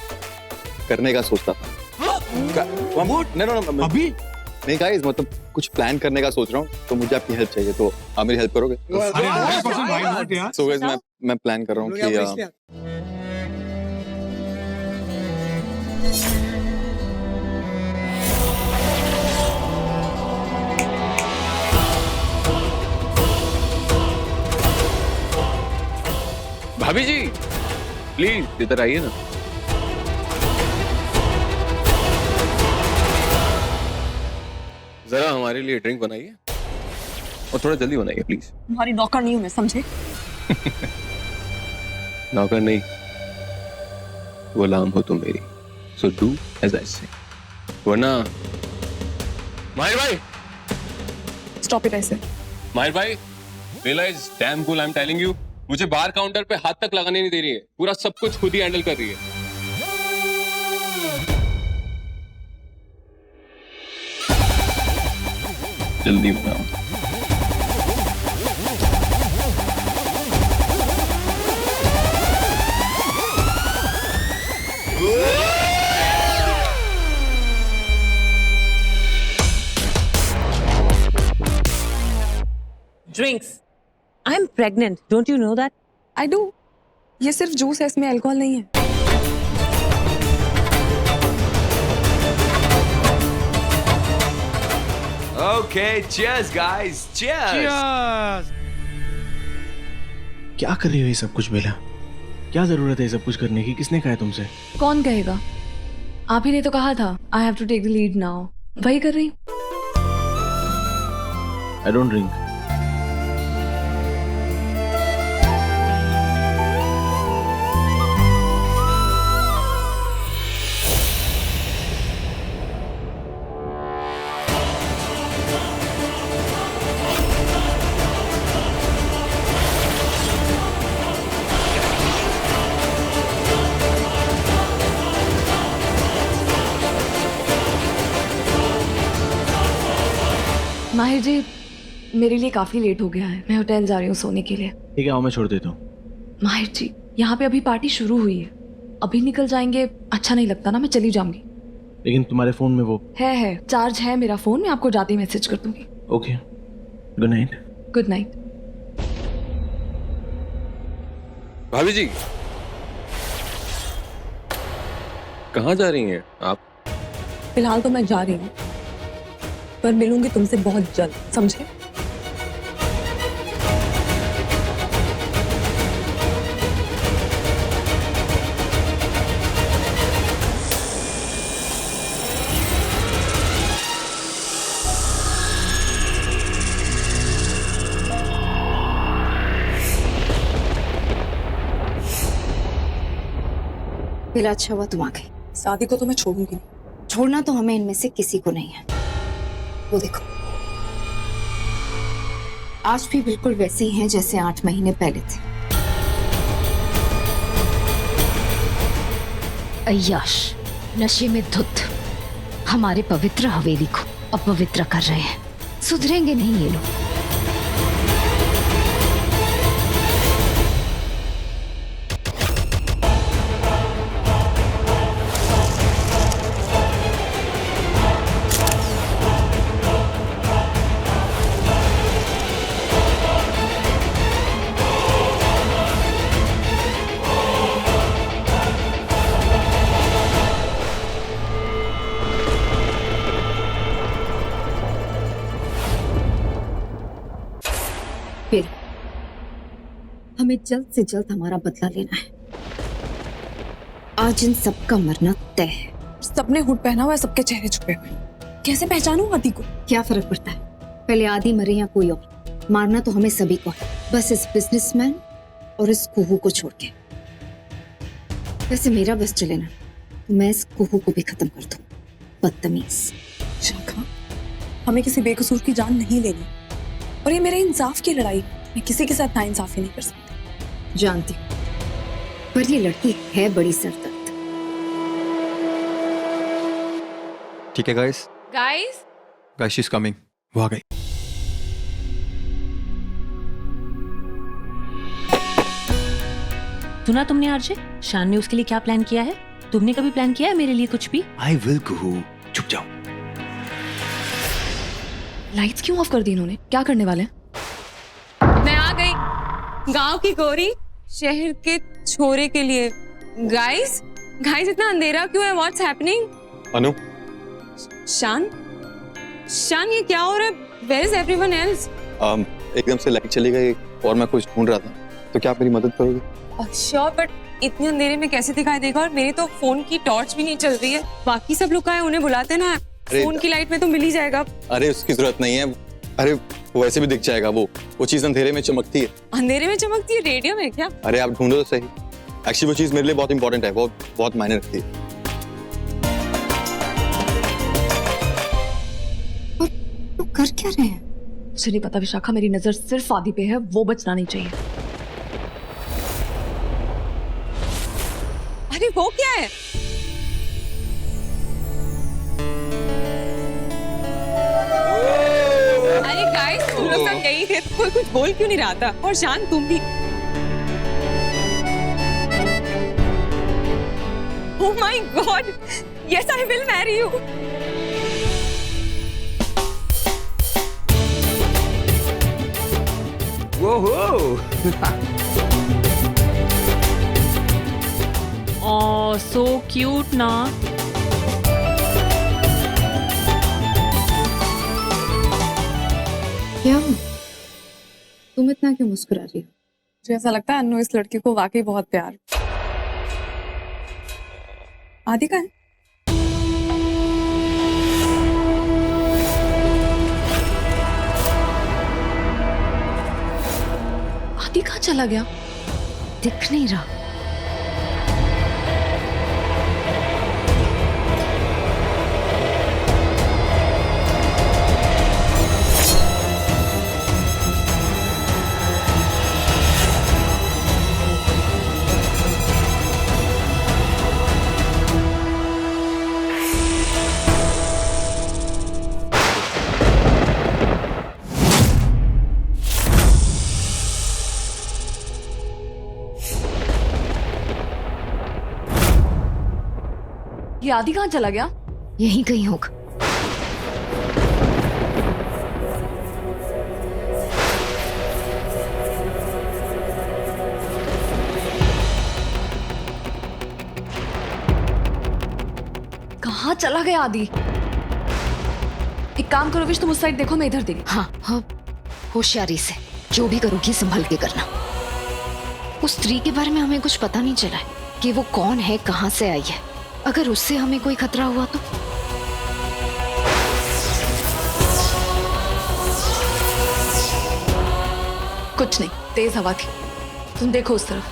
करने का सोचता था। No, अभी नहीं गाइस, मतलब कुछ प्लान करने का सोच रहा हूँ, तो मुझे आपकी हेल्प चाहिए, तो आप मेरी हेल्प करोगे? सो गाइस मैं प्लान कर रहा हूँ कि भाभी जी प्लीज इधर आइए ना। जरा हमारे लिए ड्रिंक बनाइए और थोड़ा जल्दी बनाइए प्लीज। तुम्हारी नौकर नहीं हूं मैं, समझे? नौकर नहीं, गुलाम हो तुम मेरी। सो डू एज आई से, वरना माहिर भाई। स्टॉप इट ऐसे। माहिर भाई realise damn cool I am telling you. मुझे बार काउंटर पे हाथ तक लगाने नहीं दे रही है, पूरा सब कुछ खुद ही हैंडल कर रही है। जल्दी बनाओ। Drinks. I'm pregnant. Don't you know that? I do. ये सिर्फ जूस है, इसमें अल्कोहल नहीं है। Okay, cheers guys. Cheers. क्या कर रही हो ये सब कुछ बेला? क्या जरूरत है ये सब कुछ करने की? किसने कहा है तुमसे? कौन कहेगा? आप ही ने तो कहा था I have to take the lead now. वही कर रही हूँ। I don't drink. Mahir ji मेरे लिए काफी लेट हो गया है, मैं होटल जा रही हूँ सोने के लिए। ठीक है आओ, मैं छोड़ देता हूँ। माहिर जी यहाँ पे अभी पार्टी शुरू हुई है, अभी निकल जाएंगे अच्छा नहीं लगता ना, मैं चली जाऊंगी। लेकिन तुम्हारे फोन में वो है चार्ज है मेरा फोन, मैं आपको जाते ही मैसेज कर दूंगी। Okay, good night. Good night. भाभी जी कहाँ जा रही हैं आप? फिलहाल तो मैं जा रही हूँ, पर मिलूंगी तुमसे बहुत जल्द, समझे? बिला अच्छा हुआ तुम आ गई। शादी को तो मैं छोड़ूंगी नहीं। छोड़ना तो हमें इनमें से किसी को नहीं है। वो देखो आज भी बिल्कुल वैसे ही हैं जैसे 8 महीने पहले थे। अय्याश नशे में धुत हमारे पवित्र हवेली को अपवित्र कर रहे हैं। सुधरेंगे नहीं ये लोग। फिर हमें जल्द से जल्द हमारा बदला लेना है। आज इन सबका मरना तय है। सबने हुड पहना हुआ है, सबके चेहरे छुपे हुए। कैसे पहचानूं आदि को? क्या फर्क पड़ता है, पहले आदि मरे या कोई और, मारना तो हमें सभी को है, बस इस बिजनेसमैन और इस कुहू को छोड़ के। वैसे मेरा बस चले ना तो मैं इस कुहू को भी खत्म कर दूं। बदतमीज। शाखा, हमें किसी बेकसूर की जान नहीं लेनी, और ये मेरे इंसाफ की लड़ाई, मैं किसी के साथ नाइंसाफी नहीं कर सकती। जानती हूँ, पर ये लड़की है बड़ी सरदर्द। ठीक है guys, guys she is coming. वो आ गई। सुना तुमने आरजे, शान ने उसके लिए क्या प्लान किया है? तुमने कभी प्लान किया है मेरे लिए कुछ भी? आई विल कुहू, चुप जाओ। लाइट्स क्यों ऑफ कर दी इन्होंने? क्या करने वाले हैं? मैं आ गई, गांव की गोरी शहर के छोरे के लिए। गाइस इतना अंधेरा क्यों है? What's happening? अनु, शान ये क्या हो रहा है? Where is everyone else? एकदम से लाइट चली गई और मैं कुछ ढूंढ रहा था, तो क्या आप मेरी मदद करोगे? श्योर, बट इतने अंधेरे में कैसे दिखाई देगा? और मेरी तो फोन की टॉर्च भी नहीं चल रही है। बाकी सब लोग कहाँ हैं? उन्हें बुलाते ना, फोन की लाइट में तो मिल ही जाएगा। अरे उसकी जरूरत नहीं है, अरे वो वैसे भी दिख जाएगा। वो चीज अंधेरे में चमकती है। अंधेरे में चमकती है? रेडियो में क्या? अरे आप ढूंढो तो सही। एक्चुअली वो चीज मेरे लिए बहुत इंपॉर्टेंट है, वो बहुत मायने रखती है। तो कर क्या रहे हैं? मुझे नहीं पता विशाखा, मेरी नजर सिर्फ आदि पे है, वो बचना नहीं चाहिए। अरे वो क्या है? अरे गाइस, तुम लोग सब यही थे, कोई कुछ बोल क्यों नहीं रहा था? और शान तुम भी। Oh my God! Yes, I will marry you. Oh, so cute ना। क्या तुम इतना क्यों मुस्कुरा रही हो? मुझे ऐसा लगता है अन्नू इस लड़की को वाकई बहुत प्यार। आदि का है? आदि कहाँ चला गया? दिख नहीं रहा। ये आदि कहाँ चला गया? यहीं कहीं होगा। कहाँ चला गया आदि? एक काम करो विश, तुम उस साइड देखो, मैं इधर देख। हाँ, होशियारी से जो भी करोगी संभल के करना। उस स्त्री के बारे में हमें कुछ पता नहीं चला है कि वो कौन है, कहाँ से आई है। अगर उससे हमें कोई खतरा हुआ तो? कुछ नहीं, तेज हवा थी। तुम देखो उस तरफ।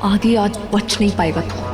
आदि आज बच नहीं पाएगा तू।